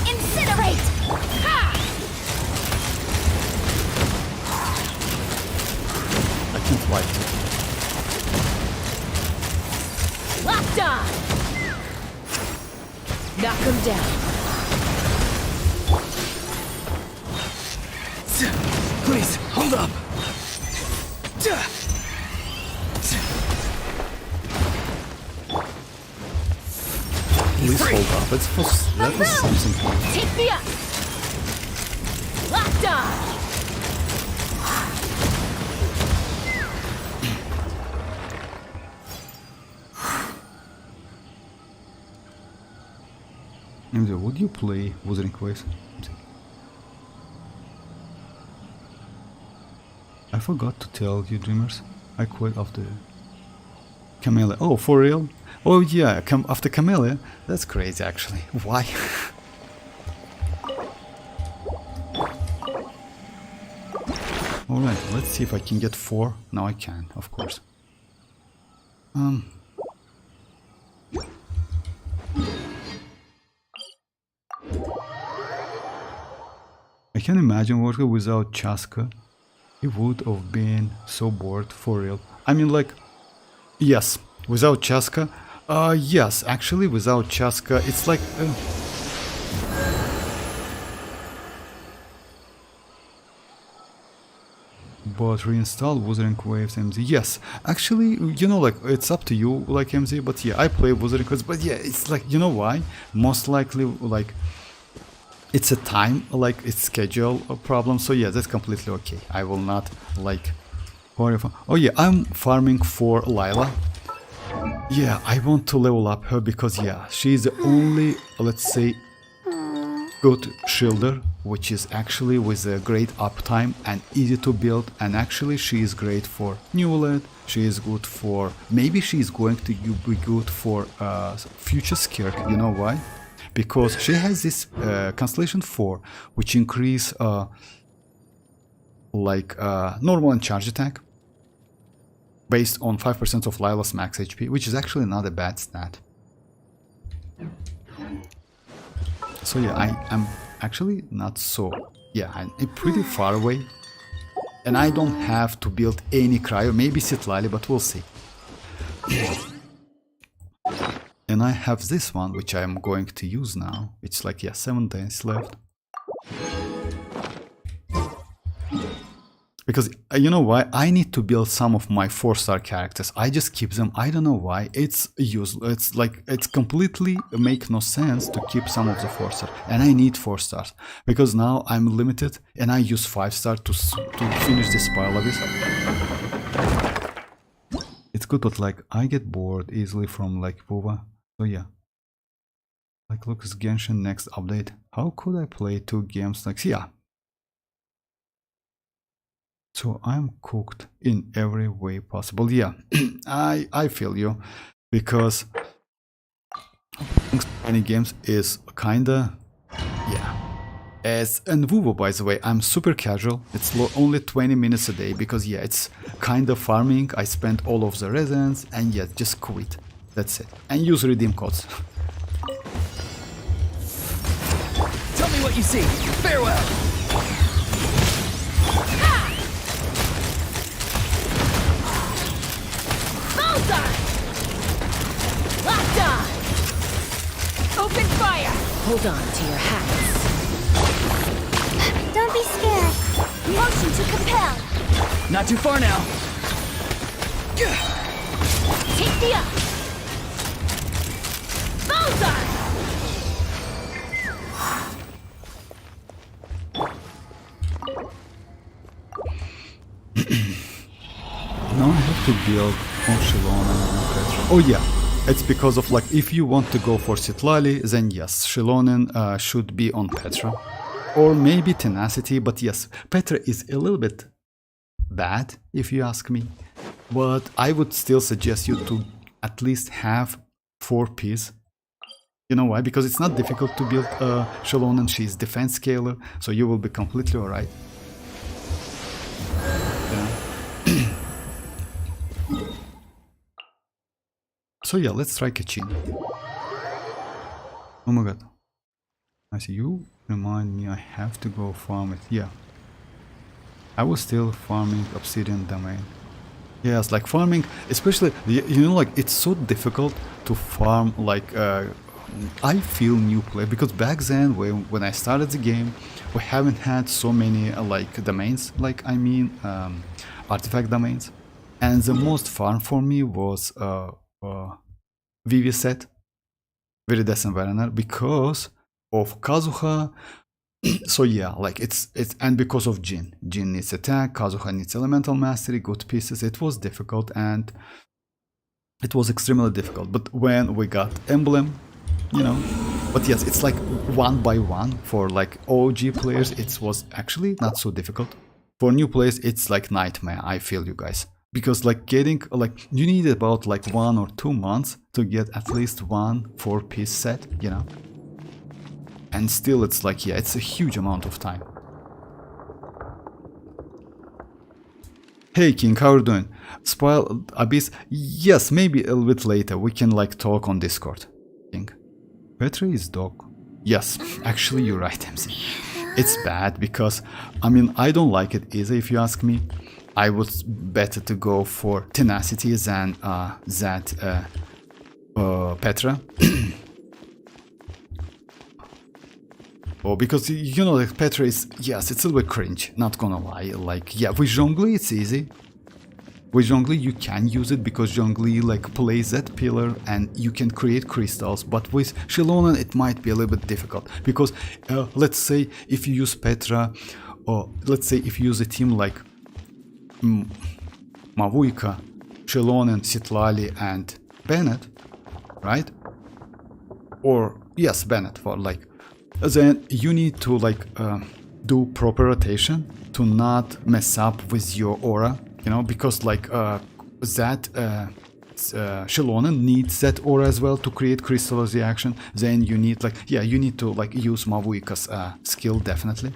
Incinerate! Ha! I can fly too. Locked on! Knock him down. Please, hold up. Please hold up. That was something. Take me up! Locked on! MZ, would you play Wuthering Waves? I forgot to tell you, dreamers. I quit after Camellia. Oh, for real? Oh yeah, after Camellia? That's crazy actually. Why? Alright, let's see if I can get 4. Now I can, of course. I can imagine working without chasca. He would have been so bored for real. I mean, like, yes, without chasca. Yes, actually, without chasca, it's like. But reinstall Wuthering Waves MZ. Yes, actually, you know, like, it's up to you, like MZ, but yeah, I play Wuthering Waves, but yeah, it's like, you know why? Most likely, like, it's a time, like, it's schedule problem, so yeah, that's completely okay. I will not, like, horrify. Oh yeah, I'm farming for Lila. Yeah, I want to level up her because, yeah, she's the only, let's say, good shielder, which is actually with a great uptime and easy to build, and actually she is great for Neuvillette, she is good for, maybe she is going to be good for future Skirk, you know why? Because she has this Constellation 4, which increase normal and charge attack based on 5% of Lila's max HP, which is actually not a bad stat. So yeah, I'm actually not so, yeah, I'm pretty far away, and I don't have to build any cryo, maybe citlali, but we'll see. And I have this one, which I'm going to use now. It's like, yeah, 7 days left. Because, you know why? I need to build some of my 4-star characters. I just keep them. I don't know why. It's useless. It's like, it's completely make no sense to keep some of the 4-star. And I need 4 stars. Because now I'm limited and I use 5-star to finish this pile of it. It's good, but like, I get bored easily from like Vuva. So yeah. Like, look, it's Genshin next update. How could I play 2 games like, yeah. So I'm cooked in every way possible. Yeah, I feel you, because many games is kinda, yeah. And Vuvo, by the way, I'm super casual. It's only 20 minutes a day because, yeah, it's kinda farming. I spend all of the resins and yeah, just quit. That's it. And use redeem codes. Tell me what you see. Farewell. Locked on! Open fire! Hold on to your hats. Don't be scared. Motion to compel. Not too far now. Take the up. Bullseye! Now I have to build on Xilonen and Petra. Oh yeah, it's because of like, if you want to go for citlali, then yes, Xilonen should be on Petra. Or maybe Tenacity, but yes, Petra is a little bit bad, if you ask me. But I would still suggest you to at least have 4 Ps. You know why? Because it's not difficult to build Xilonen, she's defense scaler, so you will be completely alright. So yeah, let's try Kachin. Oh my god. I see, you remind me I have to go farm it. Yeah. I was still farming Obsidian Domain. Yes, like farming, especially, you know, like, it's so difficult to farm, like, I feel new play, because back then, when I started the game, we haven't had so many, like, domains, like, I mean, artifact domains. And the most farm for me was, VV set, Viridescent Verener, because of Kazuha. So yeah, like it's and because of Jin. Jin needs attack, Kazuha needs elemental mastery, good pieces. It was difficult, and it was extremely difficult. But when we got Emblem, you know, but yes, it's like 1 by 1 for like OG players. It was actually not so difficult. For new players, it's like nightmare. I feel you guys. Because like getting, like, you need about like 1 or 2 months to get at least 1 4-piece set, you know. And still it's like, yeah, it's a huge amount of time. Hey King, how are you doing? Spoil Abyss? Yes, maybe a little bit later we can like talk on Discord. King. Petra is dog. Yes, actually you're right, MC. It's bad because, I mean, I don't like it either if you ask me. I would better to go for tenacity than Petra. Oh, because you know, like Petra is, yes, it's a little bit cringe, not gonna lie. Like, yeah, with Zhongli it's easy. With Zhongli you can use it because Zhongli like plays that pillar and you can create crystals, but with Xilonen it might be a little bit difficult because let's say if you use Petra, or let's say if you use a team like Mavuika, Xilonen, Citlali and Bennett, right? Or yes, Bennett, for like, then you need to like do proper rotation to not mess up with your aura, you know, because like Xilonen needs that aura as well to create crystal reaction. Then you need like, yeah, you need to like use Mavuika's skill definitely.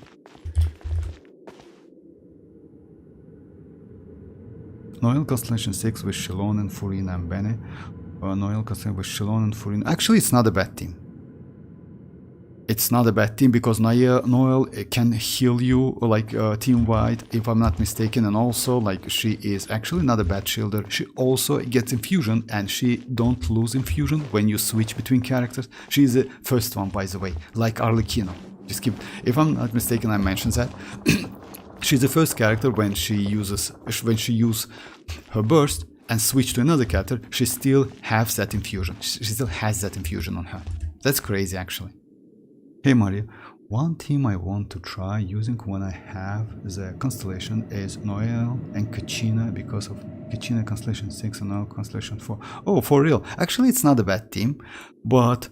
Noel Constellation 6 with Xilonen, Furina and Bene. Noel Constellation with Xilonen, Furina. Actually, it's not a bad team. It's not a bad team because Noel can heal you like team-wide, if I'm not mistaken, and also like she is actually not a bad shielder. She also gets infusion and she don't lose infusion when you switch between characters. She is the first one, by the way, like Arlecchino. Just keep, if I'm not mistaken, I mentioned that. She's the first character when she uses her burst and switch to another character, she still has that infusion. She still has that infusion on her. That's crazy actually. Hey Maria, one team I want to try using when I have the constellation is Noel and Kachina because of Kachina Constellation 6 and Noel Constellation 4. Oh, for real. Actually, it's not a bad team, but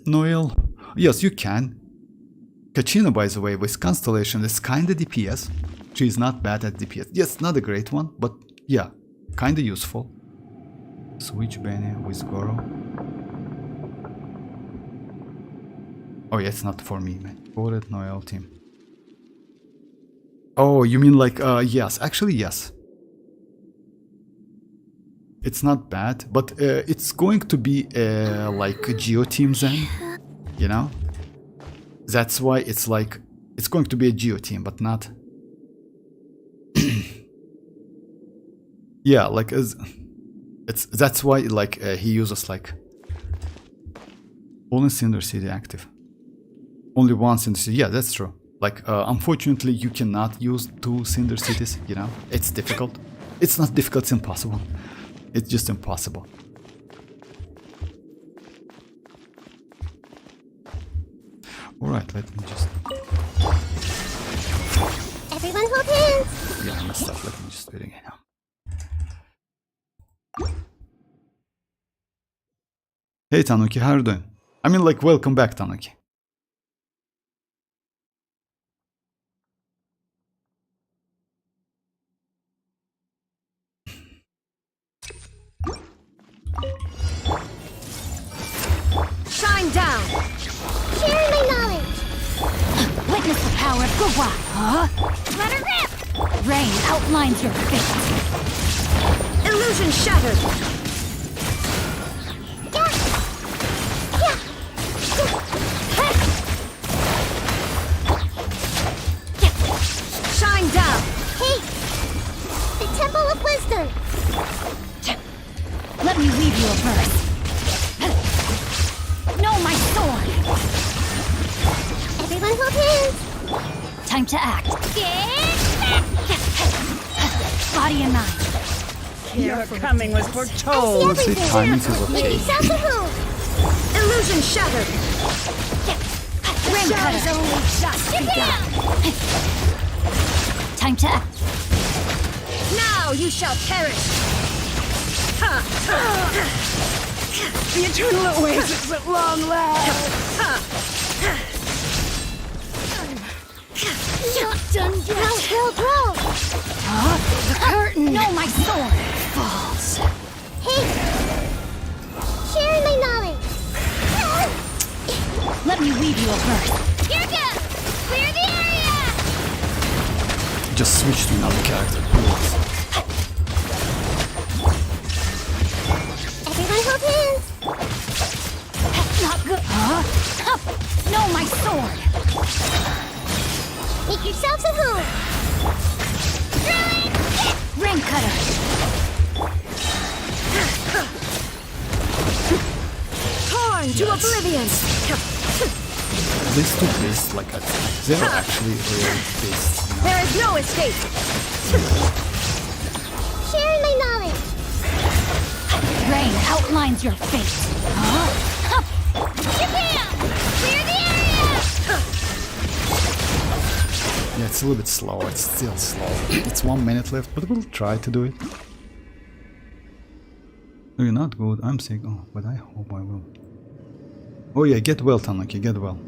Noel, yes, you can. Kachina, by the way, with Constellation is kinda DPS. She's not bad at DPS. Yes, not a great one, but yeah, kinda useful. Switch Benny with Goro. Oh yeah, it's not for me, man. Voted Noel team. Oh, you mean like, yes, actually yes. It's not bad, but it's going to be like a Geo team then, you know? That's why it's like, it's going to be a Geo team, but not... yeah, like, that's why like he uses like... Only Cinder City active. Only one Cinder City, yeah, that's true. Like, unfortunately, you cannot use 2 Cinder Cities, you know? It's difficult. It's not difficult, it's impossible. It's just impossible. Alright, let me just... Everyone hold hands! Yeah, I messed up, let me just do it again now. Hey Tanuki, how are you doing? I mean, like, welcome back, Tanuki. Shine down! Share my knowledge! Witness the power of Gwa! Huh? Let her rip! Rain outlines your fate! Illusion shattered! Shine down! Hey! The Temple of Wisdom! Let me weave you a verse. No, my sword! Everyone hold hands! Time to act. Body and mind. Your coming was I foretold. see Let's say everything! timing is okay. Maybe south of home! Illusion shattered! Ring Show's cutter. only just begun! Time to act. Now you shall perish! The eternal oasis at long last. Not done yet! Grow, grow! The curtain. No, my sword. Falls. Hey! Share my knowledge! Let me weave you a verse. Here goes! Clear the area! Just switch to another character, please. Everyone hold hands! Not good. Huh? No, my sword. yourselves at home. Ring cutter. Torn to oblivion. These two beasts, like, they're actually real beasts. You know? There is no escape. Sharing my knowledge. Rain outlines your fate. Japan! Clear the area! Yeah, it's a little bit slow. It's still slow. It's 1 minute left, but we'll try to do it. No, you're not good. I'm sick. Oh, but I hope I will. Oh yeah, get well, Tanuki. Get well.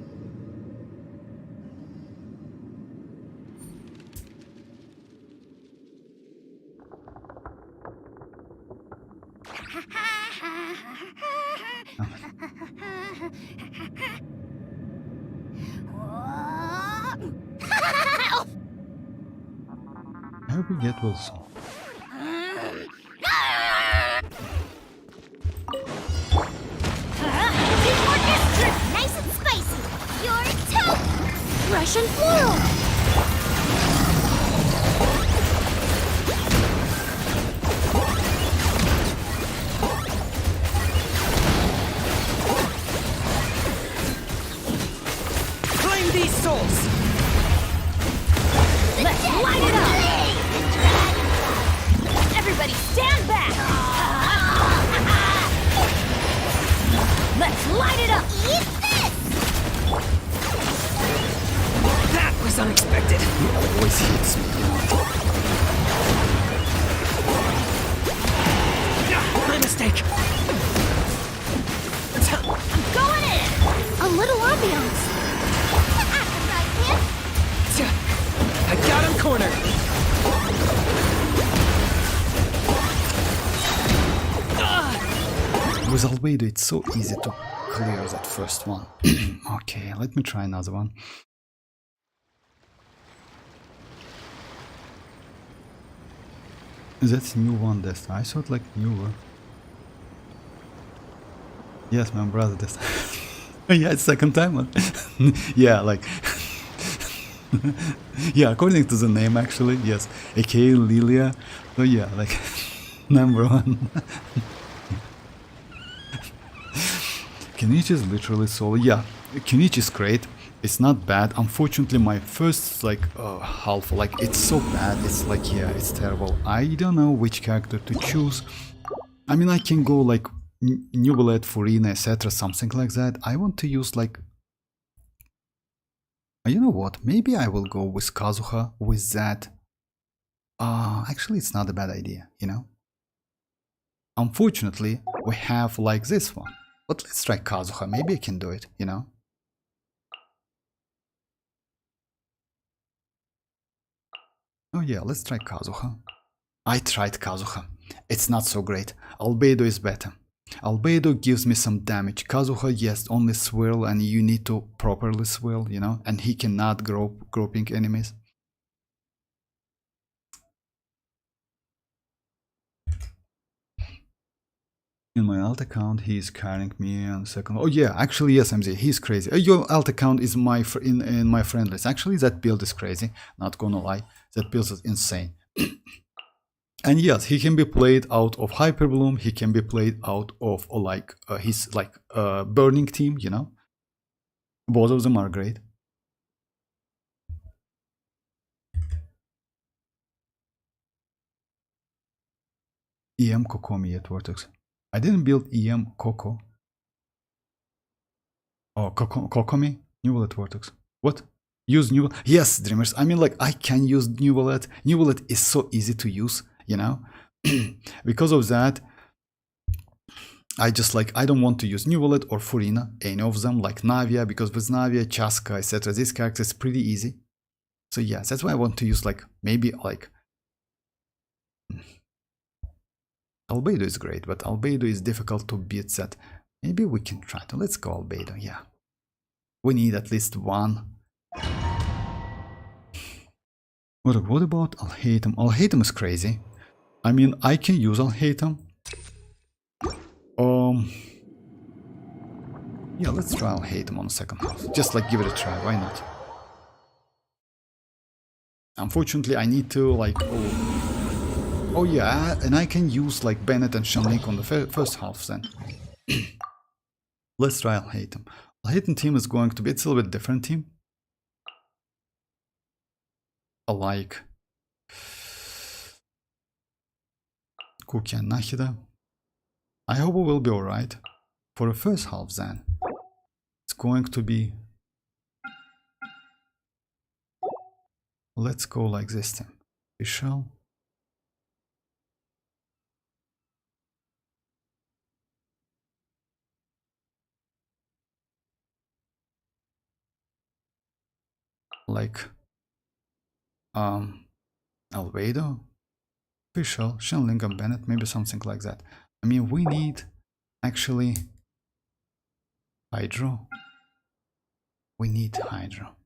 I hope we get well soon. Nice and spicy. Your toe. Russian floral. Claim these souls! Let's light it up. Everybody stand back. Let's light it up. Eat this! That was unexpected. He always hits me, you know. My mistake. I'm going in! A little ambiance. I got him cornered. With Albedo, it's so easy to clear that first one. Okay, let me try another one. That's new one, Desta. I thought like newer. Yes, my brother Desta. Yeah, it's second time. Yeah, like... yeah, according to the name actually, yes. aka Lilia. So yeah, like... number one. Kinich is literally solo. Yeah, Kinich is great. It's not bad. Unfortunately, my first like half, like it's so bad. It's like, yeah, it's terrible. I don't know which character to choose. I mean, I can go like Neuvillette, Furina, etc. Something like that. I want to use like... You know what? Maybe I will go with Kazuha with that. Actually, it's not a bad idea, you know? Unfortunately, we have like this one. But let's try Kazuha. Maybe I can do it, you know? Oh yeah, let's try Kazuha. I tried Kazuha. It's not so great. Albedo is better. Albedo gives me some damage. Kazuha, yes, only swirl, and you need to properly swirl, you know? And he cannot grouping enemies. In my alt account, he is carrying me on second. Oh yeah, actually yes, MZ, he's crazy. Your alt account is in my friend list. Actually, that build is crazy. Not gonna lie, that build is insane. And yes, he can be played out of Hyper Bloom. He can be played out of like his like burning team. You know, both of them are great. EM Kokomi at Vortex. I didn't build EM Coco. Oh, Kokomi? Neuvillette Vortex. What? Use Neuvillette? Yes, Dreamers. I mean, like, I can use Neuvillette. Neuvillette is so easy to use, you know? Because of that, I just, like, I don't want to use Neuvillette or Furina, any of them, like Navia, because with Navia, Chasca, etc., these characters pretty easy. So, yeah, that's why I want to use, like, maybe, like... Albedo is great, but Albedo is difficult to beat that. Maybe we can try to. Let's go Albedo, yeah. We need at least one. What about Alhatem? Alhatem is crazy. I mean, I can use Alhatem. Yeah, let's try Alhatem on the second half. Just like give it a try, why not? Unfortunately, I need to like, oh yeah, and I can use like Bennett and Xianyun on the first half then. Let's try Alhaitham. Alhaitham team is going to be, it's a little bit different team. Like Cookie and Nahida. I hope we will be alright. For the first half then, it's going to be, let's go like this team. Official. Like Albedo, Official, Xianyun and Bennett, maybe something like that. I mean, we need actually Hydro. We need Hydro.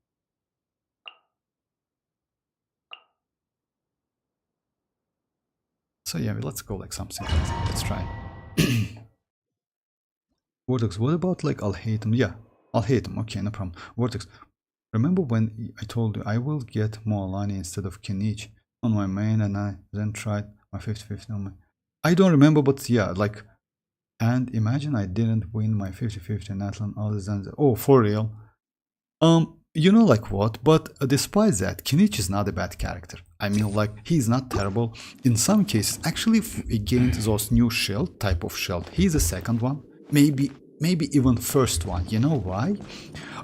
So yeah, let's go like something like that. Let's try. Vortex, what about like Alhaitham? Yeah, Alhaitham, okay, no problem. Vortex, remember when I told you I will get mualani instead of kinich on my main, and I then tried my 50-50 on my... I don't remember, but yeah, like, and imagine I didn't win my 50-50 natlan other than the... Oh, for real? You know like what, but despite that, Kinich is not a bad character. I mean, like, he's not terrible. In some cases, actually, against those new shield, type of shield, he's the second one. Maybe even first one. You know why?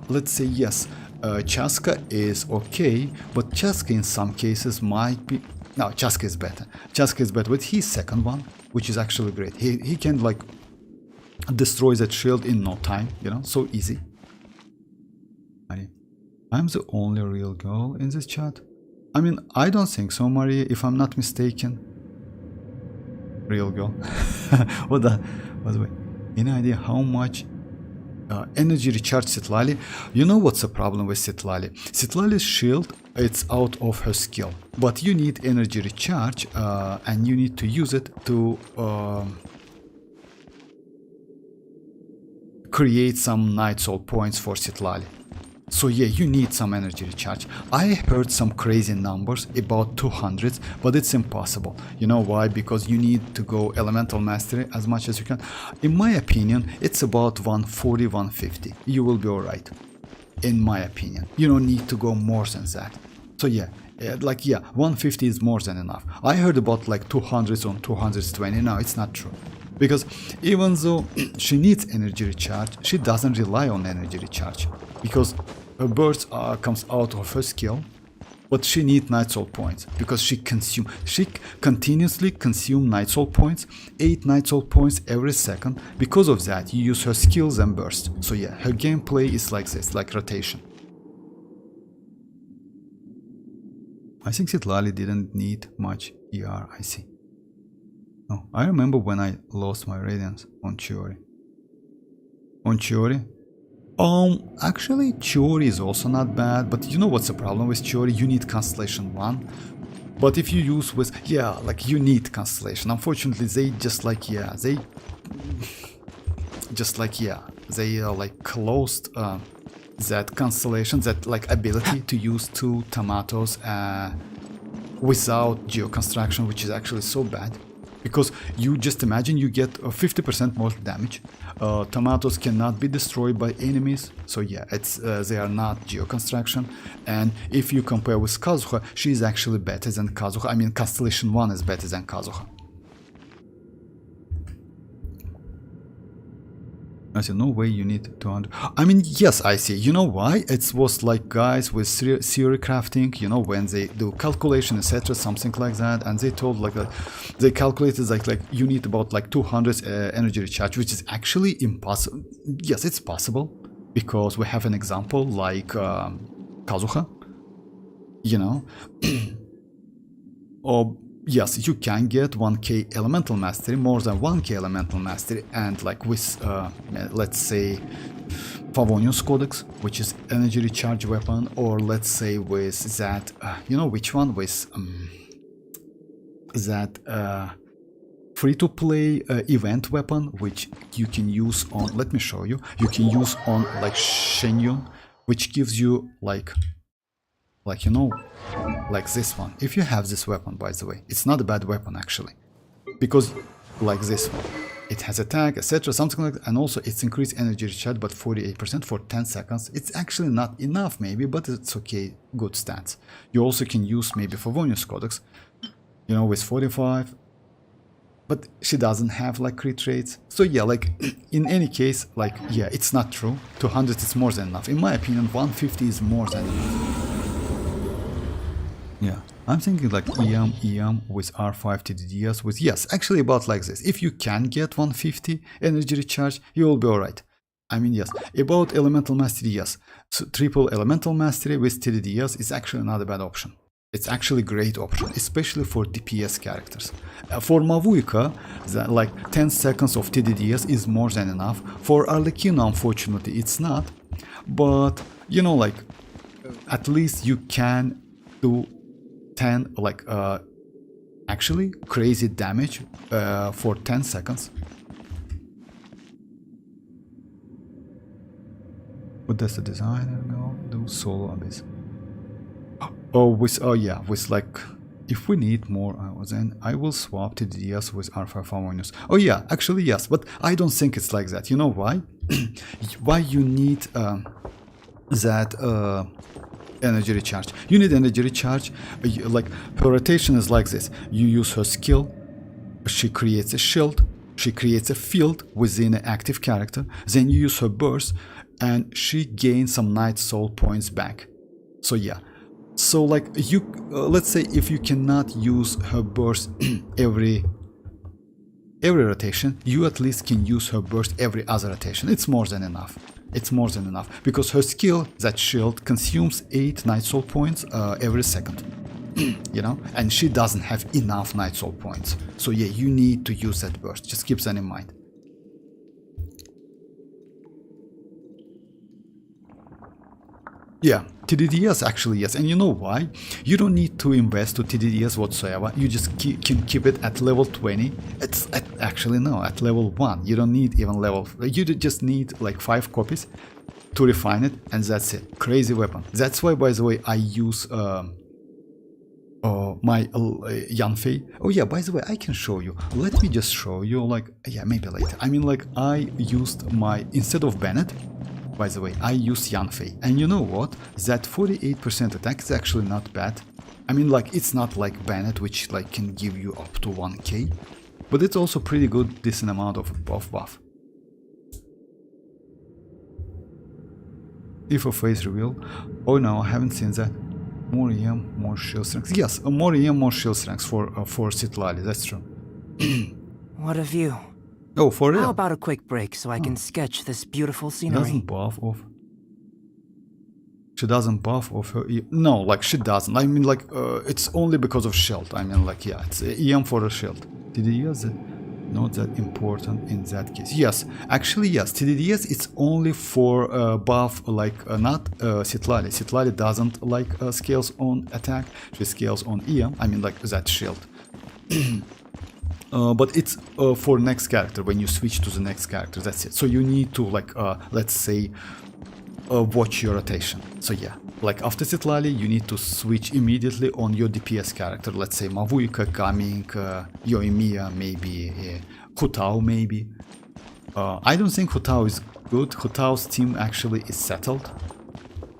Let's say, yes, Chasca is okay, but Chasca in some cases might be... No, Chasca is better. Chasca is better, but he's second one, which is actually great. He can, like, destroy that shield in no time, you know, so easy. I'm the only real girl in this chat. I mean, I don't think so, Maria, if I'm not mistaken. Real girl. What the... By the way, any idea how much energy recharge citlali? You know what's the problem with citlali? Citlali's shield, it's out of her skill. But you need energy recharge and you need to use it to create some night soul points for citlali. So yeah, you need some energy recharge. I heard some crazy numbers about 200s, but it's impossible. You know why? Because you need to go elemental mastery as much as you can. In my opinion, it's about 140, 150. You will be alright. In my opinion. You don't need to go more than that. So yeah, like yeah, 150 is more than enough. I heard about like 200s on 220. No, it's not true. Because even though she needs energy recharge, she doesn't rely on energy recharge. Because her burst comes out of her skill, but she needs night soul points because she continuously consumes night soul points, 8 night soul points every second. Because of that, you use her skills and burst. So yeah, her gameplay is like this, like rotation. I think citlali didn't need much ER, I see. Oh, I remember when I lost my radiance on Chiori. Actually, Chiori is also not bad, but you know what's the problem with Chiori? You need Constellation 1. But if you use with, yeah, like you need Constellation. Unfortunately, they just like, yeah, they like closed that Constellation, that like ability to use 2 tomatoes without geoconstruction, which is actually so bad. Because you just imagine you get 50% more damage. Tomatoes cannot be destroyed by enemies, so yeah, it's they are not geoconstruction. And if you compare with Kazuha, she is actually better than Kazuha. I mean, Constellation 1 is better than Kazuha. I said, no way you need 200. I mean, yes, I see. You know why? It was like guys with theory crafting, you know, when they do calculation, etc., something like that, and they told like they calculated like you need about like 200 energy recharge, which is actually impossible. Yes, it's possible because we have an example like Kazuha, you know, or yes, you can get 1k elemental mastery, more than 1k elemental mastery, and like with, let's say, Favonius Codex, which is energy recharge weapon, or let's say with that, you know which one, with that free-to-play event weapon, which you can use on, let me show you, you can use on like Xianyun, which gives you like like, you know, like this one. If you have this weapon, by the way, it's not a bad weapon actually, because like this one, it has attack, etc., something like that, and also it's increased energy recharge, but 48% for 10 seconds. It's actually not enough maybe, but it's okay, good stats. You also can use maybe Favonius Codex, you know, with 45, but she doesn't have like crit rates. So yeah, like in any case, like yeah, it's not true. 200 is more than enough. In my opinion, 150 is more than enough. Yeah, I'm thinking like EM with R5 TDDS with, yes, actually about like this. If you can get 150 energy recharge, you will be alright. I mean, yes, about Elemental Mastery, yes. So triple Elemental Mastery with TDDS is actually not a bad option. It's actually a great option, especially for DPS characters. For Mavuika, like 10 seconds of TDDS is more than enough. For Arlecchino, unfortunately, it's not. But, you know, like, at least you can do 10, like, actually crazy damage for 10 seconds. What does the designer go? Do solo abyss. Oh, with, oh yeah, with like, if we need more, then I will swap TDDS with R5 Favonius. Oh yeah, actually yes, but I don't think it's like that. You know why? Why you need that energy recharge? You need energy recharge, like her rotation is like this. You use her skill, she creates a shield, she creates a field within an active character, then you use her burst, and she gains some Night Soul points back. So yeah. So like you, let's say if you cannot use her burst every rotation, you at least can use her burst every other rotation. It's more than enough. It's more than enough because her skill, that shield, consumes 8 Night Soul points every second. You know, and she doesn't have enough Night Soul points. So yeah, you need to use that burst. Just keep that in mind. Yeah, TDDS actually, yes. And you know why? You don't need to invest to TDDS whatsoever. You just can keep it at level 20. It's actually no, at level 1. You don't need even level. You just need like 5 copies to refine it, and that's it. Crazy weapon. That's why, by the way, I use my Yanfei. Oh yeah, by the way, I can show you. Let me just show you, like, yeah, maybe later. I mean, like, I used my, instead of Bennett, by the way, I use Yanfei, and you know what? That 48% attack is actually not bad. I mean, like, it's not like Bennett, which like can give you up to 1k, but it's also pretty good, decent amount of buff. If a face reveal, oh no, I haven't seen that. More EM, more shield strength. Yes, more EM, more shield strength for citlali. That's true. What a view. Oh, for real? How about a quick break so I can sketch this beautiful scenery? Doesn't buff off. She doesn't buff off her EM. No, like she doesn't. I mean, like it's only because of shield. I mean, like, yeah, it's EM for a shield. TDDS not that important in that case. Yes, actually yes. TDDS it's only for buff, like not citlali. Citlali doesn't like scales on attack. She scales on EM. I mean, like that shield. But it's for next character, when you switch to the next character, that's it. So you need to, like, let's say, watch your rotation. So yeah, like after citlali, you need to switch immediately on your DPS character. Let's say Mavuika coming, Yoimiya maybe, Hutao maybe. I don't think Hutao is good. Hutao's team actually is settled,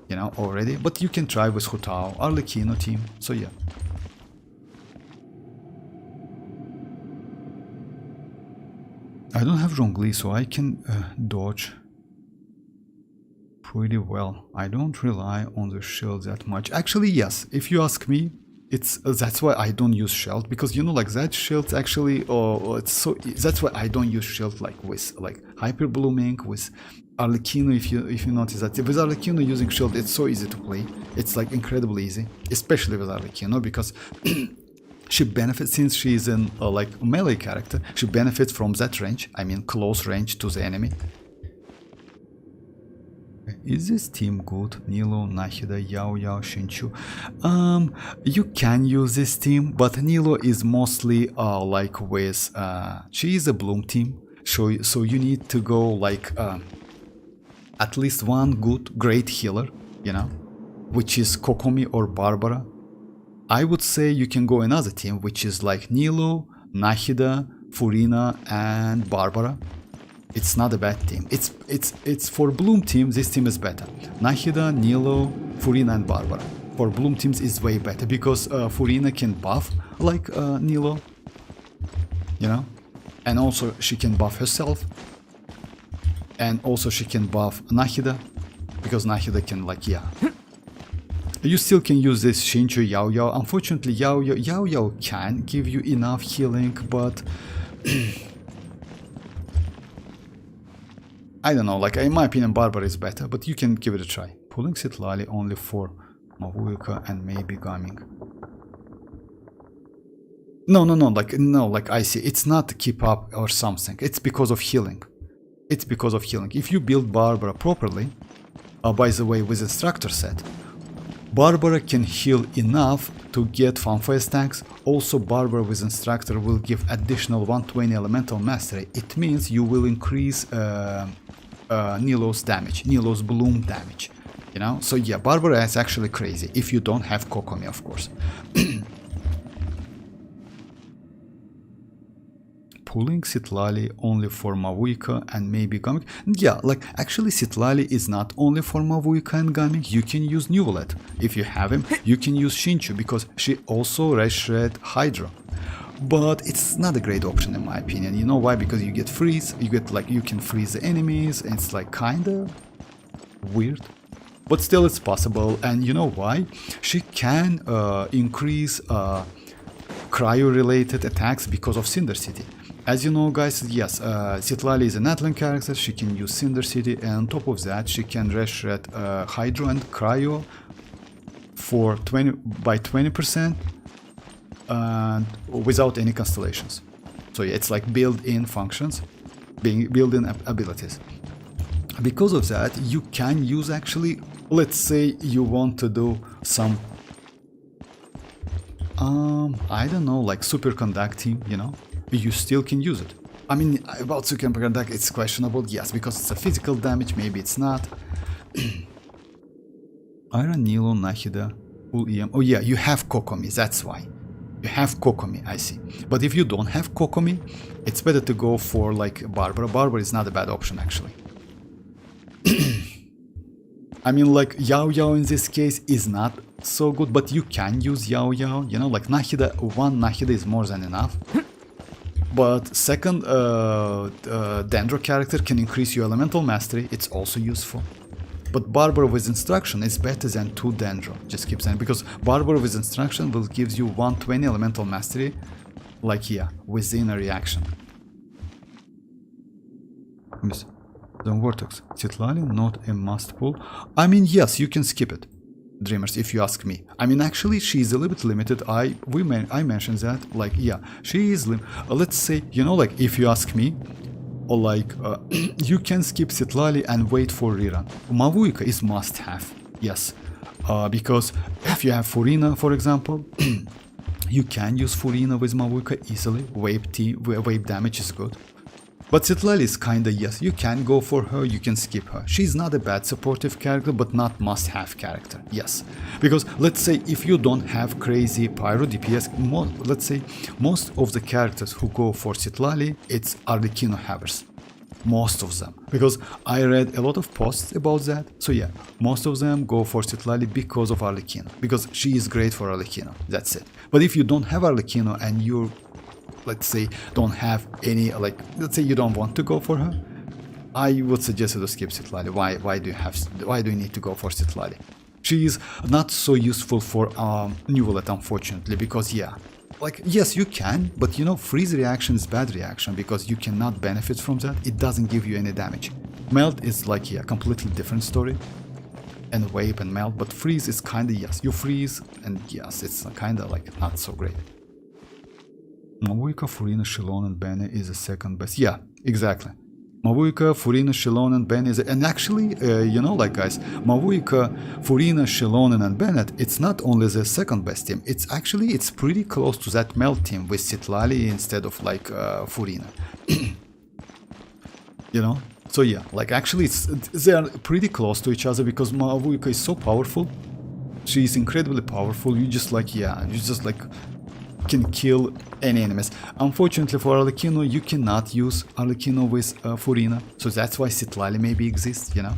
you know, already. But you can try with Hutao, Arlecchino team, so yeah. I don't have Zhongli, so I can dodge pretty well. I don't rely on the shield that much. Actually, yes, if you ask me, it's that's why I don't use shield, because you know, like that shield actually, it's so, that's why I don't use shield like with like hyper blooming with Arlecchino. If you notice that with Arlecchino using shield, it's so easy to play. It's like incredibly easy, especially with Arlecchino, because she benefits, since she is in like melee character, she benefits from that range, I mean close range to the enemy. Is this team good? Nilo, Nahida, Yao Yao, Shinchu. You can use this team, but Nilo is mostly like with, she is a Bloom team, so you need to go like at least one great healer, you know. which is Kokomi or Barbara, I would say you can go another team, which is like Nilo, Nahida, Furina, and Barbara. It's not a bad team. It's for Bloom team, this team is better. Nahida, Nilo, Furina, and Barbara. For Bloom teams is way better because Furina can buff like Nilo, you know, and also she can buff herself, and also she can buff Nahida because Nahida can like, yeah. You still can use this Shinchu Yao Yao. Unfortunately, Yao Yao can give you enough healing, but I don't know, like in my opinion Barbara is better, but you can give it a try. Pulling Citlali only for Mavuika and maybe Gaming. No, like I see, it's not keep up or something, it's because of healing. It's because of healing. If you build Barbara properly, by the way, with Instructor set, Barbara can heal enough to get fanfare stacks. Also, Barbara with Instructor will give additional 120 elemental mastery. It means you will increase Nilo's damage, Nilo's Bloom damage, you know? So yeah, Barbara is actually crazy, if you don't have Kokomi, of course. Pulling Citlali only for Mavuika and maybe Gaming. Yeah, like actually Citlali is not only for Mavuika and Gaming. You can use Neuvillette. If you have him, you can use Shinchu because she also Red Shred Hydra. But it's not a great option in my opinion. You know why? Because you get freeze, you get like, you can freeze the enemies, and it's like kinda weird. But still it's possible, and you know why? She can increase cryo related attacks because of Cinder City. As you know guys, yes, Citlali is a natlan character, she can use Cinder City, and on top of that she can Red Shred Hydro and Cryo for 20% and without any constellations. So yeah, it's like built-in functions, built-in abilities. Because of that, you can use actually, let's say you want to do some, I don't know, like superconducting, you know? You still can use it. I mean, about superconduct, it's questionable, yes, because it's a physical damage, maybe it's not. Iron, Nilo, Nahida, Full EM. Oh yeah, you have Kokomi, that's why. You have Kokomi, I see. But if you don't have Kokomi, it's better to go for like Barbara. Barbara is not a bad option actually. I mean, like Yao Yao in this case is not so good, but you can use Yao Yao, you know, like Nahida, one Nahida is more than enough. But second Dendro character can increase your elemental mastery, it's also useful. But Barbara with instruction is better than 2 Dendro, just keep saying, because Barbara with instruction will give you 120 elemental mastery, like yeah, within a reaction. The Vortex, Citlali, not a must pull. I mean, yes, you can skip it, Dreamers, if you ask me. I mean, actually, she's a little bit limited. I mentioned that, like, yeah, she is let's say, you know, like, if you ask me, or like, you can skip Citlali and wait for rerun. Mavuika is must-have, yes, because if you have Furina, for example, you can use Furina with Mavuika easily. Wave damage is good. But Citlali is kinda, yes, you can go for her, you can skip her. She's not a bad supportive character, but not must-have character, yes. Because, let's say, if you don't have crazy Pyro DPS, let's say, most of the characters who go for Citlali, it's arlecchino havers. Most of them. Because I read a lot of posts about that, so yeah, most of them go for Citlali because of arlecchino. Because she is great for arlecchino, that's it. But if you don't have arlecchino and you're, let's say, don't have any, like, let's say you don't want to go for her, I would suggest you to skip Citlali. Why do you need to go for Citlali? She is not so useful for Neuvillette, unfortunately, because yeah, like, yes, you can, but you know, freeze reaction is bad reaction because you cannot benefit from that. It doesn't give you any damage. Melt is like, yeah, completely different story, and wave and melt, but freeze is kinda, yes, you freeze, and yes, it's kinda like not so great. Mavuika, Furina, Xilonen, Bene is the second best. Yeah, exactly. Mavuika, Furina, Xilonen, Bene is... And actually, you know, like guys, Mavuika, Furina, Xilonen and Bennett, it's not only the second best team, it's actually, it's pretty close to that melt team with Citlali instead of like Furina. You know? So yeah, like actually they are pretty close to each other because Mavuika is so powerful. she's incredibly powerful. You just like, yeah, you just like can kill any enemies. Unfortunately for Arlecchino, you cannot use Arlecchino with Furina, so that's why citlali maybe exists, you know.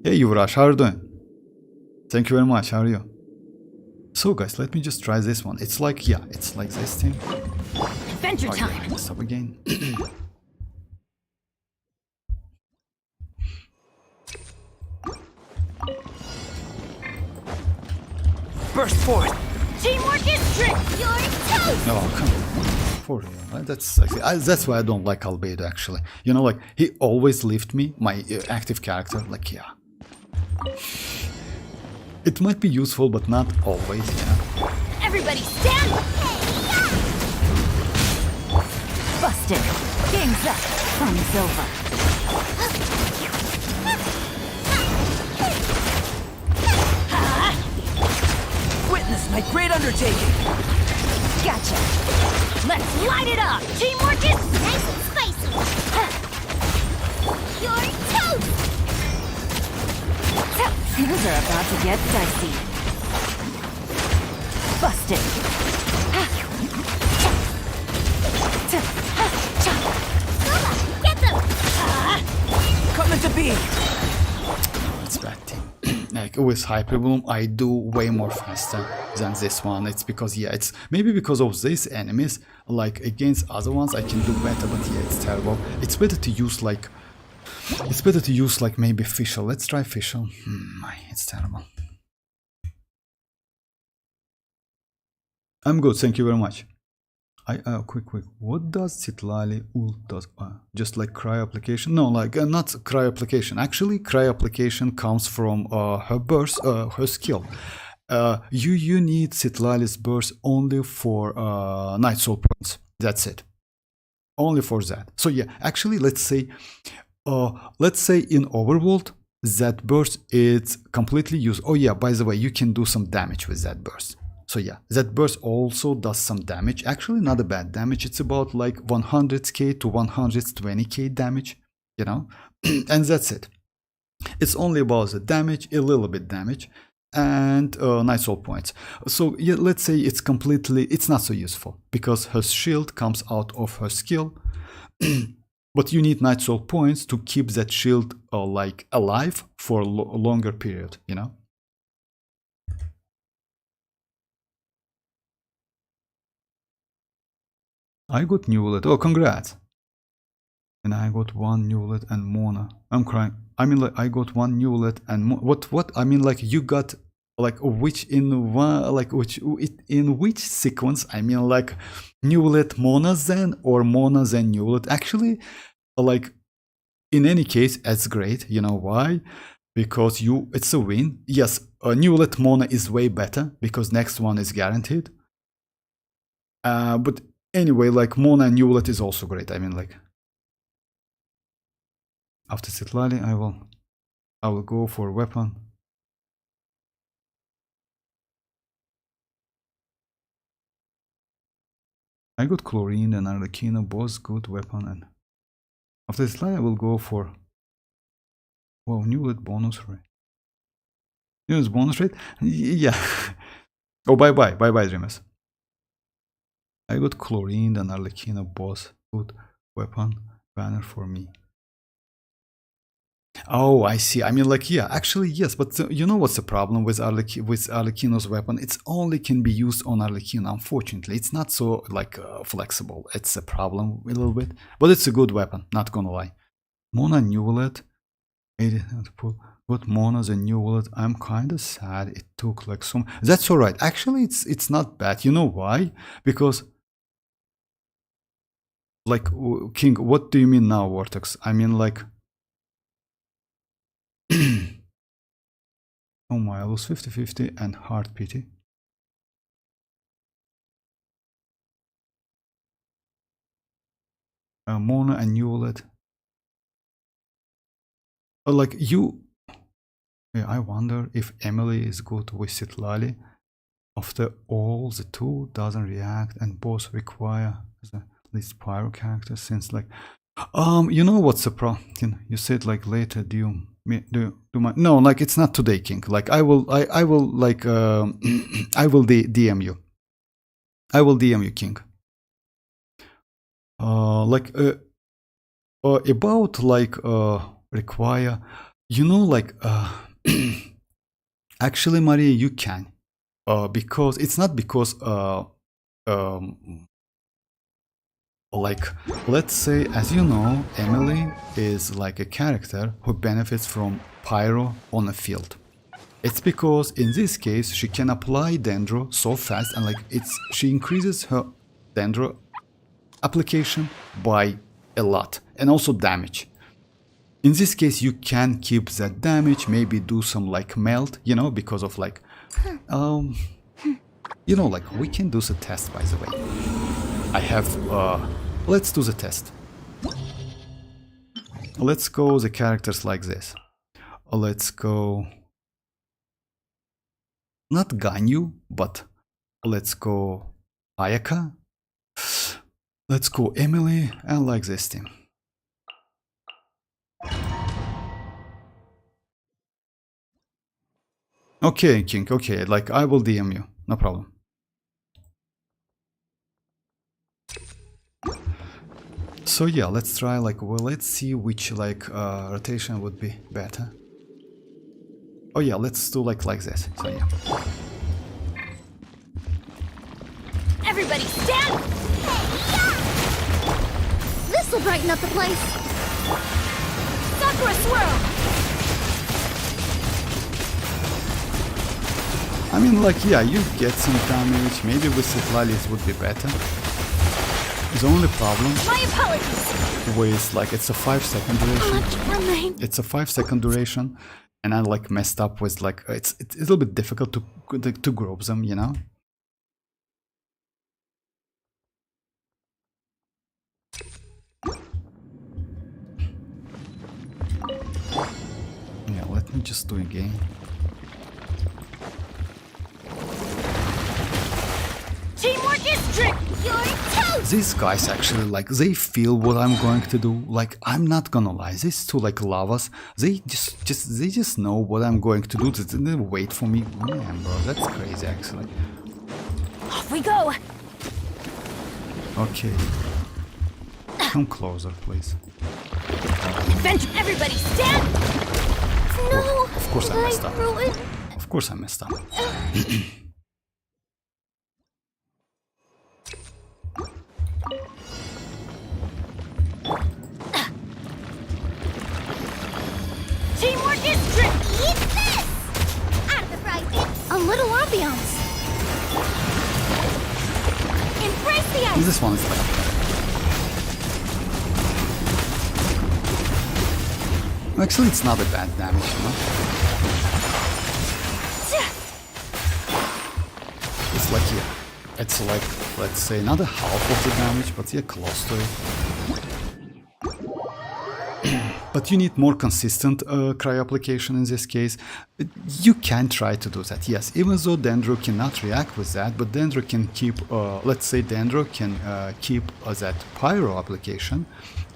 Hey Yuvrash, how are you doing? Thank you very much, how are you? So guys, let me just try this one. It's like, yeah, it's like this thing. Adventure time. Mess up again. Burst forth! Teamwork is strength. You're toast. Oh, come on. For real. That's why I don't like Albedo, actually. You know, like, he always left me, my active character, like, yeah. It might be useful, but not always, yeah. Everybody stand! Busted. Game's up. Fun's over. Witness my great undertaking! Gotcha. Let's light it up. Teamwork is nice and spicy. You're toast. Things are about to get dicey. Busted. Soma, get them. Coming to be! It's bad thing. Like with Hyperbloom, I do way more faster than this one. It's because, yeah, it's maybe because of these enemies. Like against other ones, I can do better, but yeah, it's terrible. It's better to use like, maybe Fischl. Let's try Fischl. It's terrible. I'm good, thank you very much. Quick. What does citlali ult does? Just like cry application? No, like not cry application. Actually, cry application comes from her burst, her skill. You need citlali's burst only for night soul points. That's it. Only for that. So yeah, actually, let's say in Overworld, that burst is completely used. Oh yeah, by the way, you can do some damage with that burst. So yeah, that burst also does some damage. Actually, not a bad damage. It's about like 100k to 120k damage, you know, and that's it. It's only about the damage, a little bit damage, and night soul points. So yeah, let's say it's not so useful because her shield comes out of her skill, but you need night soul points to keep that shield like alive for a longer period, you know. I got Neuvillette. Oh, congrats! And I got one Neuvillette and Mona. I'm crying. I mean, like, I got one Neuvillette and what? I mean, like, you got like in which sequence? I mean, like, Neuvillette Mona then or Mona then Neuvillette. Actually, like, in any case, it's great. You know why? Because it's a win. Yes, Neuvillette Mona is way better because next one is guaranteed. But anyway, like Mona and Neuvillette is also great. I mean, like, after citlali, I will go for weapon. I got chlorine and arlecchino, both good weapon, and after citlali, I will go for Neuvillette bonus rate. Neuvillette bonus rate, yeah. Oh, bye, dreamers. I got chlorine and arlecchino, both good weapon, banner for me. Oh, I see. I mean, like, yeah, actually, yes, but you know what's the problem with Arlecchino's weapon? It only can be used on Arlecchino, unfortunately. It's not so, like, flexible. It's a problem a little bit, but it's a good weapon, not gonna lie. Mona Neuvillette, got Mona's and Neuvillette. I'm kind of sad it took, like, some... That's alright. Actually, it's not bad. You know why? Because... Like, King, what do you mean now, Vortex? I mean, like... Oh my, I lose 50-50 and heart pity. Mona and Neuvillette. Like, you... Yeah, I wonder if Emily is good with citlali. After all, the two doesn't react and both require the least pyro character since, like... You know what's the problem? You said, like, later, Doom. me do my no, like it's not today, King. Like I will like I will DM you. I will DM you, King. Like about like require, you know, like actually, Maria, you can because it's not because like, let's say, as you know, Emily is like a character who benefits from pyro on a field. It's because in this case she can apply dendro so fast, and like she increases her dendro application by a lot, and also damage. In this case you can keep that damage, maybe do some like melt, you know, because of like you know, like we can do the test, by the way. I have let's do the test. Let's go the characters like this. Let's go not Ganyu, but let's go Ayaka. Let's go Emily, and like this team. Okay, King, okay, like I will DM you, no problem. So yeah, let's try like, well, let's see which like rotation would be better. Oh yeah, let's do like this. So yeah. Everybody stand! This'll brighten up the place. Sakura swirl! I mean, like, yeah, you get some damage. Maybe with citlali it would be better. The only problem My apologies! with like it's a 5-second duration. It's a 5-second duration, and I like messed up with like it's a little bit difficult to group them, you know. Yeah, let me just do again. Teamwork is tricky! You're toast! These guys actually like they feel what I'm going to do. Like I'm not gonna lie, these two like lavas, they just know what I'm going to do. They wait for me. Man, bro, that's crazy actually. Off we go! Okay, come closer, please. Adventure! Everybody stand! No! Of course I messed up. ruined. Of course I messed up. Teamwork is tricky! Eat this! Out of the fry pan. A little ambiance. Embrace the ice. This one is like actually it's not a bad damage, you know. It's like yeah, it's like let's say not a half of the damage, but yeah, close to it. But you need more consistent cryo application in this case. You can try to do that, yes, even though Dendro cannot react with that, but Dendro can keep, let's say Dendro can keep that pyro application,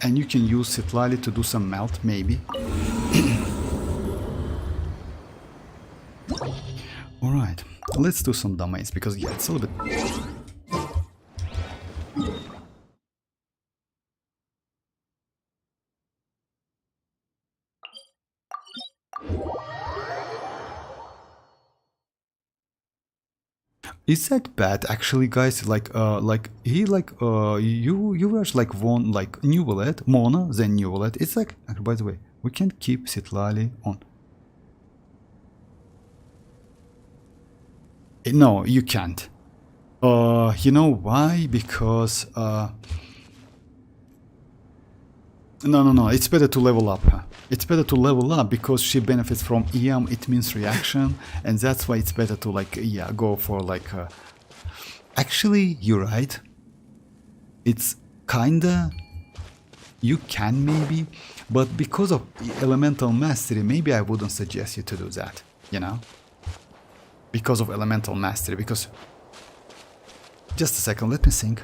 and you can use citlali to do some melt, maybe. Alright, let's do some damage, because yeah, it's a little bit... Is that bad actually, guys? Like he like you were like one like Neuvillette, Mona, then Neuvillette. It's like, by the way, we can keep citlali on. No, you can't. You know why? Because no, it's better to level up her. It's better to level up because she benefits from EM, it means reaction, and that's why it's better to like, yeah, go for like actually, you're right. It's kinda, you can maybe, but because of elemental mastery, maybe I wouldn't suggest you to do that, you know? Because of elemental mastery, because... Just a second, let me think.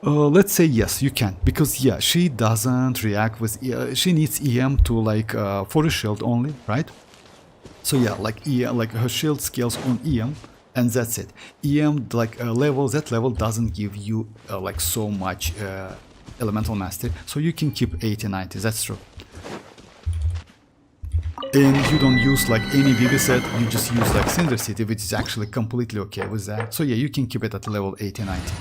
Let's say yes, you can, because yeah, she doesn't react with, she needs EM to like for a shield only, right? So yeah, like like her shield scales on EM, and that's it. EM like that level doesn't give you like so much elemental mastery, so you can keep 80-90. That's true. And you don't use like any Vivi set, you just use like Cinder City, which is actually completely okay with that. So yeah, you can keep it at level 80-90.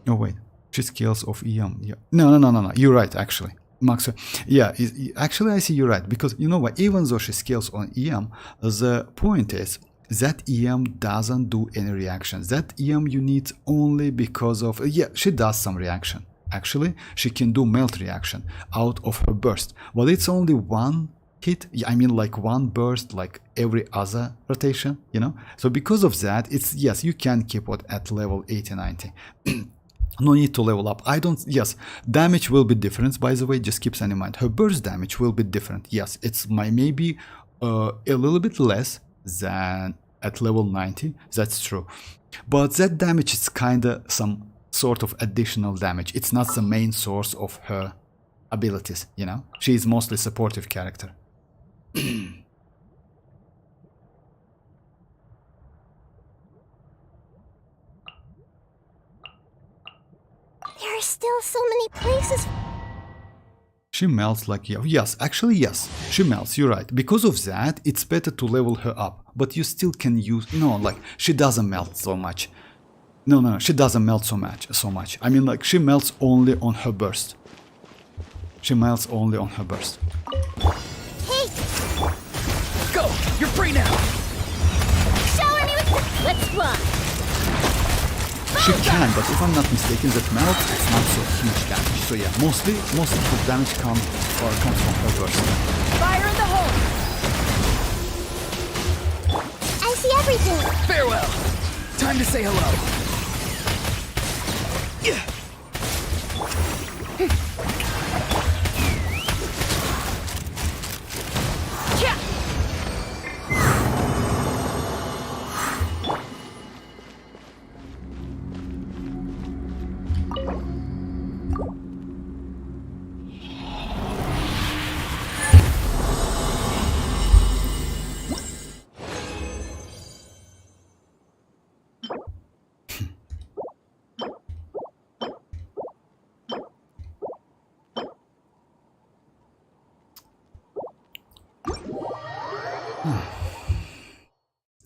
Oh wait, she scales of EM. Yeah. No. You're right, actually. Max, yeah, actually I see you're right, because you know what, even though she scales on EM, the point is that EM doesn't do any reactions. That EM you need only because of, yeah, she does some reaction. Actually, she can do melt reaction out of her burst, but it's only one hit. I mean like one burst like every other rotation, you know? So because of that, it's, yes, you can keep it at level 80-90. No need to level up. I don't, yes, damage will be different, by the way, just keep that in mind. Her burst damage will be different. Yes, it's maybe a little bit less than at level 90, that's true. But that damage is kinda some sort of additional damage. It's not the main source of her abilities, you know? She is mostly supportive character. There are still so many places. She melts like, yeah, yes, actually yes, she melts, you're right. Because of that, it's better to level her up, but you still can use, no, like, she doesn't melt so much. No, she doesn't melt so much. I mean, like, she melts only on her burst. She melts only on her burst. Hey, Go! You're free now! shower me with. Let's fly. She can, but if I'm not mistaken, that melt is not so huge damage. So yeah, most of the damage comes from her burst. Fire in the hole! I see everything. Farewell! Time to say hello. Yeah.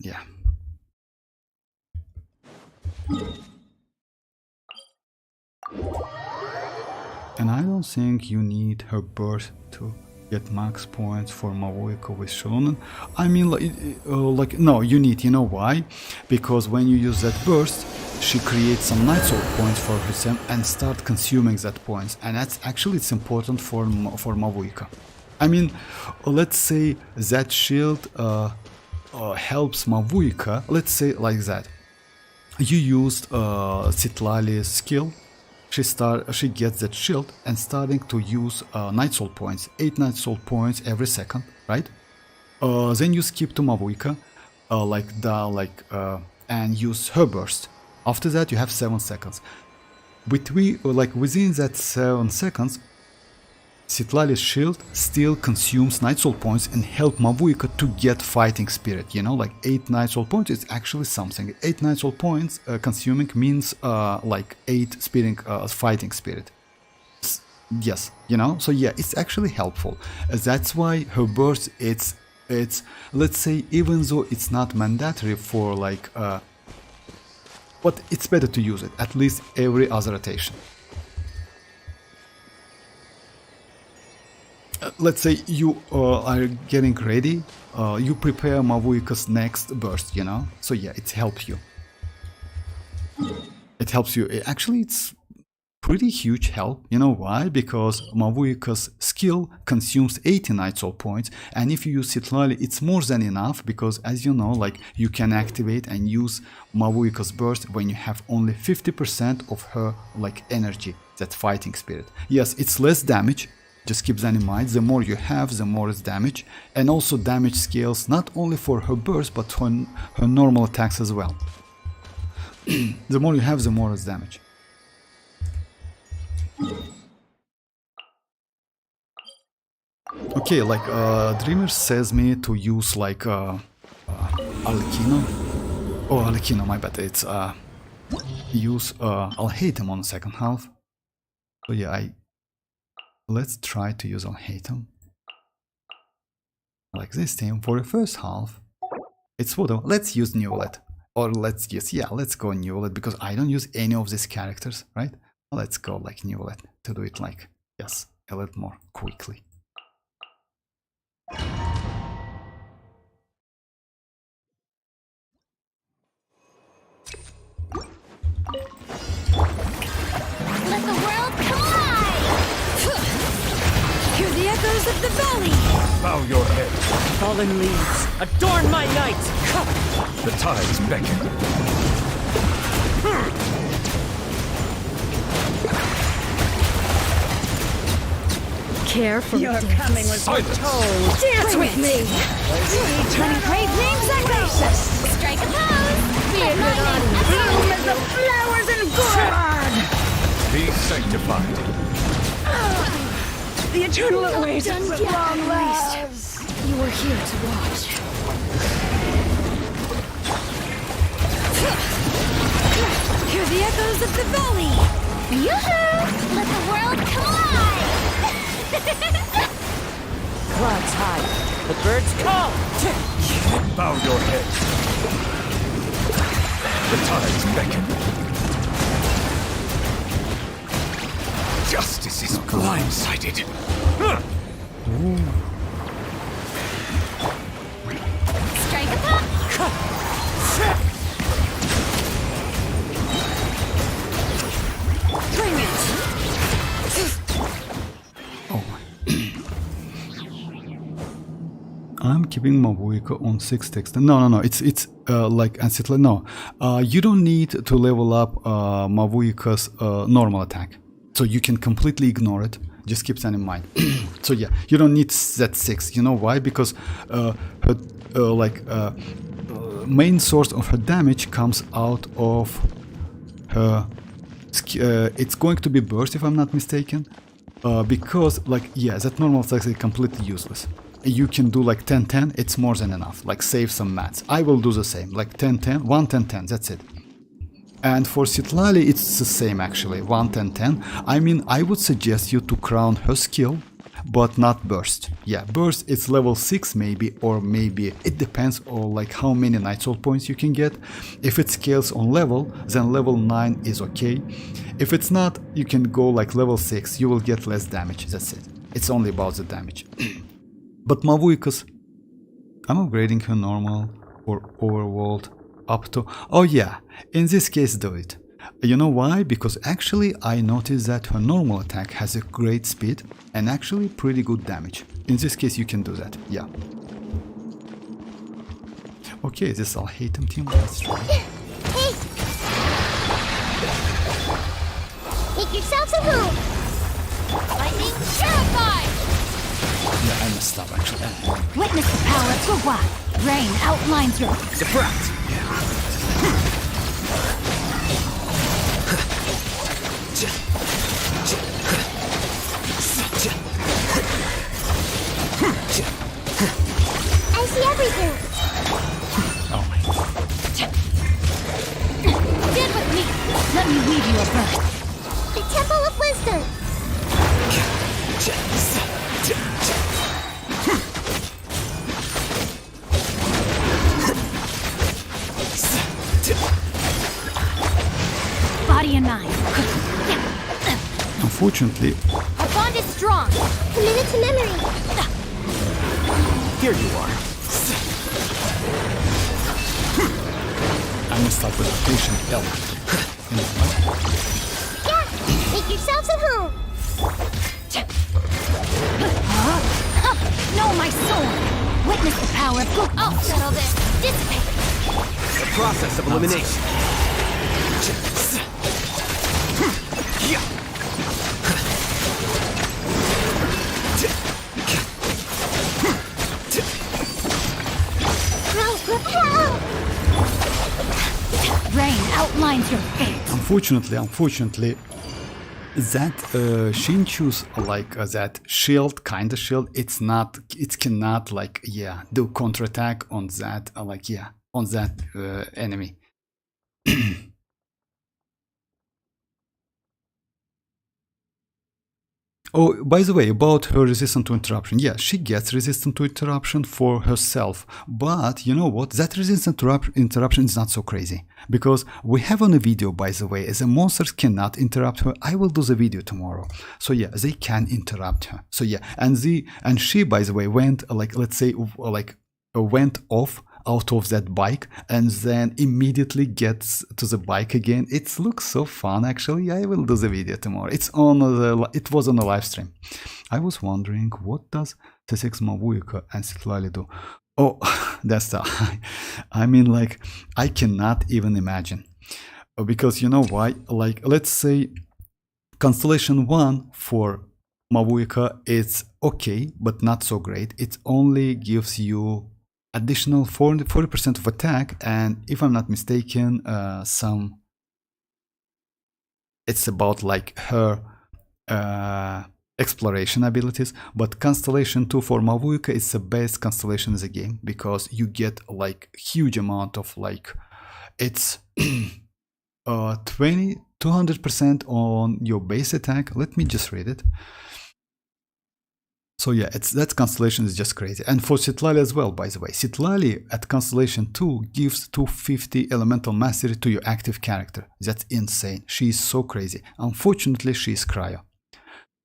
Yeah. And I don't think you need her burst to get max points for Mavuika with Xilonen. I mean, like, no, you need, you know why? Because when you use that burst, she creates some Night Soul points for herself and start consuming that points. And that's actually, it's important for Mavuika. I mean, let's say that shield helps Mavuika, let's say like that. You used Citlali's skill, she gets that shield and starting to use Night Soul points, 8 Night Soul points every second, right? Then you skip to Mavuika, and use her burst. After that you have 7 seconds. Within that 7 seconds, Citlali's shield still consumes Night Soul points and help Mavuika to get fighting spirit, you know, like 8 Night Soul points is actually something. 8 Night Soul points consuming means like 8 fighting spirit. Yes, you know, so yeah, it's actually helpful. That's why her burst, it's let's say, even though it's not mandatory for like, but it's better to use it, at least every other rotation. Let's say you are getting ready, you prepare Mavuika's next burst, you know? So yeah, it helps you. It helps you. Actually, it's pretty huge help. You know why? Because Mavuika's skill consumes 80 Night Soul points, and if you use Citlali, it's more than enough, because as you know, like, you can activate and use Mavuika's burst when you have only 50% of her, like, energy, that fighting spirit. Yes, it's less damage. Just keep that in mind, the more you have, the more it's damage, and also damage scales not only for her burst, but for her normal attacks as well. The more you have, the more it's damage. Okay, like Dreamer says me to use like arlecchino. Oh, arlecchino, my bad. It's use I'll hate him on the second half. So yeah, let's try to use I'll hate him like this team for the first half. It's whatever. Let's use Neuvillette, or let's use let's go Neuvillette because I don't use any of these characters, right? Let's go like Neuvillette to do it like a little more quickly. Let the world collide! Hear the echoes of the valley! Bow your head. Fallen leaves, adorn my night! The tides beckon. Care for Your dance. coming was Silence. foretold! Dance with me! Turning great names echoes! Strike a pose! Fear my name! Bloom as the flowers in God! Be sanctified. The eternal awaits at long last! You were here to watch. Hear the echoes of the valley! Yoo-hoo! Let the world collide! Clouds high, the birds call! Bow your head. The tides beckon. Justice is blindsided. Strike a pop! Bring it! I'm keeping mavuika on 6 text. No, it's like citlali. No, you don't need to level up mavuika's normal attack, so you can completely ignore it. Just keep that in mind. So yeah, you don't need that 6. You know why? Because her main source of her damage comes out of her. It's going to be burst if I'm not mistaken, because that normal attack is completely useless. You can do like 10-10, it's more than enough, like save some mats. I will do the same, like 10-10, 1-10-10, that's it. And for citlali it's the same actually, 1-10-10. I mean, I would suggest you to crown her skill, but not burst. Yeah, burst it's level 6 maybe, or maybe it depends on like how many night soul points you can get. If it scales on level, then level 9 is okay. If it's not, you can go like level 6, you will get less damage, that's it. It's only about the damage. But mavuika's, I'm upgrading her normal or overworld up to, oh yeah, in this case do it. You know why? Because actually I noticed that her normal attack has a great speed and actually pretty good damage. In this case you can do that, yeah. Okay, this I'll hate him team, let's try. Hey! Make yourselves at home! Lightning terrified! Yeah, I messed up actually. Witness the power of Gwa. Rain outlines your... Defract. I see everything! Oh my god. Stand with me. Let me lead you a birth. The Temple of Wisdom! Body and mind. Unfortunately, Our bond is strong! Committed to memory! Here you are. I messed up with patient L. Yeah! Make yourselves at home! Know my soul. Witness the power of Gwa. I'll settle this! Dissipate! The process of elimination. Rain outlines your fate. Unfortunately, that Shin choose like that shield, kind of shield. It's not, it cannot like, yeah, do counterattack on that, like, yeah, on that enemy. Oh, by the way, about her resistance to interruption. Yeah, she gets resistant to interruption for herself. But you know what? That resistant interruption is not so crazy. Because we have on a video, by the way, as the monsters cannot interrupt her. I will do the video tomorrow. So yeah, they can interrupt her. So yeah, and she, by the way, went like, let's say, like went off out of that bike and then immediately gets to the bike again. It looks so fun, actually. I will do the video tomorrow. It was on a live stream. I was wondering, what does WIFI and citlali do? Oh, that's the I mean, like, I cannot even imagine, because you know why? Like, let's say constellation 1 for mavuika, it's okay but not so great. It only gives you additional 40% of attack, and if I'm not mistaken, it's about like her exploration abilities. But constellation 2 for mavuika is the best constellation in the game, because you get like huge amount of, like, it's 200% on your base attack. Let me just read it. So yeah, that constellation is just crazy. And for citlali as well, by the way. Citlali at constellation 2 gives 250 elemental mastery to your active character. That's insane. She is so crazy. Unfortunately, she is cryo.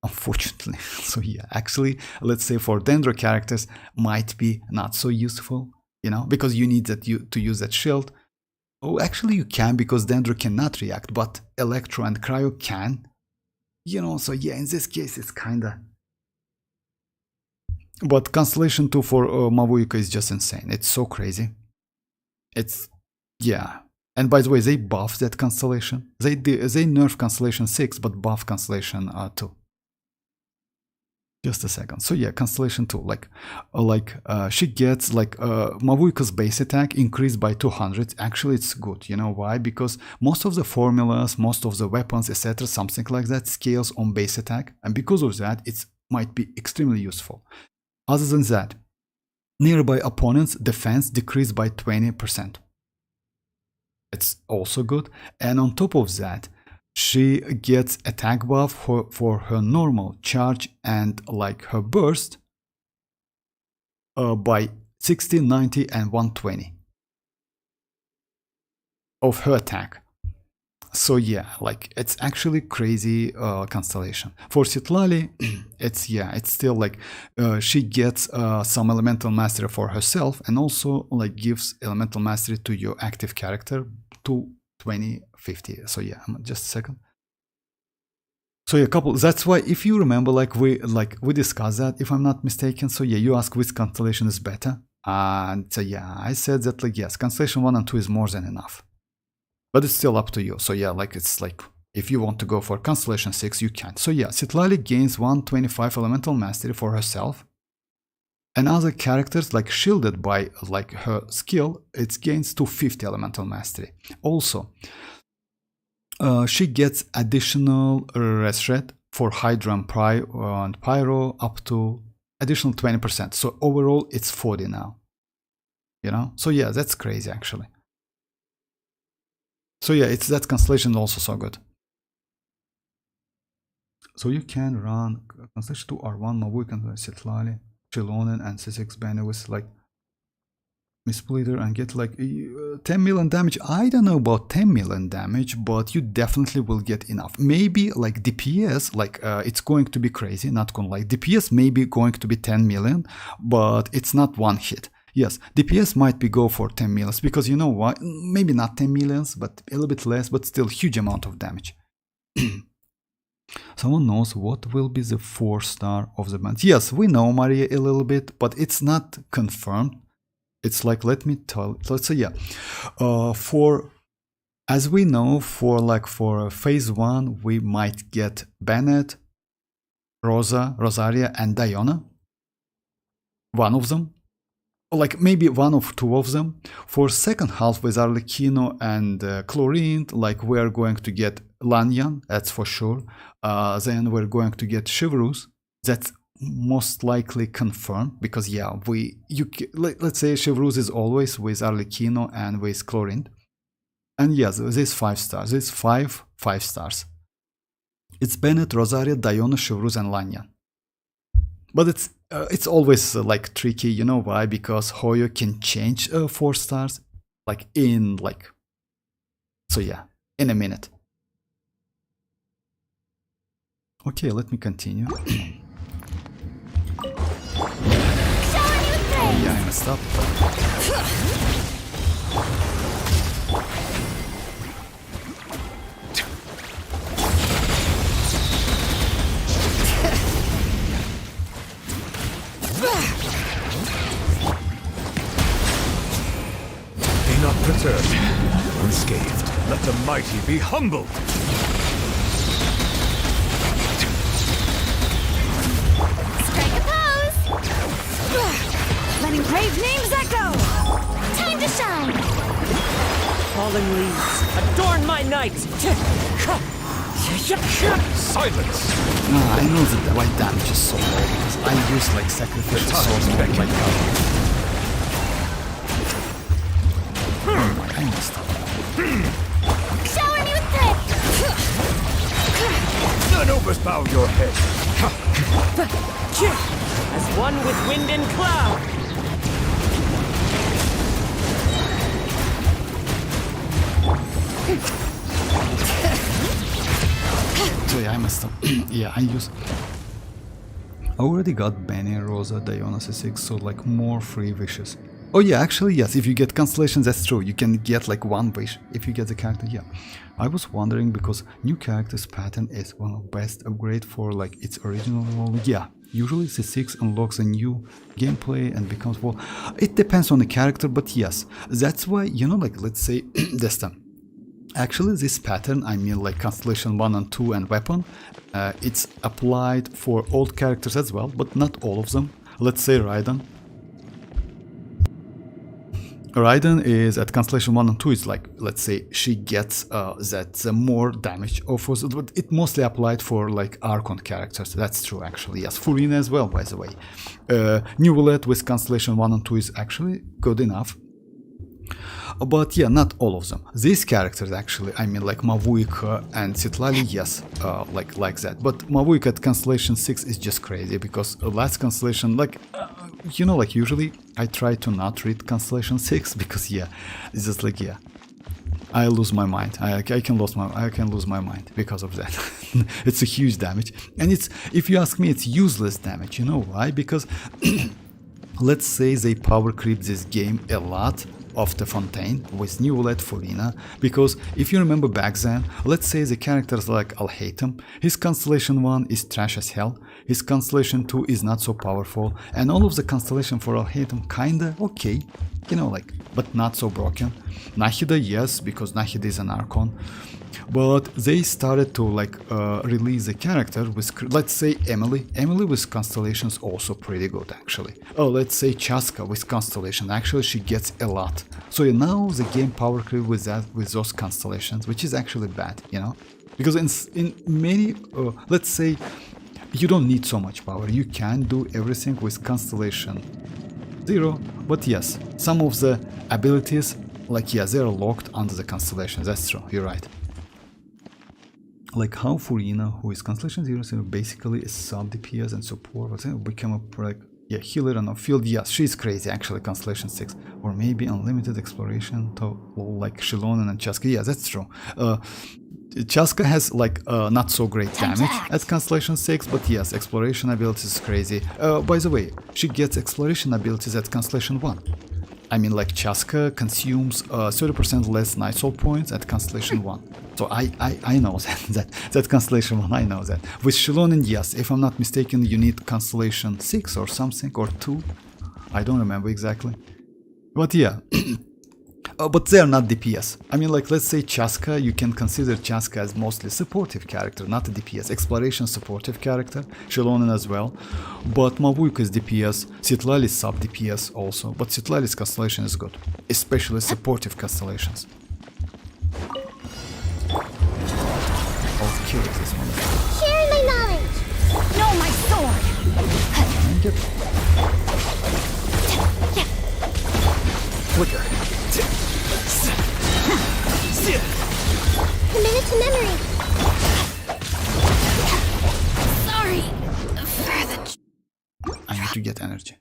Unfortunately. So yeah, actually, let's say for dendro characters, might be not so useful, you know, because you need that to use that shield. Oh, actually you can, because dendro cannot react, but electro and cryo can. You know, so yeah, in this case, it's kinda... But constellation 2 for mavuika is just insane. It's so crazy. It's, yeah. And by the way, they buff that constellation. They nerf constellation 6, but buff constellation 2. Just a second. So yeah, constellation 2, she gets like mavuika's base attack increased by 200. Actually, it's good. You know why? Because most of the formulas, most of the weapons, etc., something like that, scales on base attack, and because of that, it might be extremely useful. Other than that, nearby opponents' defense decreased by 20%. It's also good. And on top of that, she gets attack buff for her normal charge and like her burst by 60, 90, and 120 of her attack. So yeah, like, it's actually crazy constellation. For citlali, it's still like she gets some elemental mastery for herself, and also like gives elemental mastery to your active character to 2050. So yeah, just a second. So yeah, that's why, if you remember, we discussed that, if I'm not mistaken. So yeah, you ask which constellation is better, and so yeah, I said that, like, yes, constellation 1 and 2 is more than enough. But it's still up to you. So yeah, like, it's like, if you want to go for constellation 6, you can. So yeah, citlali gains 125 elemental mastery for herself. And other characters, like shielded by like her skill, it gains 250 elemental mastery. Also, she gets additional res red for Hydra and Pyro, up to additional 20%. So overall, it's 40 now. You know? So yeah, that's crazy, actually. So yeah, that constellation also so good. So you can run constellation 2 R1, mavuika, citlali, Xilonen, and C6 banner with like Missplitter and get like 10 million damage. I don't know about 10 million damage, but you definitely will get enough. Maybe like DPS, like it's going to be crazy, not gonna lie. DPS may be going to be 10 million, but it's not one hit. Yes, DPS might be go for 10 millions, because you know why? Maybe not 10 millions, but a little bit less, but still huge amount of damage. Someone knows what will be the 4-star of the band. Yes, we know Maria a little bit, but it's not confirmed. It's like, let me tell, let's say, yeah. As we know, for phase 1, we might get Bennett, Rosaria, and Diona. One of them. like maybe one or two of them. For second half with Arlecchino and Chlorine, like we're going to get Lanyan, that's for sure. Then we're going to get Chivalrous. That's most likely confirmed because yeah, let's say Chivalrous is always with Arlecchino and with Chlorine. And yes, there's 5 stars. There's 5 stars. It's Bennett, Rosaria, Diona, Chivalrous, and Lanyan. But it's always like tricky, you know why? Because Hoyo can change 4 stars like in like, so yeah, in a minute. Okay, let me continue. Oh yeah, I messed up. Be not perturbed, unscathed. Let the mighty be humbled. Strike a pose! Letting brave names echo! Time to shine! Falling leaves, adorn my night! Silence! I know that the white damage is so low because I use like sacrificial souls to make my card. I messed up. Shower me with thrift! None overbow your head. As one with wind and cloud! So yeah, I messed up. Yeah, I already got Benny, Rosa, Diona C6, so like more free wishes. Oh yeah, actually yes, if you get constellations, that's true. You can get like 1 wish if you get the character, yeah. I was wondering because new characters pattern is one of best upgrade for like its original role. Yeah, usually C6 unlocks a new gameplay and becomes, well, it depends on the character, but yes. That's why, you know, like let's say this time. Actually, this pattern, I mean like Constellation 1 and 2 and Weapon, it's applied for old characters as well, but not all of them. Let's say Raiden. Raiden is at Constellation 1 and 2, it's like, let's say she gets that more damage offers, but it mostly applied for like Archon characters. That's true actually, yes. Furina as well, by the way. Neuvillette with Constellation 1 and 2 is actually good enough. But yeah, not all of them. These characters actually, I mean like Mavuika and Citlali, yes, like that. But Mavuika at Constellation 6 is just crazy because last Constellation, like, you know, like usually I try to not read Constellation 6 because yeah, it's just like, yeah, I lose my mind. I can lose my mind because of that. It's a huge damage. And it's, if you ask me, it's useless damage. You know why? Because let's say they power creep this game a lot of the Fontaine with Neuvillette, Furina, because if you remember back then, let's say the characters like I'll hate him, his Constellation 1 is trash as hell, his Constellation 2 is not so powerful, and all of the Constellation for I'll hate him kinda okay, you know, like, but not so broken. Nahida, yes, because Nahida is an Archon, but they started to like release a character with, let's say Emily with Constellations also pretty good actually. Oh, let's say Chasca with Constellation, actually she gets a lot. So now the game power creep with those Constellations, which is actually bad, you know, because in many let's say you don't need so much power, you can do everything with Constellation 0, but yes, some of the abilities, like, yeah, they're locked under the Constellation. That's true, you're right. Like how Furina, who is Constellation 0, basically is sub DPS and support, but become a like, yeah, healer on the field. Yes, she's crazy actually, Constellation 6. Or maybe unlimited exploration to like Xilonen and Chasca. Yeah, that's true. Chasca has like not so great damage at Constellation 6, but yes, exploration abilities is crazy. By the way, she gets exploration abilities at Constellation 1. I mean, like Chasca consumes 30% less Night Soul points at Constellation 1. So I know that Constellation 1, I know that. With Xilonen, yes, if I'm not mistaken, you need Constellation 6 or something, or 2. I don't remember exactly. But yeah, but they are not DPS. I mean, like, let's say Chasca, you can consider Chasca as mostly supportive character, not a DPS. Exploration supportive character, Xilonen as well. But Mavuika is DPS, citlali is sub DPS also, but citlali's constellation is good, especially supportive constellations. Okay, this one. Sharing my knowledge. No, my sword! Yep. Flicker. Committed to memory. Sorry for the... I need to get energy.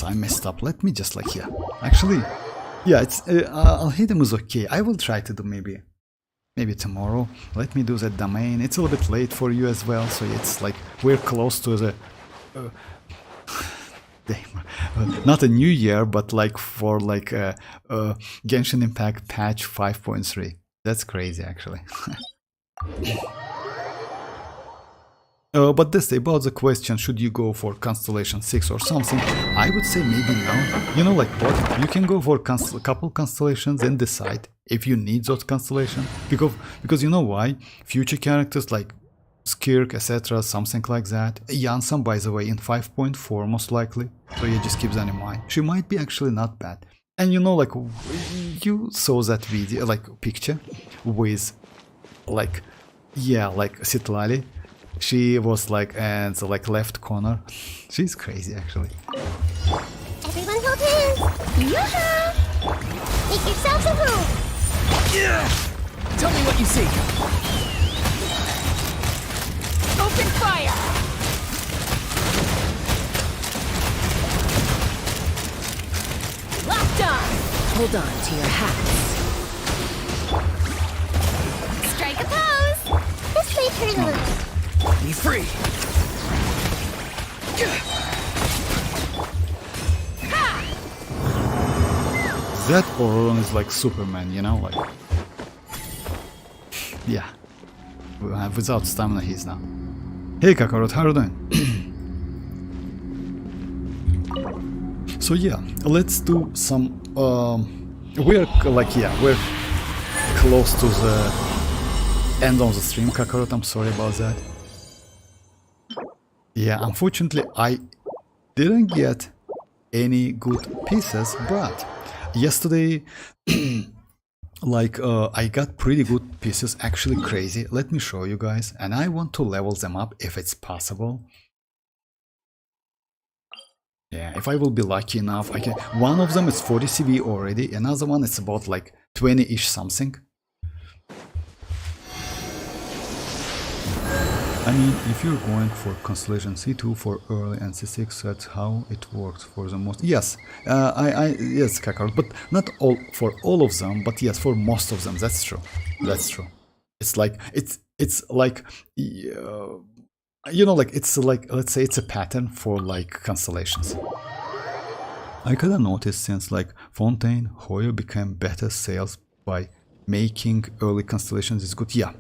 I messed up. Let me just like, yeah. Actually, yeah, it's, Alhadim is okay. I will try to do maybe tomorrow. Let me do that domain. It's a little bit late for you as well, so it's like we're close to the not a new year, but like for like Genshin Impact patch 5.3. That's crazy, actually. But this about the question, should you go for Constellation 6 or something? I would say maybe no. You know, like what? You can go for a couple constellations and decide if you need those constellations. Because you know why? Future characters like Skirk, etc., something like that. Yansam, by the way, in 5.4 most likely. So you just keep that in mind. She might be actually not bad. And you know, like, you saw that video, like, picture with, like, yeah, like, citlali. She was, like, and the, like, left corner. She's crazy, actually. Everyone hold hands. Yoo-hoo! Make yourselves at home. Yeah. Tell me what you see. Open fire! Locked on! Hold on to your hats. Strike a pose. This may hurt a little. Be free. That ororon is like Superman, you know, like, yeah. Without stamina, he's not. Hey Kakarot, how are you doing? So yeah, let's do some. We're like, yeah, we're close to the end of the stream, Kakarot. I'm sorry about that. Yeah, unfortunately, I didn't get any good pieces, but yesterday, like, I got pretty good pieces, actually crazy. Let me show you guys, and I want to level them up if it's possible. Yeah, if I will be lucky enough, I can. One of them is 40 CV already, another one is about like 20-ish something. I mean, if you're going for Constellation C2 for early and C6, that's how it works for the most. Yes, yes, Kakarot, but not all for all of them, but yes, for most of them. That's true. That's true. It's like it's like you know, like it's like, let's say it's a pattern for like constellations. I kinda noticed since like Fontaine, Hoyo became better sales by making early constellations is good. Yeah,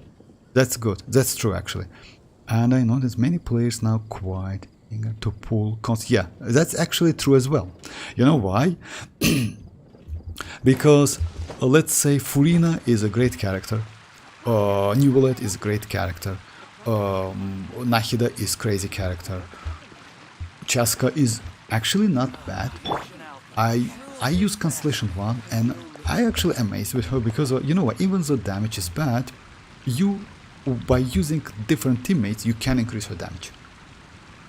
that's good. That's true actually. And I noticed many players now quite eager to pull yeah, that's actually true as well. You know why? Because let's say Furina is a great character, Neuvillette is a great character, Nahida is crazy character, Chasca is actually not bad. I use Constellation 1 and I actually amazed with her because you know what, even though damage is bad, by using different teammates, you can increase her damage,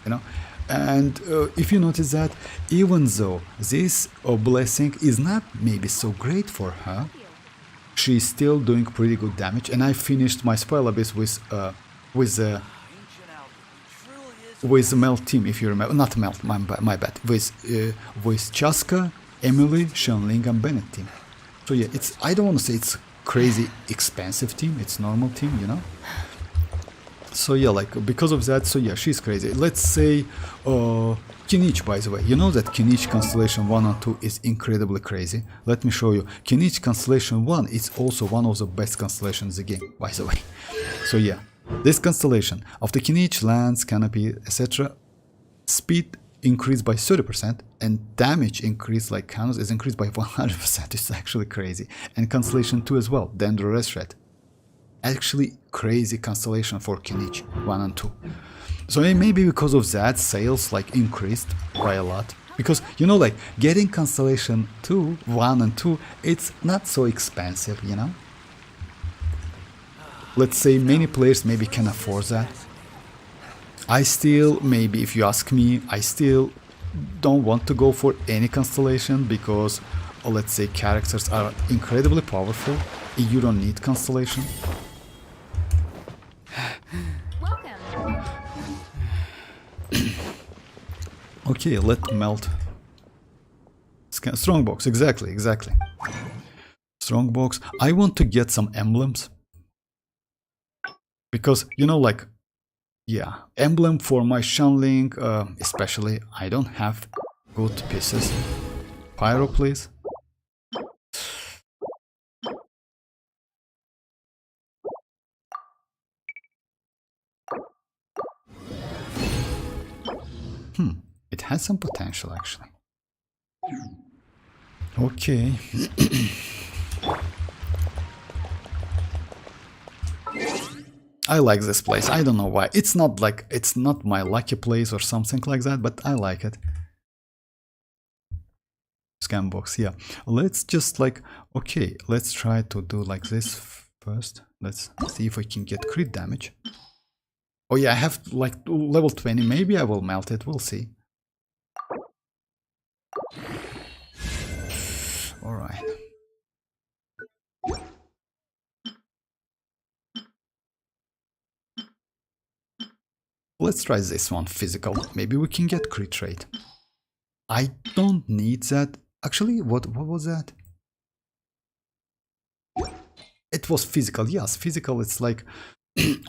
you know. And if you notice that, even though this blessing is not maybe so great for her, she's still doing pretty good damage. And I finished my spoiler base with Melt team, if you remember, not Melt, my bad, with Chasca, Emily, Xianyun, and Bennett team. So yeah, it's, I don't want to say it's crazy expensive team, it's normal team, you know. So yeah, like because of that, so yeah, she's crazy. Let's say Kinich, by the way. You know that Kinich Constellation 1 and 2 is incredibly crazy. Let me show you. Kinich Constellation 1 is also one of the best constellations in the game, by the way. So yeah, this constellation of the Kinich lands, canopy, etc. Speed increased by 30% and damage increase, like Canos, is increased by 100%. It's actually crazy. And Constellation 2 as well, Dendroresret. Actually crazy constellation for Kinich 1 and 2. So maybe because of that, sales like increased by a lot. Because, you know, like getting Constellation 2, 1 and 2, it's not so expensive, you know? Let's say many players maybe can afford that. I still, maybe if you ask me, I still don't want to go for any constellation because, let's say, characters are incredibly powerful. You don't need constellation. Okay, let melt. Strongbox, exactly. Strongbox. I want to get some emblems. Because, you know, like, yeah, emblem for my Xianyun, especially, I don't have good pieces. Pyro, please. It has some potential, actually. Okay. I like this place. I don't know why. It's not like, it's not my lucky place or something like that, but I like it. Scan box, yeah. Let's just like, okay, let's try to do like this first. Let's see if I can get crit damage. Oh yeah, I have like level 20. Maybe I will melt it. We'll see. Alright. Let's try this one, physical. Maybe we can get crit rate. I don't need that. Actually, what was that? It was physical. Yes, physical. It's like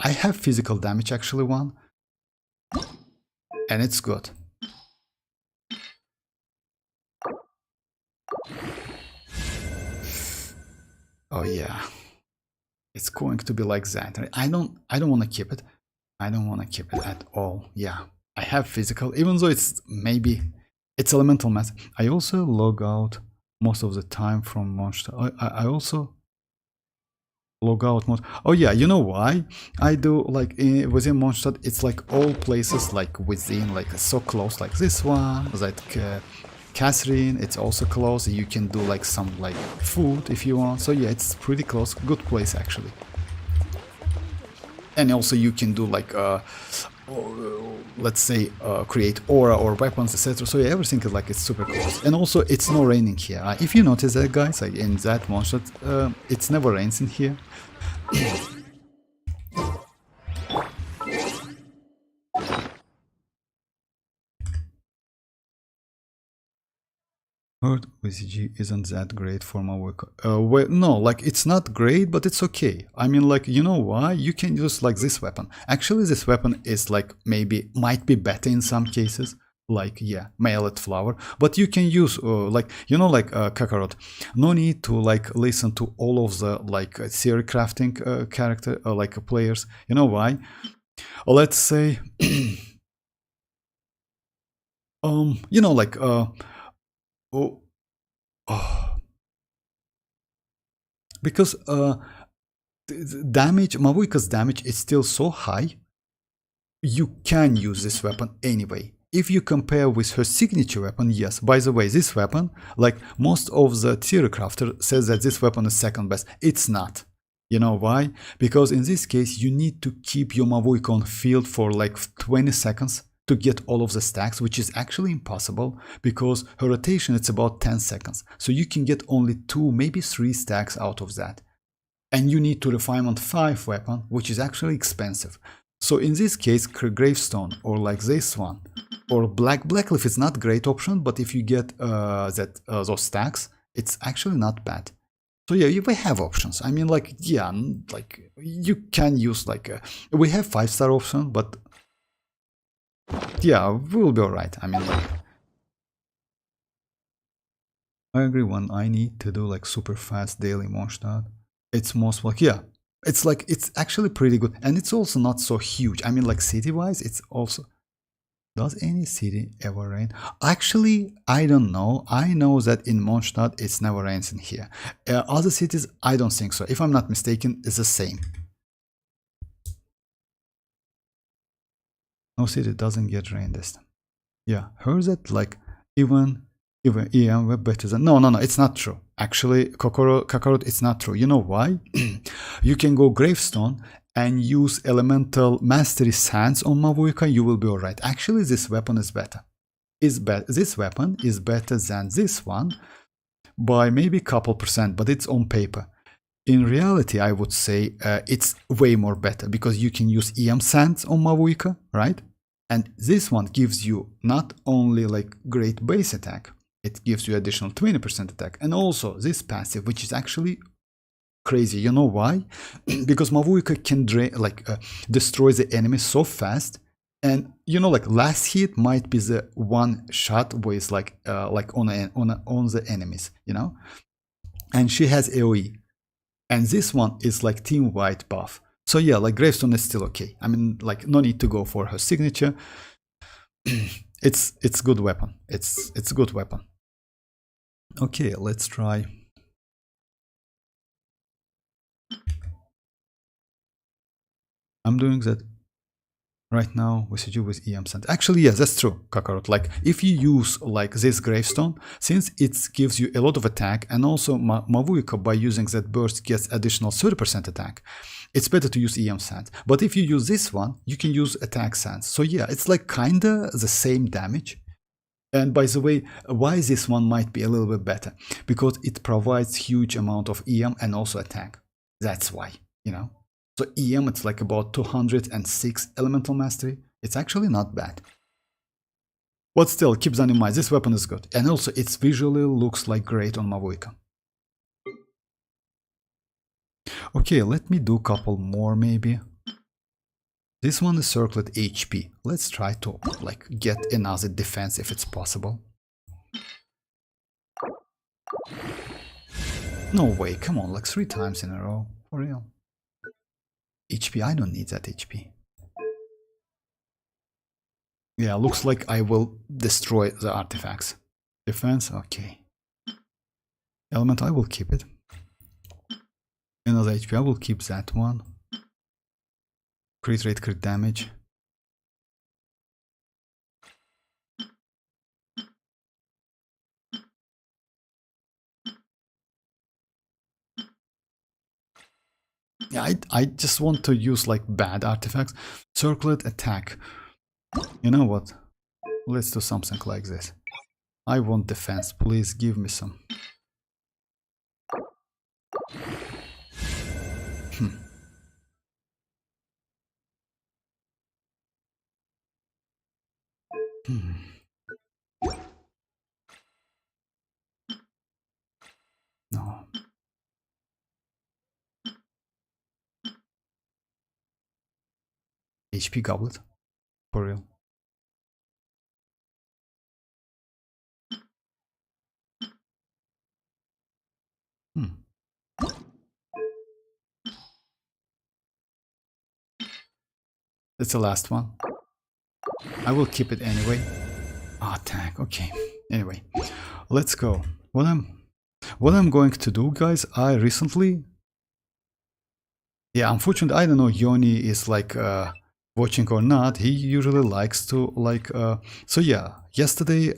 I have physical damage actually one. And it's good. Oh yeah. It's going to be like that. I don't want to keep it. I don't want to keep it at all. Yeah. I have physical, even though it's maybe it's elemental math. I also log out most of the time from monster. I also log out most. Oh yeah, you know why? I do like within Mondstadt, it's like all places like within, like so close, like this one, like Catherine, it's also close. You can do like some like food if you want. So yeah, it's pretty close. Good place actually. And also you can do like let's say create aura or weapons, etc. So yeah, everything is like it's super close. And also it's no raining here. If you notice that, guys, like in that Mondstadt, it's never rains in here. Heard VCG isn't that great for mavuika. Well, no, like it's not great, but it's okay. I mean, like, you know why? You can use like this weapon. Actually, this weapon is like maybe might be better in some cases. Like, yeah, mailed flower. But you can use like, you know, like Kakarot. No need to like listen to all of the like theory crafting character like players. You know why? Let's say, you know, like because damage, Mavuika's damage is still so high, you can use this weapon anyway. If you compare with her signature weapon, yes, by the way, this weapon, like most of the theory crafter says that this weapon is second best. It's not. You know why? Because in this case, you need to keep your Mavuika on field for like 20 seconds to get all of the stacks, which is actually impossible because her rotation it's about 10 seconds. So you can get only 2, maybe 3 stacks out of that. And you need to refinement 5 weapon, which is actually expensive. So in this case, Gravestone or like this one or Blackleaf is not great option, but if you get those stacks, it's actually not bad. So yeah, we have options. I mean, like, yeah, like you can use like we have 5-star option, but yeah, we'll be alright. I mean, like, I agree. When I need to do like super fast daily monster, it's most like, yeah, it's like, it's actually pretty good, and it's also not so huge. I mean, like, city wise, it's also. Does any city ever rain? Actually, I don't know. I know that in Mondstadt it's never rains in here. Other cities, I don't think so. If I'm not mistaken, it's the same. No city doesn't get rain this time. Yeah, heard that like even EM were better than. No, it's not true. Actually, Kakarot, it's not true. You know why? You can go Gravestone and use Elemental Mastery Sands on Mavuika, you will be alright. Actually, this weapon is better. This weapon is better than this one by maybe a couple percent, but it's on paper. In reality, I would say it's way more better because you can use EM Sands on Mavuika, right? And this one gives you not only like great base attack, it gives you additional 20% attack, and also this passive, which is actually crazy. You know why? Because Mavuika can destroy the enemy so fast, and you know, like, last hit might be the one shot with like on the enemies, you know, and she has AoE, and this one is like team wide buff. So yeah, like Gravestone is still okay. I mean, like, no need to go for her signature. it's good weapon. It's good weapon. Okay, let's try. I'm doing that right now with you with EM Sand. Actually, yes, that's true, Kakarot. Like, if you use like this Gravestone, since it gives you a lot of attack, and also Mavuika by using that burst gets additional 30% attack, it's better to use EM Sand. But if you use this one, you can use attack Sands. So yeah, it's like kinda the same damage. And by the way, why this one might be a little bit better? Because it provides huge amount of EM and also attack. That's why, you know. So EM, it's like about 206 elemental mastery. It's actually not bad. But still, keep that in mind, this weapon is good. And also, it visually looks like great on Mavuika. Okay, let me do a couple more maybe. This one is circlet HP. Let's try to like get another defense if it's possible. No way, come on, like 3 times in a row, for real. HP, I don't need that HP. Yeah, looks like I will destroy the artifacts. Defense, okay. Element, I will keep it. Another HP, I will keep that one. Crit rate, crit damage. Yeah, I just want to use like bad artifacts. Circlet attack. You know what? Let's do something like this. I want defense. Please give me some. No. HP goblet? For real? It's the last one. I will keep it anyway. Ah, tag. Okay. Anyway, let's go. What I'm going to do, guys, I recently... Yeah, unfortunately, I don't know Yoni is like watching or not. He usually likes to like... So yeah, yesterday,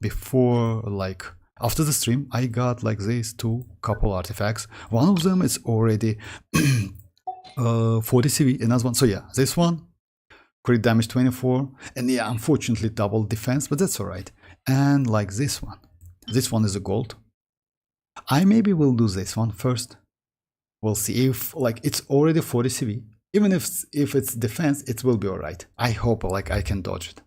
before like... After the stream, I got like these 2 couple artifacts. One of them is already 40 CV, another one. So yeah, this one, crit damage 24, and yeah, unfortunately double defense, but that's alright. And like this one is a gold. I maybe will do this one first. We'll see if like it's already 40 CV. Even if it's defense, it will be alright. I hope like I can dodge it.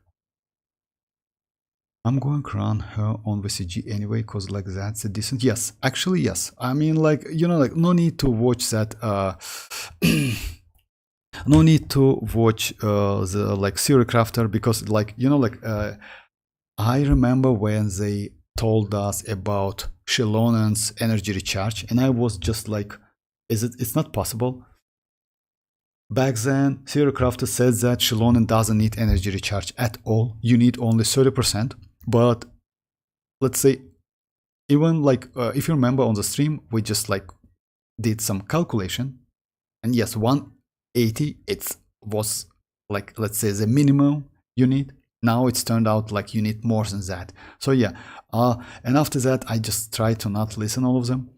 I'm going to run her on VCG anyway, because like that's a decent. Yes, actually yes. I mean, like, you know, like no need to watch that. No need to watch the like Theory Crafter, because like, you know, like I remember when they told us about Xilonen's energy recharge, and I was just like, it's not possible. Back then, Theory Crafter said that Xilonen doesn't need energy recharge at all. You need only 30%. But let's say, even like, if you remember on the stream, we just like did some calculation. And yes, 180, it was like, let's say the minimum you need. Now it's turned out like you need more than that. So yeah, and after that, I just try to not listen all of them.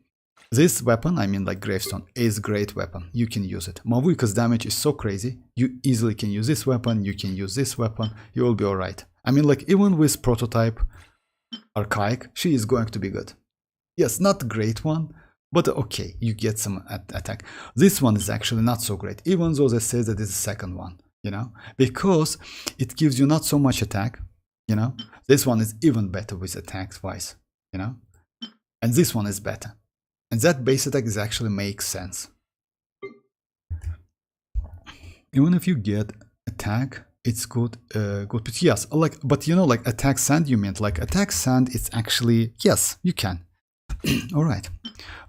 This weapon, I mean like Gravestone, is a great weapon. You can use it. Mavuika's damage is so crazy. You easily can use this weapon. You can use this weapon. You will be alright. I mean, like, even with prototype Archaic, she is going to be good. Yes, not a great one, but okay, you get some attack. This one is actually not so great, even though they say that it's the second one, you know, because it gives you not so much attack, you know. This one is even better with attacks wise, you know, and this one is better. And that base attack is actually makes sense. Even if you get attack, it's good. But yes, like, but you know, like attack sand, you meant like attack sand. It's actually, yes, you can. All right,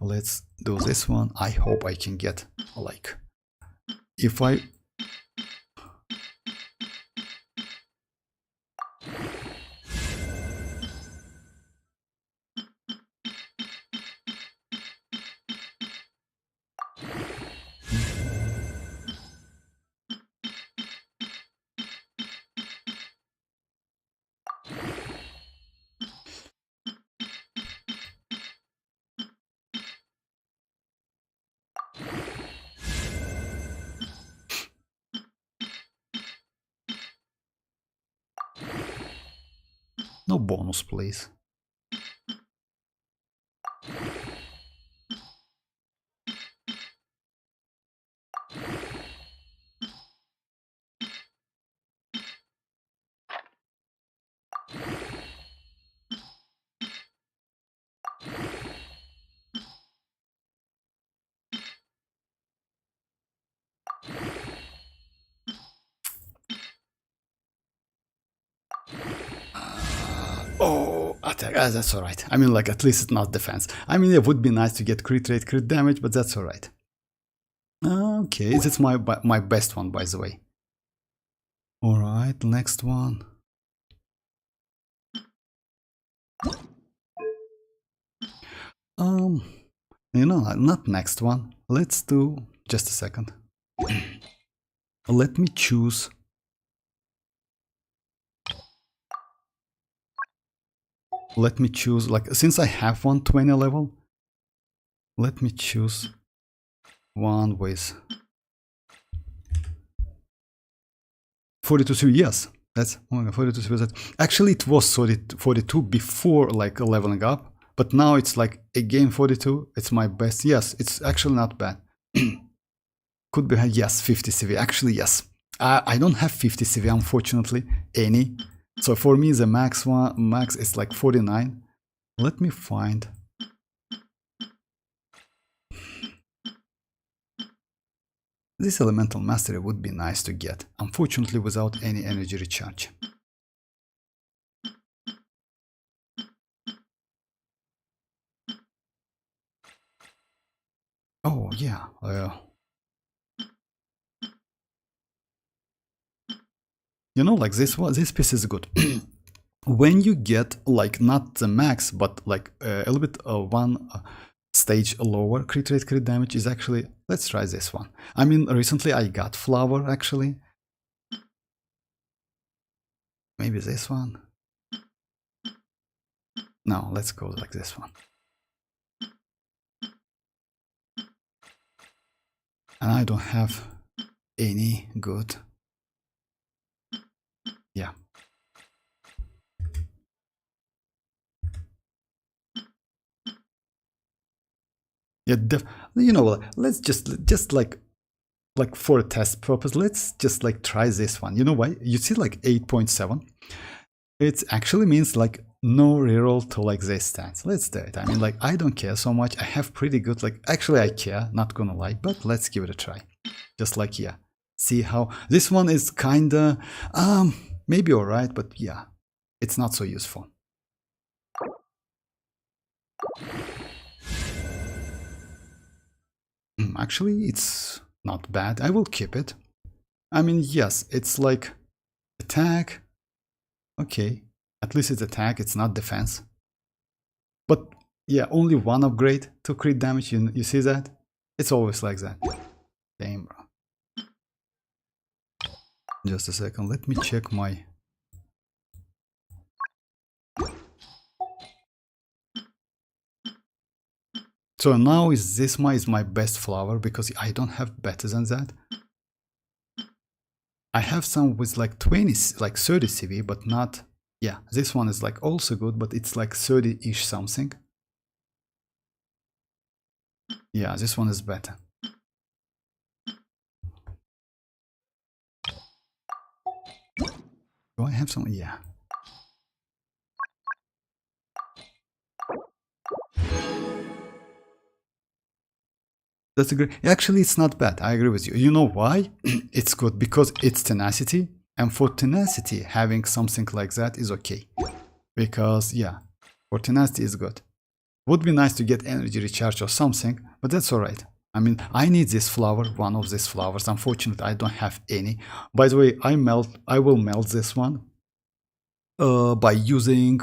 let's do this one. I hope I can get like, if I. No bonus, please. Oh, attack. That's alright. I mean, like, at least it's not defense. I mean, it would be nice to get crit rate, crit damage, but that's alright. Okay, that's my best one, by the way. Alright, next one. You know, not next one. Let's do just a second. Let me choose. Let me choose, like, since I have 120 level, let me choose one with 42 CV. Yes, that's 42 CV. Actually, it was 42 before like leveling up, but now it's like again 42. It's my best. Yes, it's actually not bad. Could be, yes, 50 CV. Actually, yes. I don't have 50 CV, unfortunately, any. So for me, the max is like 49. Let me find. This elemental mastery would be nice to get, unfortunately without any energy recharge. Oh yeah. You know, like this piece is good. When you get like not the max, but like a little bit one stage lower, crit rate, crit damage is actually. Let's try this one. I mean, recently I got flower actually. Maybe this one. No, let's go like this one. And I don't have any good. Yeah. Yeah, you know, let's just like for a test purpose, let's just like try this one. You know why? You see like 8.7. It actually means like no reroll to like this stance. Let's do it. I mean, like, I don't care so much. I have pretty good, like, actually I care, not gonna lie, but let's give it a try. Just like, yeah, see how this one is kinda maybe alright, but yeah, it's not so useful. Actually, it's not bad. I will keep it. I mean, yes, it's like attack. Okay, at least it's attack, it's not defense. But yeah, only one upgrade to crit damage. You see that? It's always like that. Damn, bro. Just a second, let me check my... So now is my best flower because I don't have better than that. I have some with like 20, like 30 CV, but not... Yeah, this one is like also good, but it's like 30-ish something. Yeah, this one is better. Do I have some? Yeah. That's a great... Actually, it's not bad. I agree with you. You know why? It's good because it's tenacity. And for tenacity, having something like that is okay. Because, yeah, for tenacity is good. Would be nice to get energy recharge or something, but that's alright. I mean, I need this flower, one of these flowers. Unfortunately, I don't have any. By the way, I will melt this one by using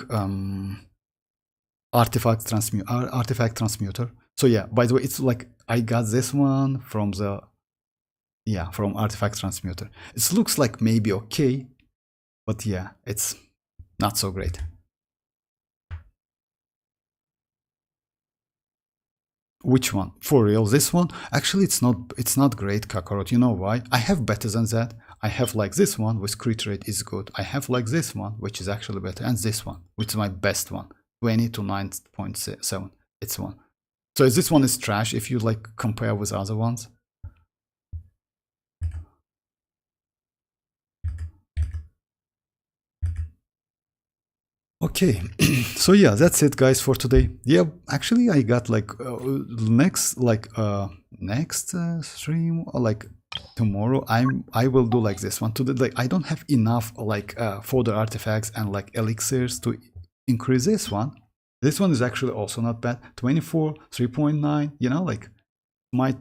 artifact transmuter. So yeah, by the way, it's like I got this one from the... Yeah, from artifact transmuter. It looks like maybe okay, but yeah, it's not so great. Which one? For real, this one? Actually, it's not great, Kakarot. You know why? I have better than that. I have like this one, with crit rate is good. I have like this one, which is actually better, and this one, which is my best one, 20 to 9.7. It's one. So this one is trash if you like compare with other ones. Okay, so yeah, that's it guys for today. Yeah, actually I got like next stream, or like tomorrow I will do like this one today. Like I don't have enough like further artifacts and like elixirs to increase this one. This one is actually also not bad. 24, 3.9, you know, like might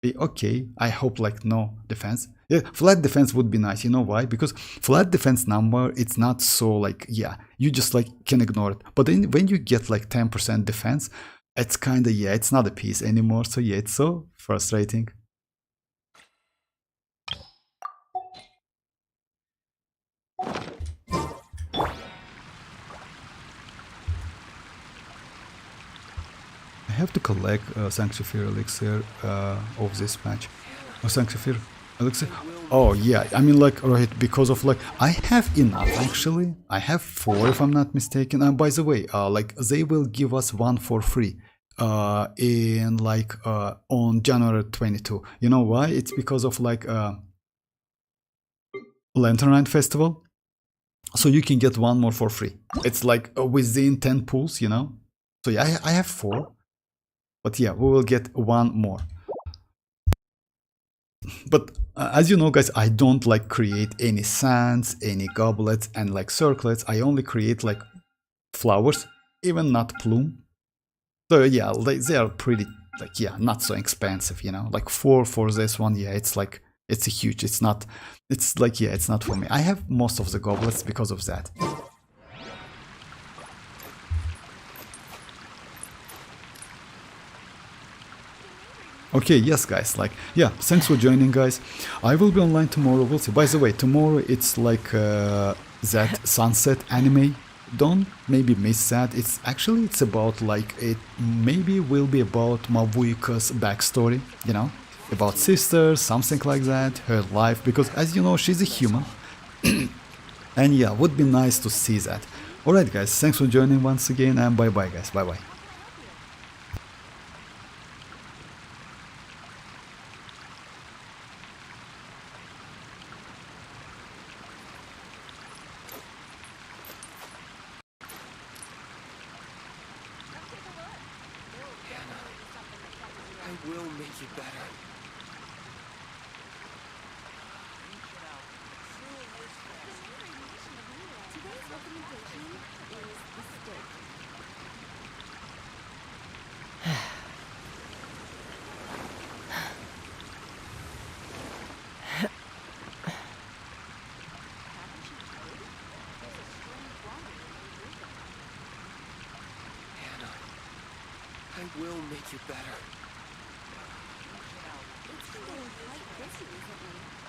be okay. I hope like no defense. Yeah, flat defense would be nice. You know why? Because flat defense number, it's not so like, yeah, you just like can ignore it. But then when you get like 10% defense, it's kind of, yeah, it's not a piece anymore. So yeah, it's so frustrating. I have to collect Sanctifier elixir of this match. Or Sanctifier elixir. Oh yeah, I mean like right, because of like I have enough actually. I have 4 if I'm not mistaken. And by the way, like they will give us one for free in like on January 22. You know why? It's because of like Lantern Ride Festival. So you can get one more for free. It's like within 10 pools, you know. So yeah, I have 4. But yeah, we will get one more. But as you know guys, I don't like create any sands, any goblets and like circlets. I only create like flowers, even not plume. So yeah, they are pretty like, yeah, not so expensive, you know, like 4 for this one. Yeah, it's like, it's a huge, it's not, it's like, yeah, it's not for me. I have most of the goblets because of that. Okay, yes guys, like, yeah, thanks for joining guys. I will be online tomorrow, we'll see. By the way, tomorrow it's like that sunset anime. Don't maybe miss that. It's actually, it's about like, it maybe will be about Mavuika's backstory, you know, about sisters, something like that, her life, because as you know, she's a human. And yeah, would be nice to see that. Alright guys, thanks for joining once again, and bye bye guys, bye bye. will make you better. Today's recommendation is the steak. Hannah, I will make you better. It's been getting quite busy recently.